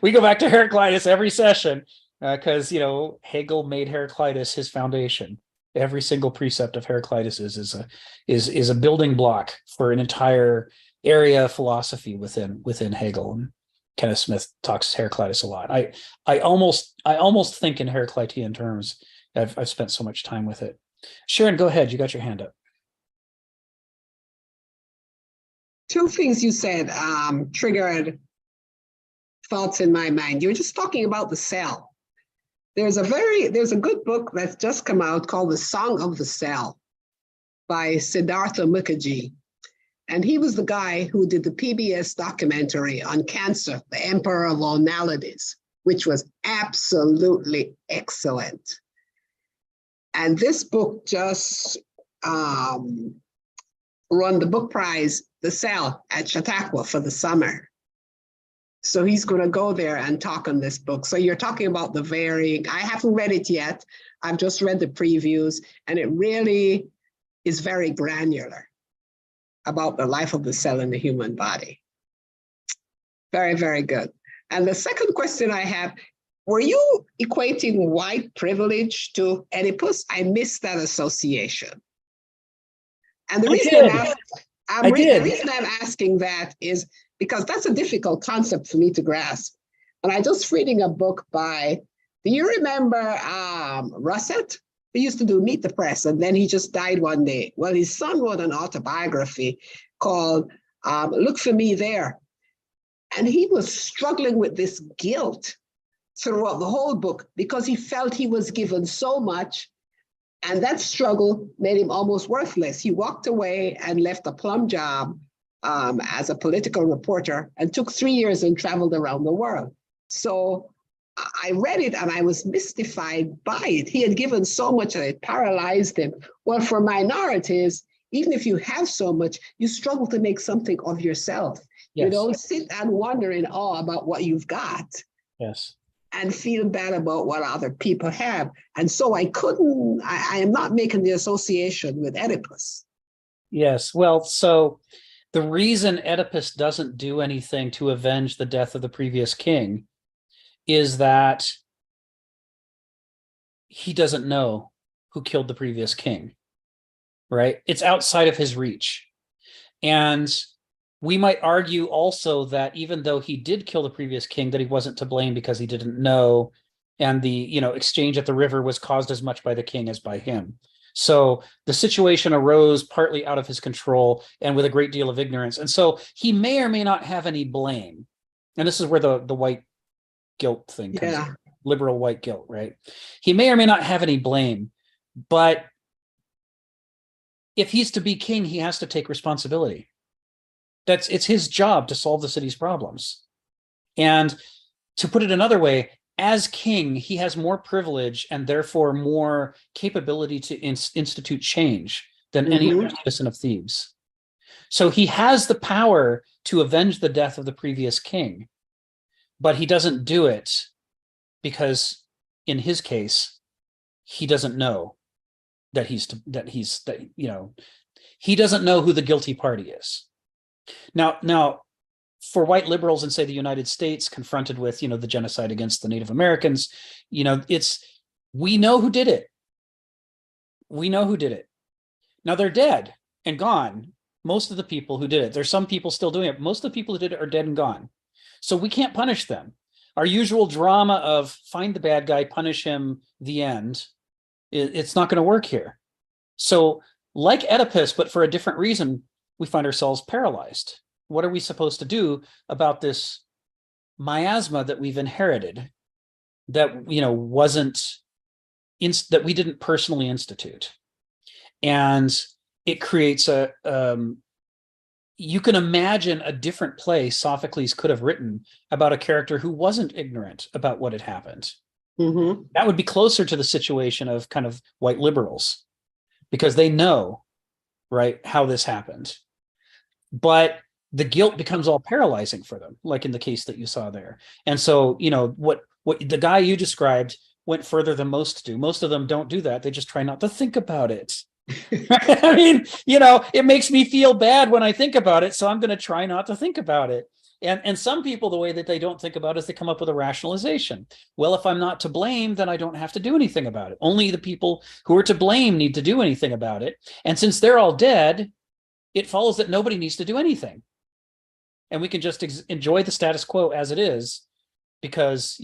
we go back to Heraclitus every session because, Hegel made Heraclitus his foundation. Every single precept of Heraclitus is a building block for an entire area of philosophy within Hegel. And Kenneth Smith talks Heraclitus a lot. I almost think in Heraclitean terms. I've spent so much time with it. Sharon, go ahead. You got your hand up. Two things you said triggered thoughts in my mind. You were just talking about the cell. There's a good book that's just come out called The Song of the Cell by Siddhartha Mukherjee. And he was the guy who did the PBS documentary on cancer, The Emperor of All Maladies, which was absolutely excellent. And this book just won the book prize, The Cell, at Chautauqua for the summer. So he's going to go there and talk on this book. So you're talking about the varying, I haven't read it yet. I've just read the previews, and it really is very granular about the life of the cell in the human body. Very, very good. And the second question I have, were you equating white privilege to Oedipus? I missed that association. And the reason the reason I'm asking that is because that's a difficult concept for me to grasp. And I just reading a book by, do you remember Russet? He used to do Meet the Press, and then he just died one day. Well, his son wrote an autobiography called Look for Me There. And he was struggling with this guilt throughout the whole book because he felt he was given so much, and that struggle made him almost worthless. He walked away and left a plum job as a political reporter and took 3 years and traveled around the world. So I read it and I was mystified by it. He had given so much that it paralyzed him. Well, for minorities, even if you have so much, you struggle to make something of yourself. Yes. You don't sit and wonder in awe about what you've got. Yes. And feel bad about what other people have. And so I am not making the association with Oedipus. Yes. Well, so the reason Oedipus doesn't do anything to avenge the death of the previous king is that he doesn't know who killed the previous king, right? It's outside of his reach. And we might argue also that even though he did kill the previous king, that he wasn't to blame because he didn't know, and the exchange at the river was caused as much by the king as by him. So the situation arose partly out of his control and with a great deal of ignorance. And so he may or may not have any blame. And this is where the white guilt thing comes in. Liberal white guilt, right? He may or may not have any blame, but if he's to be king, he has to take responsibility. It's his job to solve the city's problems. And to put it another way, as king, he has more privilege and therefore more capability to institute change than any other citizen of Thebes. So he has the power to avenge the death of the previous king, but he doesn't do it because, in his case, he doesn't know he doesn't know who the guilty party is. Now, for white liberals in, say, the United States, confronted with, the genocide against the Native Americans, we know who did it. We know who did it. Now they're dead and gone. Most of the people who did it. There's some people still doing it. Most of the people who did it are dead and gone. So we can't punish them. Our usual drama of find the bad guy, punish him, the end, it's not going to work here. So like Oedipus, but for a different reason, we find ourselves paralyzed. What are we supposed to do about this miasma that we've inherited that, that we didn't personally institute? And it creates you can imagine a different play Sophocles could have written about a character who wasn't ignorant about what had happened. That would be closer to the situation of kind of white liberals, because they know, right, how this happened. But the guilt becomes all paralyzing for them, like in the case that you saw there. And so, what the guy you described went further than most do. Most of them don't do that. They just try not to think about it. I mean, it makes me feel bad when I think about it, so I'm going to try not to think about it. And some people, the way that they don't think about it is they come up with a rationalization. Well, if I'm not to blame, then I don't have to do anything about it. Only the people who are to blame need to do anything about it. And since they're all dead, it follows that nobody needs to do anything. And we can just enjoy the status quo as it is, because,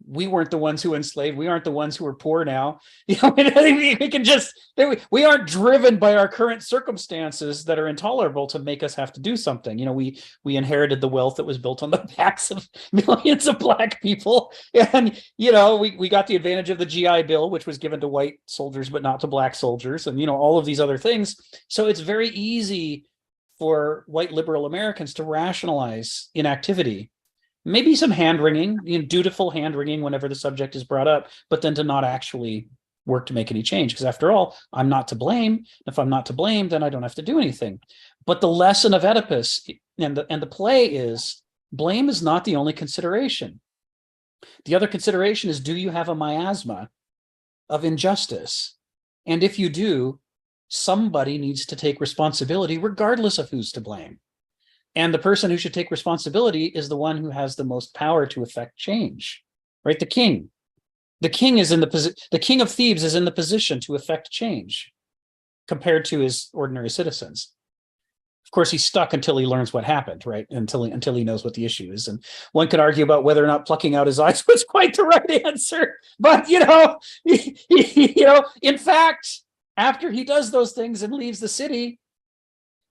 we weren't the ones who enslaved. We aren't the ones who are poor now. We can just, we aren't driven by our current circumstances that are intolerable to make us have to do something. We inherited the wealth that was built on the backs of millions of Black people. And, we got the advantage of the GI Bill, which was given to white soldiers, but not to Black soldiers. And, all of these other things. So it's very easy for white liberal Americans to rationalize inactivity. Maybe some hand-wringing, dutiful hand-wringing whenever the subject is brought up, but then to not actually work to make any change. Because after all, I'm not to blame. If I'm not to blame, then I don't have to do anything. But the lesson of Oedipus and the play is, blame is not the only consideration. The other consideration is, do you have a miasma of injustice And if you do, somebody needs to take responsibility regardless of who's to blame. And the person who should take responsibility is the one who has the most power to effect change, right? The king. The king is in the king of Thebes is in the position to effect change compared to his ordinary citizens. Of course, he's stuck until he learns what happened, right? Until he knows what the issue is. And one could argue about whether or not plucking out his eyes was quite the right answer. But, in fact, after he does those things and leaves the city,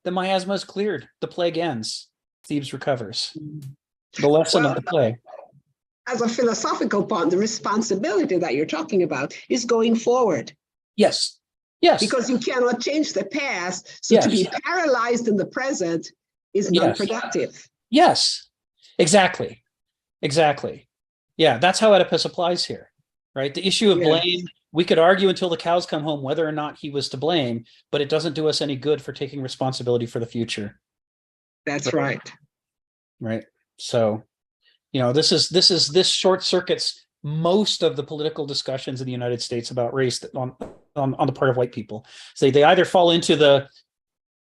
the miasma is cleared. The plague ends. Thebes recovers. The lesson of the plague. As a philosophical point, the responsibility that you're talking about is going forward. Yes. Yes. Because you cannot change the past. So to be paralyzed in the present is non-productive. Yes, exactly. Exactly. Yeah, that's how Oedipus applies here, right? The issue of blame, we could argue until the cows come home whether or not he was to blame, but it doesn't do us any good for taking responsibility for the future. That's right. Right. So, this short circuits most of the political discussions in the United States about race that on the part of white people. So they either fall into the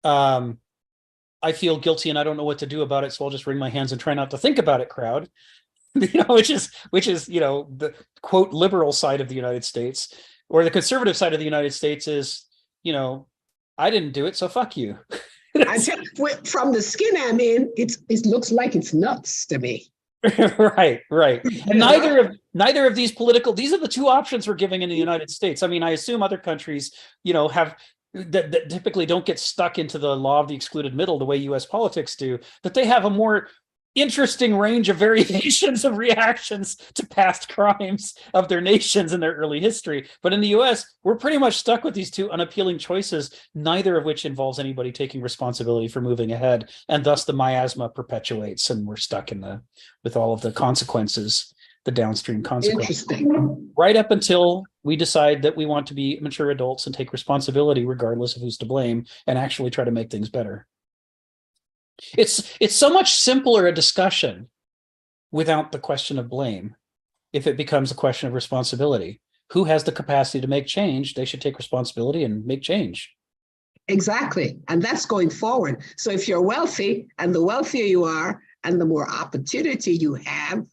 I feel guilty and I don't know what to do about it, so I'll just wring my hands and try not to think about it crowd, which is the quote liberal side of the United States, or the conservative side of the United States is, I didn't do it, so fuck you. From the skin I'm in, it looks like it's nuts to me. Right. And neither of these are the two options we're giving in the United States. I mean, I assume other countries, have that typically don't get stuck into the law of the excluded middle the way US politics do, that they have a more interesting range of variations of reactions to past crimes of their nations in their early history. But in the US, we're pretty much stuck with these two unappealing choices, neither of which involves anybody taking responsibility for moving ahead. And thus the miasma perpetuates and we're stuck with all of the consequences, the downstream consequences. Interesting. Right up until we decide that we want to be mature adults and take responsibility regardless of who's to blame and actually try to make things better. It's so much simpler a discussion without the question of blame. If it becomes a question of responsibility, who has the capacity to make change? They should take responsibility and make change. Exactly. And that's going forward. So if you're wealthy, and the wealthier you are, and the more opportunity you have,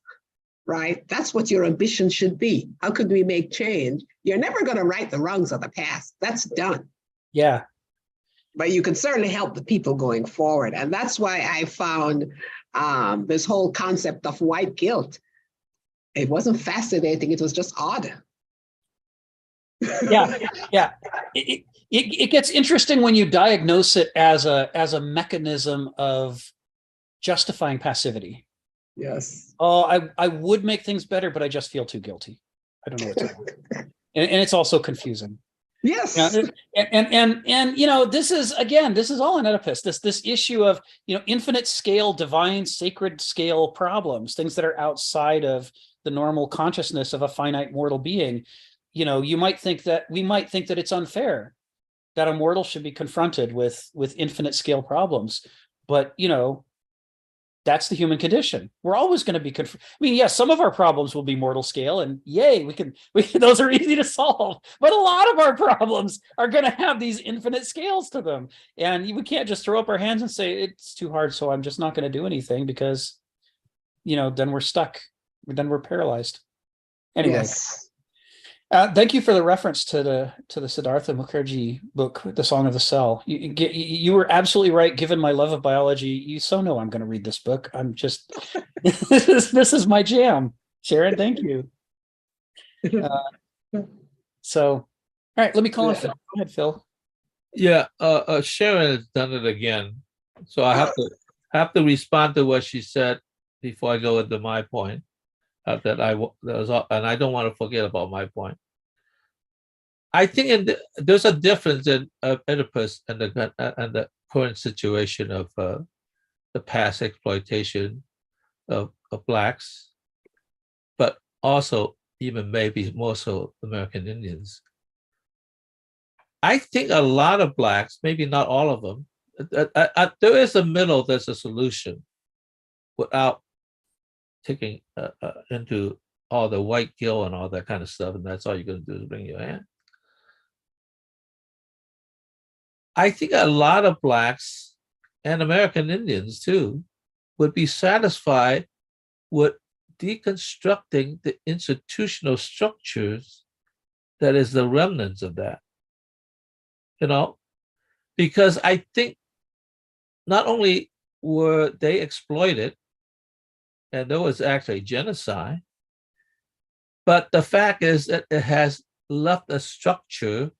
right? That's what your ambition should be. How could we make change? You're never going to right the wrongs of the past. That's done. Yeah. But you can certainly help the people going forward. And that's why I found this whole concept of white guilt. It wasn't fascinating. It was just odd. Yeah. It gets interesting when you diagnose it as a mechanism of justifying passivity. Yes. Oh, I would make things better, but I just feel too guilty. I don't know what to do. And it's also confusing. Yes. And this is all in Oedipus. This issue of infinite scale, divine, sacred scale problems, things that are outside of the normal consciousness of a finite mortal being. We might think that it's unfair that a mortal should be confronted with infinite scale problems, but that's the human condition. We're always going to be some of our problems will be mortal scale, and yay, we can those are easy to solve. But a lot of our problems are going to have these infinite scales to them, and we can't just throw up our hands and say it's too hard, so I'm just not going to do anything, because then we're stuck. Then we're paralyzed. Anyway. Yes. Thank you for the reference to the Siddhartha Mukherjee book, The Song of the Cell. You were absolutely right. Given my love of biology, you so know I'm going to read this book. I'm just this is my jam. Sharon, thank you. All right, let me call on Phil. Go ahead, Phil. Yeah, Sharon has done it again, so I have to respond to what she said before I go into my point. And I don't want to forget about my point. I think there's a difference in Oedipus and the current situation of the past exploitation of blacks, but also even maybe more so American Indians. I think a lot of blacks, maybe not all of them, there is a middle, there's a solution without taking into all the white guilt and all that kind of stuff, and that's all you're going to do is bring your hand. I think a lot of Blacks and American Indians too would be satisfied with deconstructing the institutional structures that is the remnants of that. You know, because I think not only were they exploited, and there was actually genocide, but the fact is that it has left a structure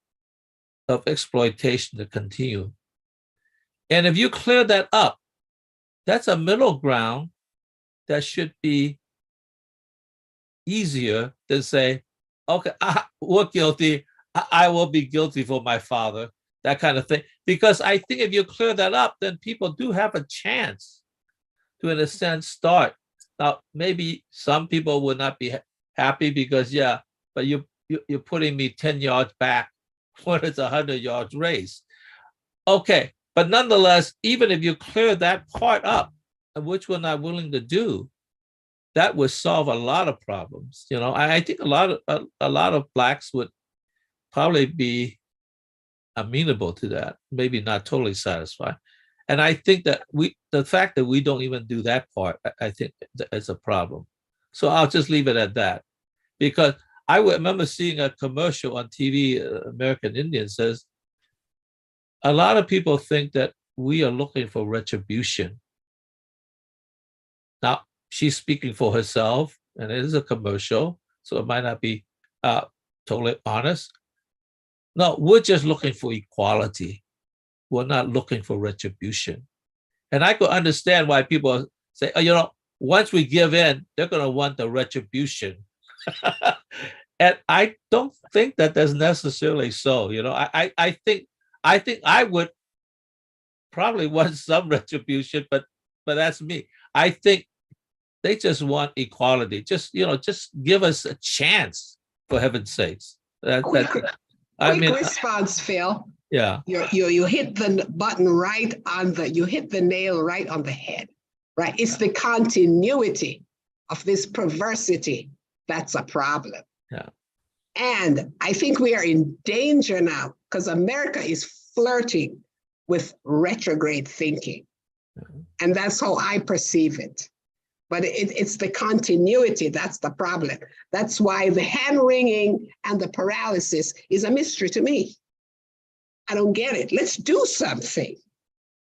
of exploitation to continue. And if you clear that up, that's a middle ground that should be easier than say, okay, we're guilty. I will be guilty for my father, that kind of thing. Because I think if you clear that up, then people do have a chance to, in a sense, start. Now, maybe some people would not be happy because, yeah, but you're putting me 10 yards back when it's a 100 yards race. Okay, but nonetheless, even if you clear that part up, which we're not willing to do, that would solve a lot of problems. You know, I think a lot of Blacks would probably be amenable to that, maybe not totally satisfied. And I think that the fact that we don't even do that part, I think is a problem. So I'll just leave it at that, because I remember seeing a commercial on TV. American Indian says, a lot of people think that we are looking for retribution. Now, she's speaking for herself, and it is a commercial, so it might not be totally honest. No, we're just looking for equality. We're not looking for retribution. And I could understand why people say, oh, you know, once we give in, they're going to want the retribution. And I don't think that that's necessarily so. You know, I think I would probably want some retribution, but that's me. I think they just want equality. Just, you know, just give us a chance, for heaven's sakes. Quick response, Phil. Yeah. You hit the button right on you hit the nail right on the head, right? It's the continuity of this perversity that's a problem. Yeah. And I think we are in danger now because America is flirting with retrograde thinking. And that's how I perceive it. But it's the continuity that's the problem. That's why the hand wringing and the paralysis is a mystery to me. I don't get it. Let's do something.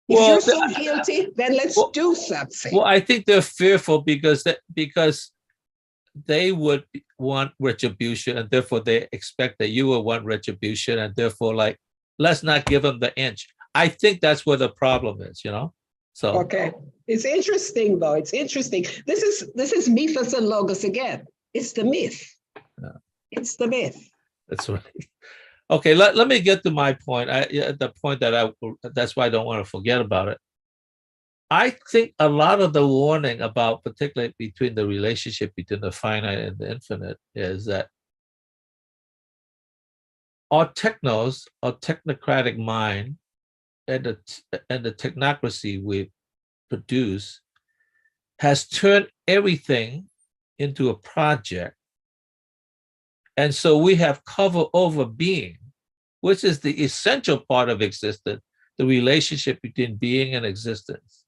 If you're so guilty, then let's do something. Well, I think they're fearful because they would want retribution, and therefore they expect that you will want retribution, and therefore, like, let's not give them the inch. I think that's where the problem is, you know? So okay. It's interesting, though. It's interesting. This is mythos and logos again. It's the myth. Yeah. It's the myth. That's right. Okay, let me get to my point. The point that's why I don't want to forget about it. I think a lot of the warning about, particularly between the relationship between the finite and the infinite, is that our technos, our technocratic mind, and the technocracy we produce has turned everything into a project. And so we have covered over being, which is the essential part of existence, the relationship between being and existence.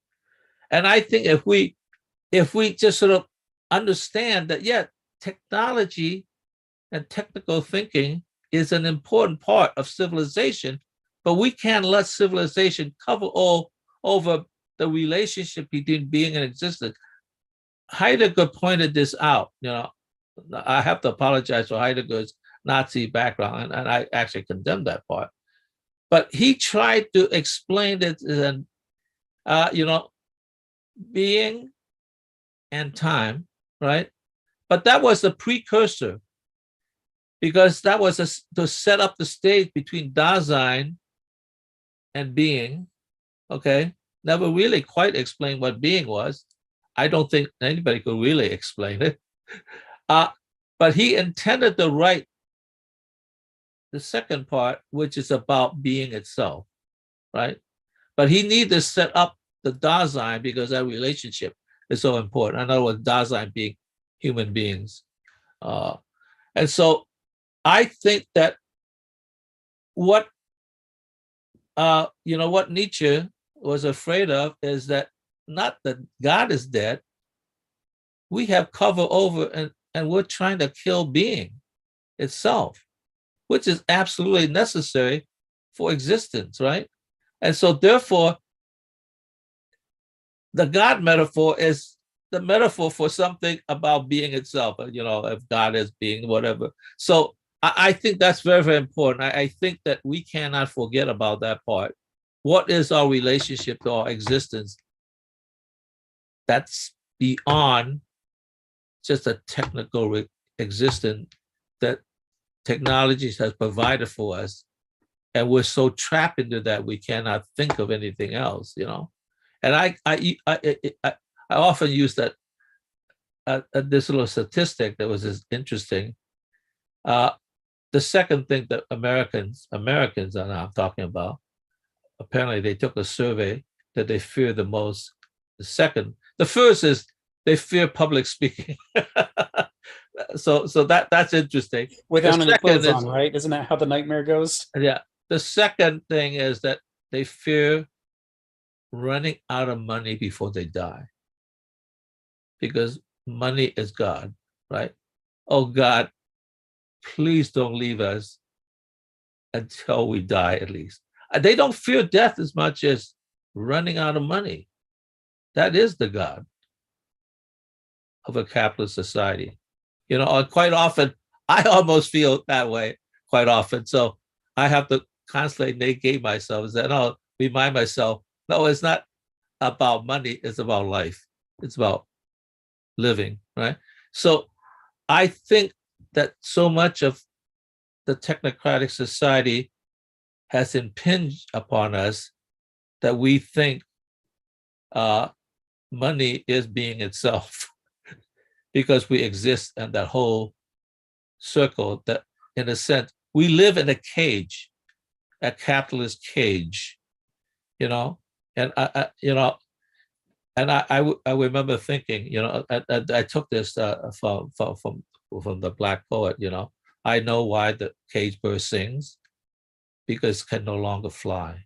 And I think if we just sort of understand that, yeah, technology and technical thinking is an important part of civilization, but we can't let civilization cover all over the relationship between being and existence. Heidegger pointed this out. You know, I have to apologize for Heidegger's Nazi background, and I actually condemn that part. But he tried to explain it as you know, being and time, right? But that was a precursor, because that was to set up the stage between Dasein and being. Okay, never really quite explained what being was. I don't think anybody could really explain it. But he intended to write the second part, which is about being itself, right? But he needed to set up the Dasein because that relationship is so important. In other words, Dasein being human beings. And so I think that what what Nietzsche was afraid of is that not that God is dead. We have cover over and we're trying to kill being itself, which is absolutely necessary for existence, right? And so therefore, the God metaphor is the metaphor for something about being itself, if God is being whatever. So I think that's very, very important. I think that we cannot forget about that part. What is our relationship to our existence? That's beyond just a technical existence that technology has provided for us. And we're so trapped into that we cannot think of anything else, And I often use that this little statistic that was interesting. The second thing that Americans are now I'm talking about, apparently they took a survey that they fear the most. The first is they fear public speaking. so that's interesting. Without any clothes on, right? Isn't that how the nightmare goes? Yeah. The second thing is that they fear running out of money before they die. Because money is God, right? Oh God, please don't leave us until we die at least. They don't fear death as much as running out of money. That is the God of a capitalist society. Quite often, I almost feel that way quite often. So I have to constantly negate myself and I'll remind myself, no, it's not about money, it's about life. It's about living, right? So I think that so much of the technocratic society has impinged upon us that we think money is being itself because we exist in that whole circle that, in a sense, we live in a cage, a capitalist cage, and I remember thinking, I took this from the Black poet, I know why the cage bird sings, because it can no longer fly.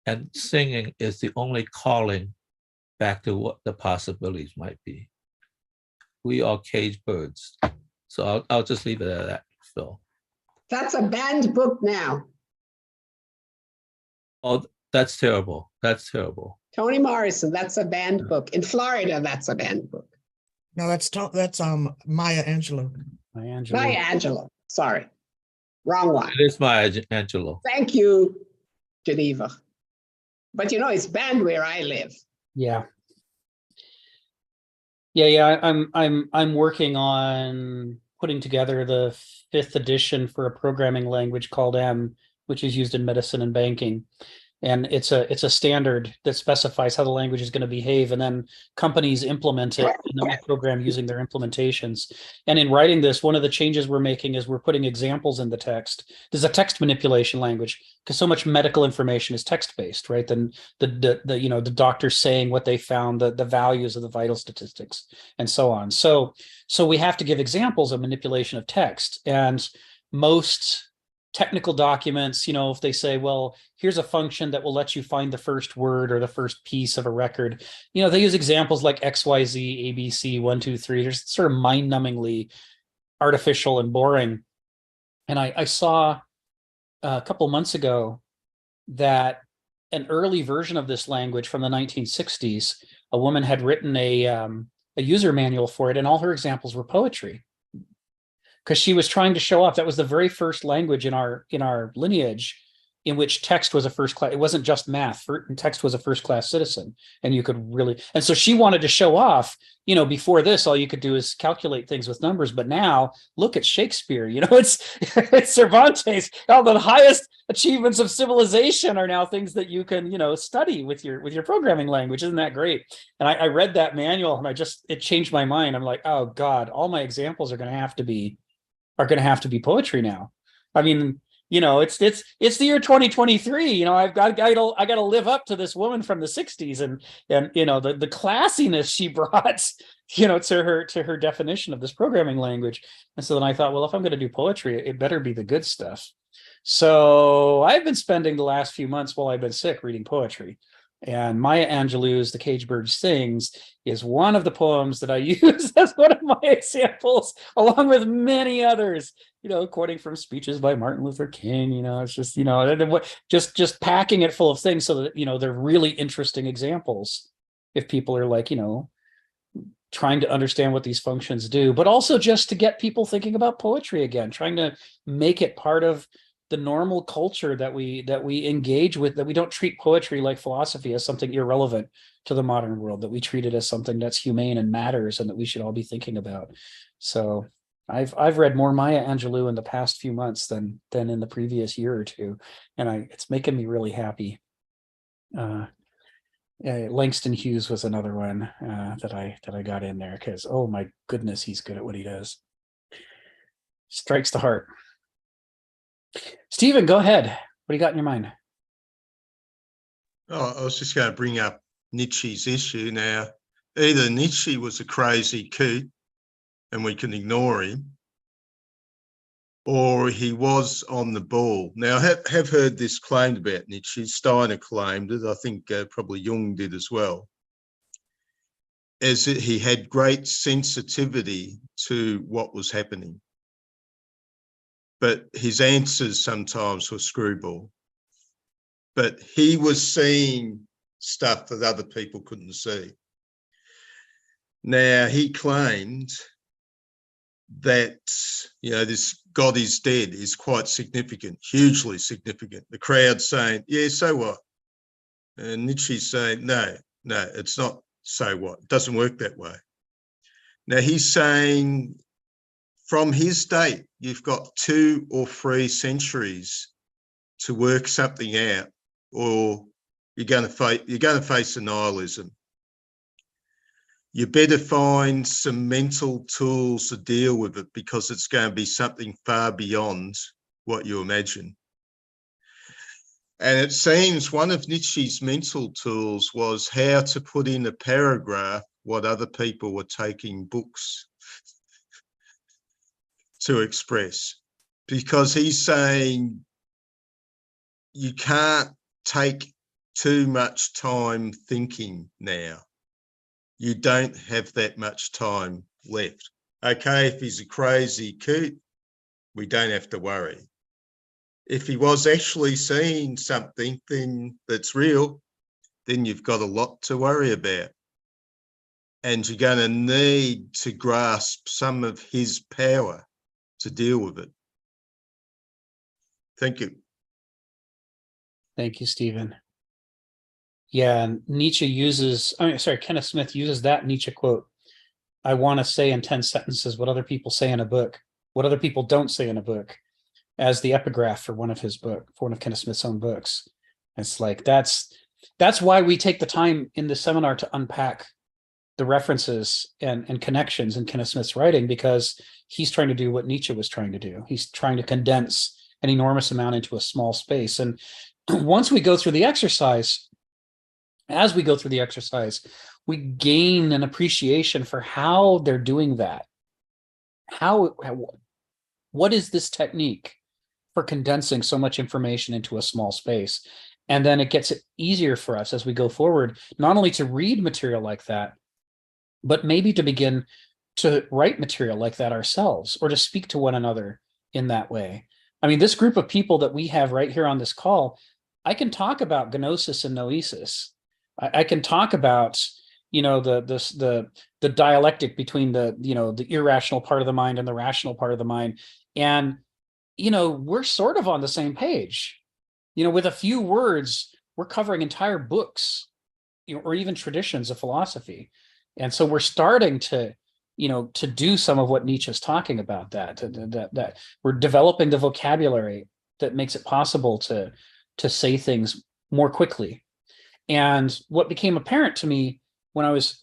And singing is the only calling back to what the possibilities might be. We are cage birds. So I'll just leave it at that, Phil. That's a banned book now. Oh, that's terrible. That's terrible. Toni Morrison, that's a banned book. In Florida, that's a banned book. No, that's Maya Angelou. Maya Angelou. Sorry. Wrong one. It is Maya Angelou. Thank you, Geneva. But it's banned where I live. Yeah. I'm working on putting together the 5th edition for a programming language called M, which is used in medicine and banking. And it's a standard that specifies how the language is going to behave, and then companies implement it, and then we program using their implementations. And in writing this, one of the changes we're making is we're putting examples in the text. There's a text manipulation language because so much medical information is text-based, right? Then the doctors saying what they found, the values of the vital statistics, and so on. So we have to give examples of manipulation of text, and most technical documents, if they say, well, here's a function that will let you find the first word or the first piece of a record, they use examples like XYZ, ABC, 1, 2, 3. They're sort of mind-numbingly artificial and boring. And I saw a couple months ago that an early version of this language from the 1960s, a woman had written a user manual for it, and all her examples were poetry. Because she was trying to show off that was the very first language in our lineage in which text was a first class. It wasn't just math. Text was a first class citizen, and you could really. And so she wanted to show off. Before this, all you could do is calculate things with numbers. But now, look at Shakespeare. It's Cervantes. All the highest achievements of civilization are now things that you can, study with your programming language. Isn't that great? And I read that manual, and it changed my mind. I'm like, oh God, all my examples are going to have to be poetry now. I mean, it's the year 2023. I got to live up to this woman from the 60s, and the classiness she brought, to her definition of this programming language. And so then I thought, well, if I'm going to do poetry, it better be the good stuff. So I've been spending the last few months while I've been sick reading poetry. And Maya Angelou's The Cage Bird Sings is one of the poems that I use as one of my examples, along with many others, quoting from speeches by Martin Luther King. It's just, just packing it full of things so that, they're really interesting examples if people are like, trying to understand what these functions do, but also just to get people thinking about poetry again, trying to make it part of the normal culture that we engage with, that we don't treat poetry like philosophy as something irrelevant to the modern world, that we treat it as something that's humane and matters and that we should all be thinking about. So I've read more Maya Angelou in the past few months than in the previous year or two, and it's making me really happy. Langston Hughes was another one that I got in there because, oh my goodness, he's good at what he does. Strikes the heart. Stephen, go ahead. What do you got in your mind? Oh, I was just going to bring up Nietzsche's issue now. Either Nietzsche was a crazy coot and we can ignore him, or he was on the ball. Now, I have heard this claimed about Nietzsche. Steiner claimed it. I think probably Jung did as well. As he had great sensitivity to what was happening. But his answers sometimes were screwball. But he was seeing stuff that other people couldn't see. Now, he claimed that, this God is dead is quite significant, hugely significant. The crowd saying, yeah, so what? And Nietzsche's saying, no, it's not so what. It doesn't work that way. Now, he's saying from his date, you've got 2 or 3 centuries to work something out, or you're going to face nihilism. You better find some mental tools to deal with it, because it's going to be something far beyond what you imagine. And it seems one of Nietzsche's mental tools was how to put in a paragraph what other people were taking books to express, because he's saying you can't take too much time thinking now. You don't have that much time left. Okay, if he's a crazy coot, we don't have to worry. If he was actually seeing something that's real, then you've got a lot to worry about. And you're going to need to grasp some of his power to deal with it. Thank you. Thank you, Stephen. Yeah, and Kenneth Smith uses that Nietzsche quote. I want to say in 10 sentences what other people say in a book, what other people don't say in a book, as the epigraph for one of Kenneth Smith's own books. It's like, that's why we take the time in the seminar to unpack the references and connections in Kenneth Smith's writing, because he's trying to do what Nietzsche was trying to do. He's trying to condense an enormous amount into a small space. And once we go through the exercise, we gain an appreciation for how they're doing that. What is this technique for condensing so much information into a small space? And then it gets it easier for us as we go forward, not only to read material like that, but maybe to begin to write material like that ourselves, or to speak to one another in that way. I mean, this group of people that we have right here on this call, I can talk about gnosis and noesis. I can talk about, the dialectic between the irrational part of the mind and the rational part of the mind. And, we're sort of on the same page. With a few words, we're covering entire books, or even traditions of philosophy. And so we're starting to do some of what Nietzsche's talking about, that we're developing the vocabulary that makes it possible to say things more quickly. And what became apparent to me when I was,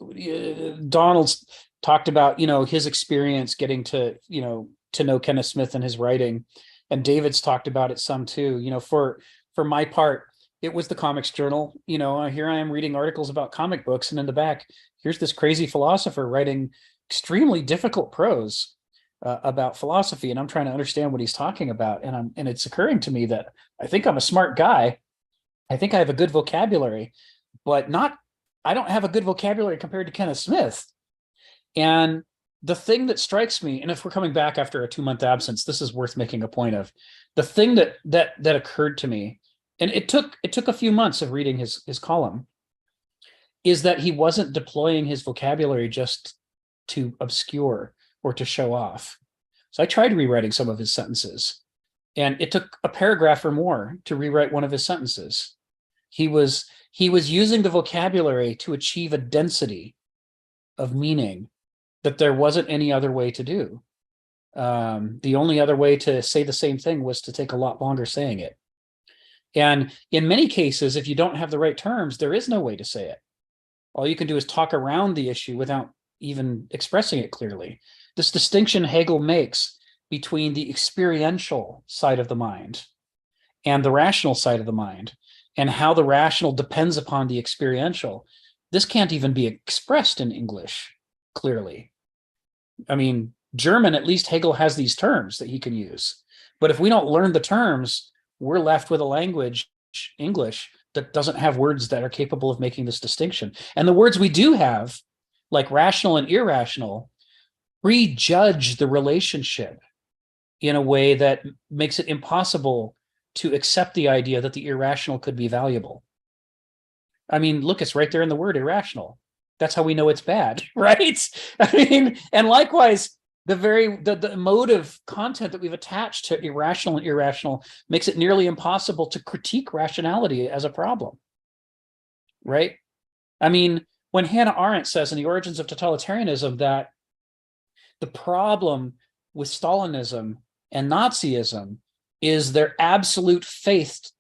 Donald's talked about, his experience getting to know Kenneth Smith and his writing, and David's talked about it some too. For my part, it was the Comics Journal. Here I am reading articles about comic books, and in the back, here's this crazy philosopher writing extremely difficult prose. about philosophy, and I'm trying to understand what he's talking about, and it's occurring to me that I think I'm a smart guy. I think I have a good vocabulary, but I don't have a good vocabulary compared to Kenneth Smith. And the thing that strikes me, and if we're coming back after a 2-month absence, this is worth making a point of. The thing that occurred to me, and it took a few months of reading his column, is that he wasn't deploying his vocabulary just to obscure or to show off. So I tried rewriting some of his sentences, and it took a paragraph or more to rewrite one of his sentences. He was using the vocabulary to achieve a density of meaning that there wasn't any other way to do. The only other way to say the same thing was to take a lot longer saying it. And in many cases, if you don't have the right terms, there is no way to say it. All you can do is talk around the issue without even expressing it clearly. This distinction Hegel makes between the experiential side of the mind and the rational side of the mind, and how the rational depends upon the experiential, this can't even be expressed in English clearly. I mean, German, at least Hegel has these terms that he can use. But if we don't learn the terms, we're left with a language, English, that doesn't have words that are capable of making this distinction. And the words we do have, like rational and irrational, prejudge the relationship in a way that makes it impossible to accept the idea that the irrational could be valuable. I mean, look, it's right there in the word irrational. That's how we know it's bad, right? I mean, and likewise, the emotive content that we've attached to irrational and irrational makes it nearly impossible to critique rationality as a problem, right? I mean, when Hannah Arendt says in The Origins of Totalitarianism that the problem with Stalinism and Nazism is their absolute faith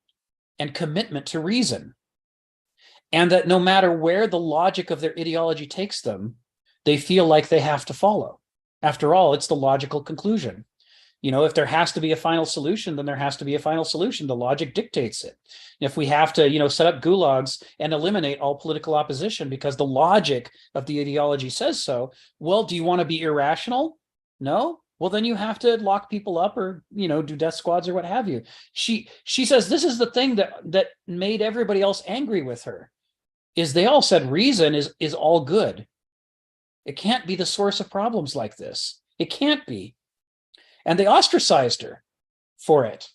and commitment to reason, and that no matter where the logic of their ideology takes them, they feel like they have to follow. After all, it's the logical conclusion. You know, if there has to be a final solution, then there has to be a final solution. The logic dictates it. If we have to, set up gulags and eliminate all political opposition because the logic of the ideology says so, well, do you want to be irrational? No? Well, then you have to lock people up or, do death squads or what have you. She says this is the thing that made everybody else angry with her, is they all said reason is all good. It can't be the source of problems like this. It can't be. And they ostracized her for it,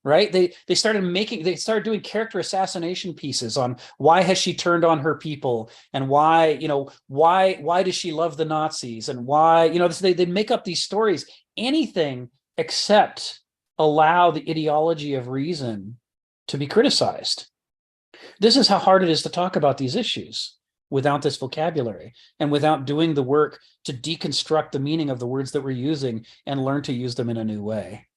right? They started doing character assassination pieces on why has she turned on her people, and why does she love the Nazis, and why, they make up these stories, anything except allow the ideology of reason to be criticized. This is how hard it is to talk about these issues without this vocabulary and without doing the work to deconstruct the meaning of the words that we're using and learn to use them in a new way.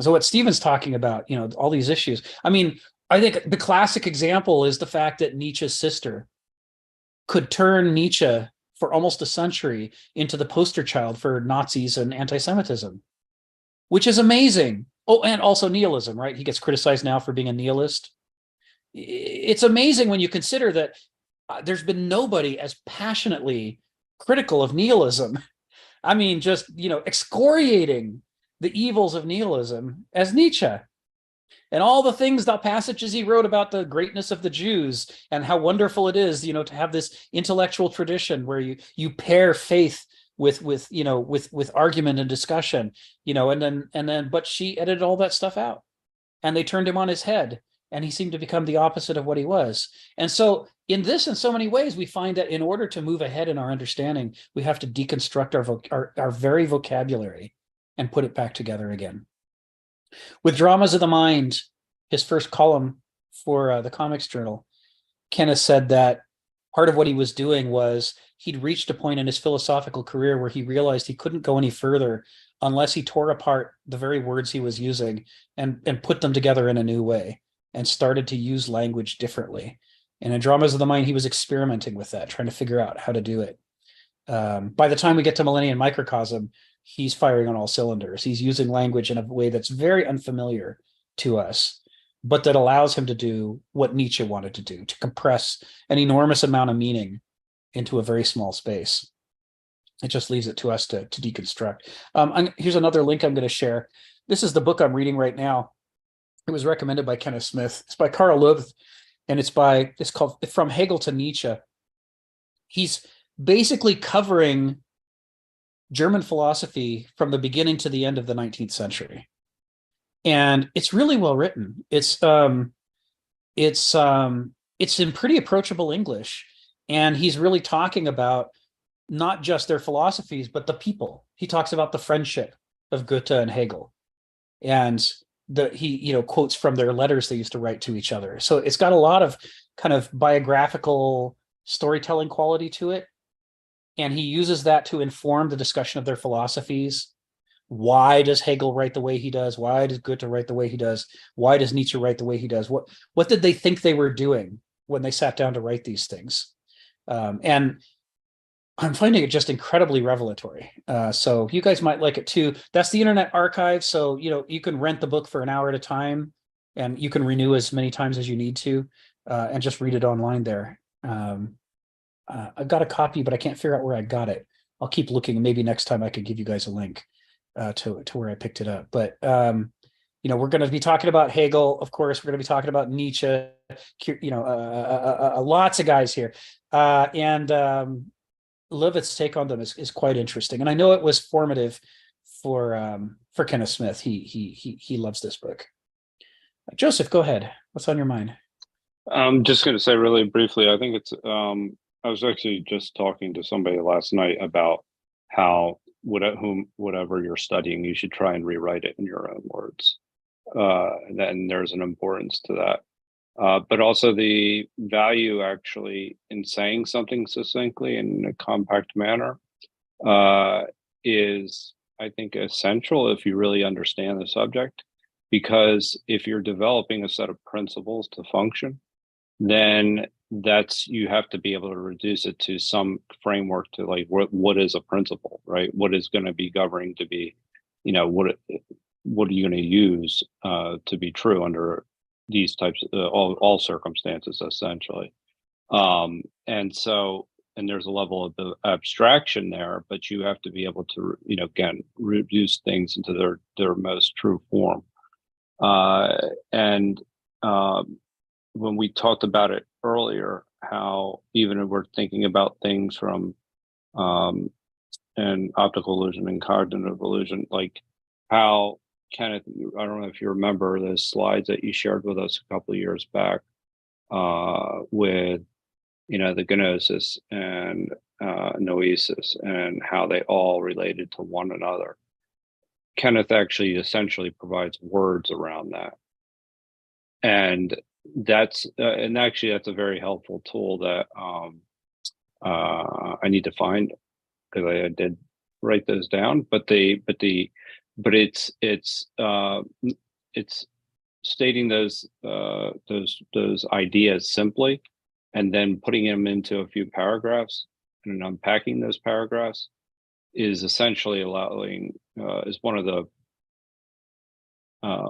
So what Stephen's talking about, all these issues. I mean, I think the classic example is the fact that Nietzsche's sister could turn Nietzsche for almost a century into the poster child for Nazis and anti-Semitism, which is amazing. Oh, and also nihilism, right? He gets criticized now for being a nihilist. It's amazing when you consider that there's been nobody as passionately critical of nihilism. I mean, just, excoriating the evils of nihilism as Nietzsche. And all the things, the passages he wrote about the greatness of the Jews and how wonderful it is, to have this intellectual tradition where you pair faith with argument and discussion, and then, but she edited all that stuff out, and they turned him on his head, and he seemed to become the opposite of what he was. And so in so many ways, we find that in order to move ahead in our understanding, we have to deconstruct our very vocabulary and put it back together again. With Dramas of the Mind, his first column for the Comics Journal, Kenneth said that part of what he was doing was he'd reached a point in his philosophical career where he realized he couldn't go any further unless he tore apart the very words he was using and put them together in a new way and started to use language differently. And in Dramas of the Mind, he was experimenting with that, trying to figure out how to do it. By the time we get to Millennia and Microcosm, he's firing on all cylinders. He's using language in a way that's very unfamiliar to us, but that allows him to do what Nietzsche wanted to do, to compress an enormous amount of meaning into a very small space. It just leaves it to us to deconstruct. Here's another link I'm going to share. This is the book I'm reading right now. It was recommended by Kenneth Smith. It's by Carl Love, and it's called From Hegel to Nietzsche. He's basically covering German philosophy from the beginning to the end of the 19th century. And it's really well written. It's in pretty approachable English. And he's really talking about not just their philosophies, but the people. He talks about the friendship of Goethe and Hegel. And he quotes from their letters they used to write to each other. So it's got a lot of kind of biographical storytelling quality to it. And he uses that to inform the discussion of their philosophies. Why does Hegel write the way he does? Why does Goethe write the way he does? Why does Nietzsche write the way he does? What did they think they were doing when they sat down to write these things? And I'm finding it just incredibly revelatory. So you guys might like it too. That's the Internet Archive. So, you can rent the book for an hour at a time, and you can renew as many times as you need to, and just read it online there. I've got a copy, but I can't figure out where I got it. I'll keep looking. Maybe next time I could give you guys a link to where I picked it up. But we're going to be talking about Hegel, of course. We're going to be talking about Nietzsche. Lots of guys here, and Levitt's take on them is quite interesting. And I know it was formative for Kenneth Smith. He loves this book. Joseph, go ahead. What's on your mind? I'm just going to say really briefly, I think it's, I was actually just talking to somebody last night about how whatever you're studying, you should try and rewrite it in your own words. And there's an importance to that. But also the value actually in saying something succinctly in a compact manner is, I think, essential if you really understand the subject. Because if you're developing a set of principles to function, then you have to be able to reduce it to some framework to like what is a principle, right? What is going to be governing to be, what are you going to use to be true under these types of all circumstances, essentially. And there's a level of the abstraction there, but you have to be able to, again, reduce things into their most true form. When we talked about it earlier, how even if we're thinking about things from an optical illusion and cognitive illusion, like how Kenneth, I don't know if you remember the slides that you shared with us a couple of years back with, the gnosis and noesis and how they all related to one another. Kenneth actually essentially provides words around that. And that's a very helpful tool that I need to find, because I did write those down. But it's stating those ideas simply, and then putting them into a few paragraphs and unpacking those paragraphs is essentially is one of the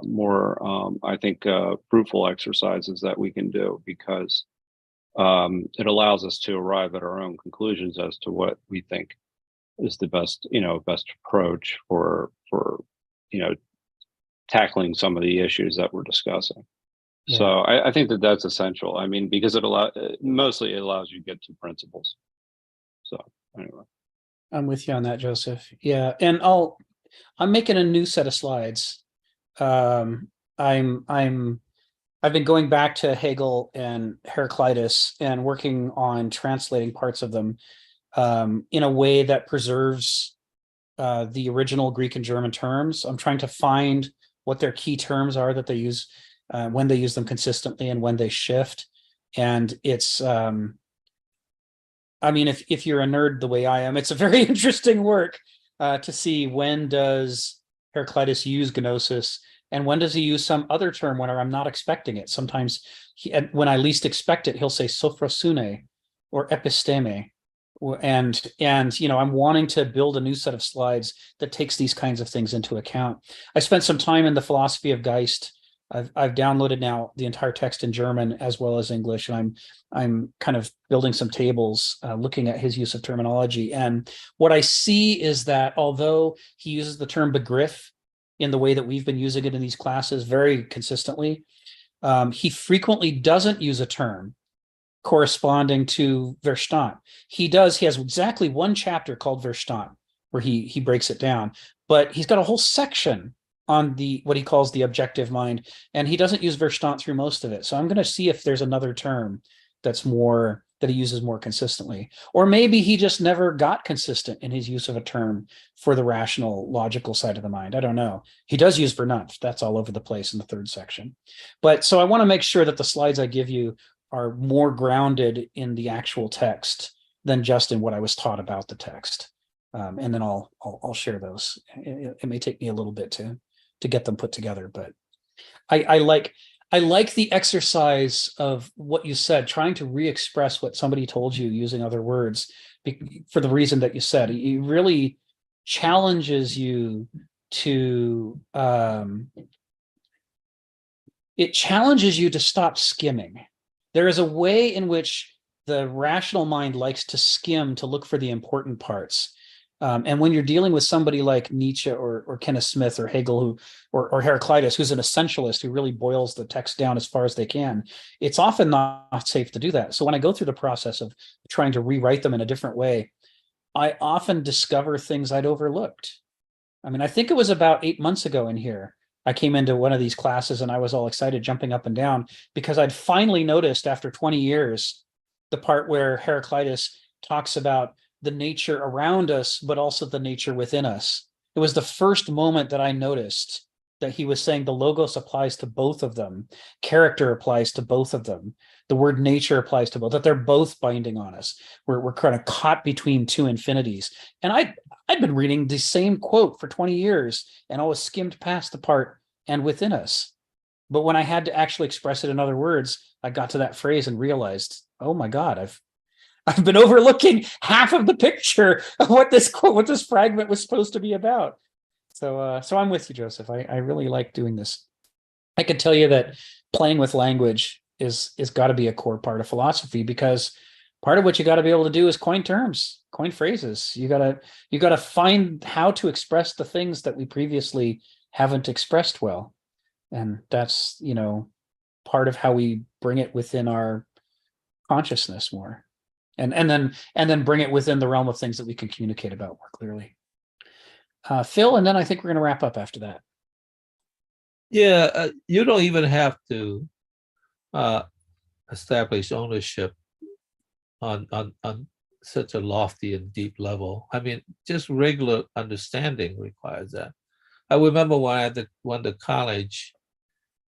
more, I think, fruitful exercises that we can do, because it allows us to arrive at our own conclusions as to what we think is the best approach for tackling some of the issues that we're discussing. Yeah. So I think that's essential. I mean, because it allows you to get to principles. So anyway, I'm with you on that, Joseph. Yeah, and I'm making a new set of slides. I've been going back to Hegel and Heraclitus and working on translating parts of them in a way that preserves the original Greek and German terms. I'm trying to find what their key terms are that they use, when they use them consistently and when they shift. And it's, if you're a nerd the way I am, it's a very interesting work to see when does Heraclitus use gnosis and when does he use some other term when I'm not expecting it. Sometimes when I least expect it, he'll say sophrosune or episteme. And I'm wanting to build a new set of slides that takes these kinds of things into account. I spent some time in the philosophy of Geist I've downloaded now the entire text in German as well as English, and I'm kind of building some tables, looking at his use of terminology. And what I see is that although he uses the term Begriff in the way that we've been using it in these classes very consistently, he frequently doesn't use a term corresponding to Verstand. He has exactly one chapter called Verstand where he breaks it down, but he's got a whole section on what he calls the objective mind, and he doesn't use Verstand through most of it. So I'm going to see if there's another term that he uses more consistently, or maybe he just never got consistent in his use of a term for the rational, logical side of the mind. I don't know. He does use Vernunft. That's all over the place in the third section. But so I want to make sure that the slides I give you are more grounded in the actual text than just in what I was taught about the text. And then I'll share those. It may take me a little bit to get them put together, but I like the exercise of what you said, trying to re-express what somebody told you using other words for the reason that you said. It really challenges you to stop skimming. There is a way in which the rational mind likes to skim to look for the important parts. And when you're dealing with somebody like Nietzsche or Kenneth Smith or Hegel or Heraclitus, who's an essentialist who really boils the text down as far as they can, it's often not safe to do that. So when I go through the process of trying to rewrite them in a different way, I often discover things I'd overlooked. I mean, I think it was about 8 months ago in here, I came into one of these classes and I was all excited, jumping up and down, because I'd finally noticed after 20 years, the part where Heraclitus talks about the nature around us, but also the nature within us. It was the first moment that I noticed that he was saying the logos applies to both of them. Character applies to both of them. The word nature applies to both, that they're both binding on us. We're kind of caught between two infinities. And I'd been reading the same quote for 20 years and always skimmed past the part and within us. But when I had to actually express it in other words, I got to that phrase and realized, oh my God, I've been overlooking half of the picture of what this fragment was supposed to be about. So I'm with you, Joseph. I really like doing this. I can tell you that playing with language is got to be a core part of philosophy, because part of what you got to be able to do is coin terms, coin phrases. You got to find how to express the things that we previously haven't expressed well. And that's, part of how we bring it within our consciousness more. And then bring it within the realm of things that we can communicate about more clearly. Phil, and then I think we're going to wrap up after that. Yeah, you don't even have to establish ownership on such a lofty and deep level. I mean, just regular understanding requires that. I remember when I went to college,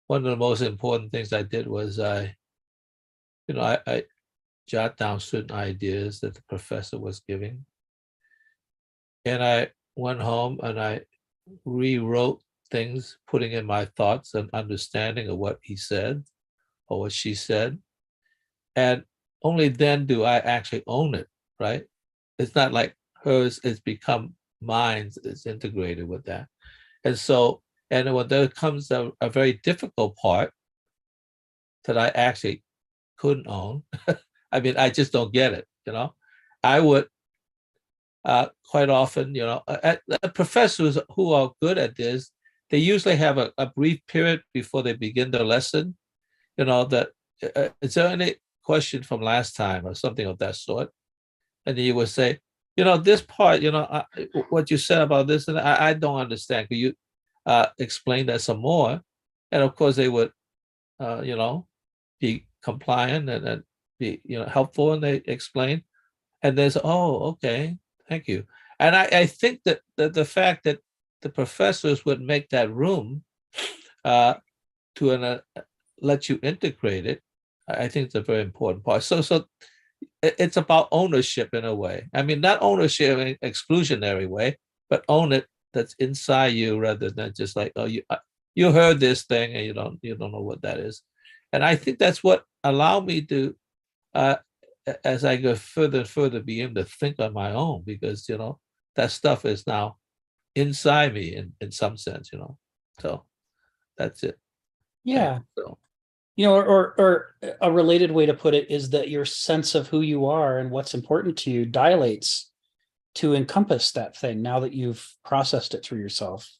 one of the most important things I did was I jot down certain ideas that the professor was giving. And I went home and I rewrote things, putting in my thoughts and understanding of what he said or what she said. And only then do I actually own it, right? It's not like hers, it's become mine, it's integrated with that. And so, and when there comes a very difficult part that I actually couldn't own, I mean, I just don't get it, I would quite often, professors who are good at this, they usually have a brief period before they begin their lesson, that, is there any question from last time or something of that sort? And then you would say, this part, what you said about this, and I don't understand. Could you explain that some more? And of course they would, be compliant and be, helpful, and they explain. And there's, oh, okay, thank you. And I think that the fact that the professors would make that room to let you integrate it, I think it's a very important part. So it's about ownership in a way. I mean, not ownership in an exclusionary way, but own it that's inside you, rather than just like, oh, you heard this thing and you don't know what that is. And I think that's what allowed me to, as I go further and further, be able to think on my own, because that stuff is now inside me in some sense. So that's it. Yeah. So, You know, or a related way to put it is that your sense of who you are and what's important to you dilates to encompass that thing now that you've processed it through yourself.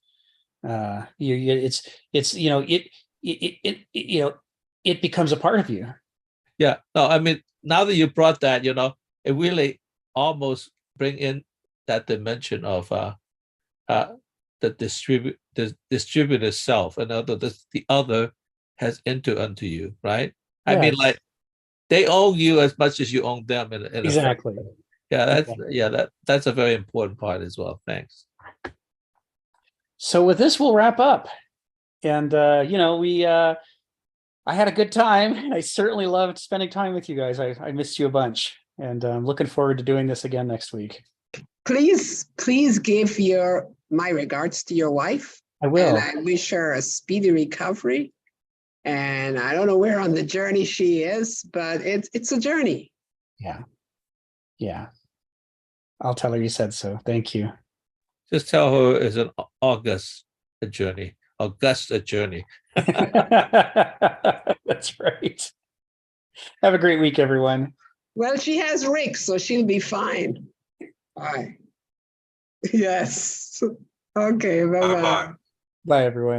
It's you know you know it becomes a part of you. yeah, no, I mean, now that you brought that, it really almost bring in that dimension of the distributed self, and the other has entered unto you, right? I mean, Yes. like they own you as much as you own them in effect. Exactly. Yeah, Exactly. that's a very important part as well. Thanks. So with this, we'll wrap up. And I had a good time. I certainly loved spending time with you guys. I missed you a bunch, and I'm looking forward to doing this again next week. Please give my regards to your wife. I will. And I wish her a speedy recovery. And I don't know where on the journey she is, but it's a journey. Yeah. I'll tell her you said so. Thank you. Just tell her it's an August journey. That's right. Have a great week, everyone. Well, she has Rick, so she'll be fine. Bye. Yes. Okay. Bye-bye. Bye-bye. Bye, everyone.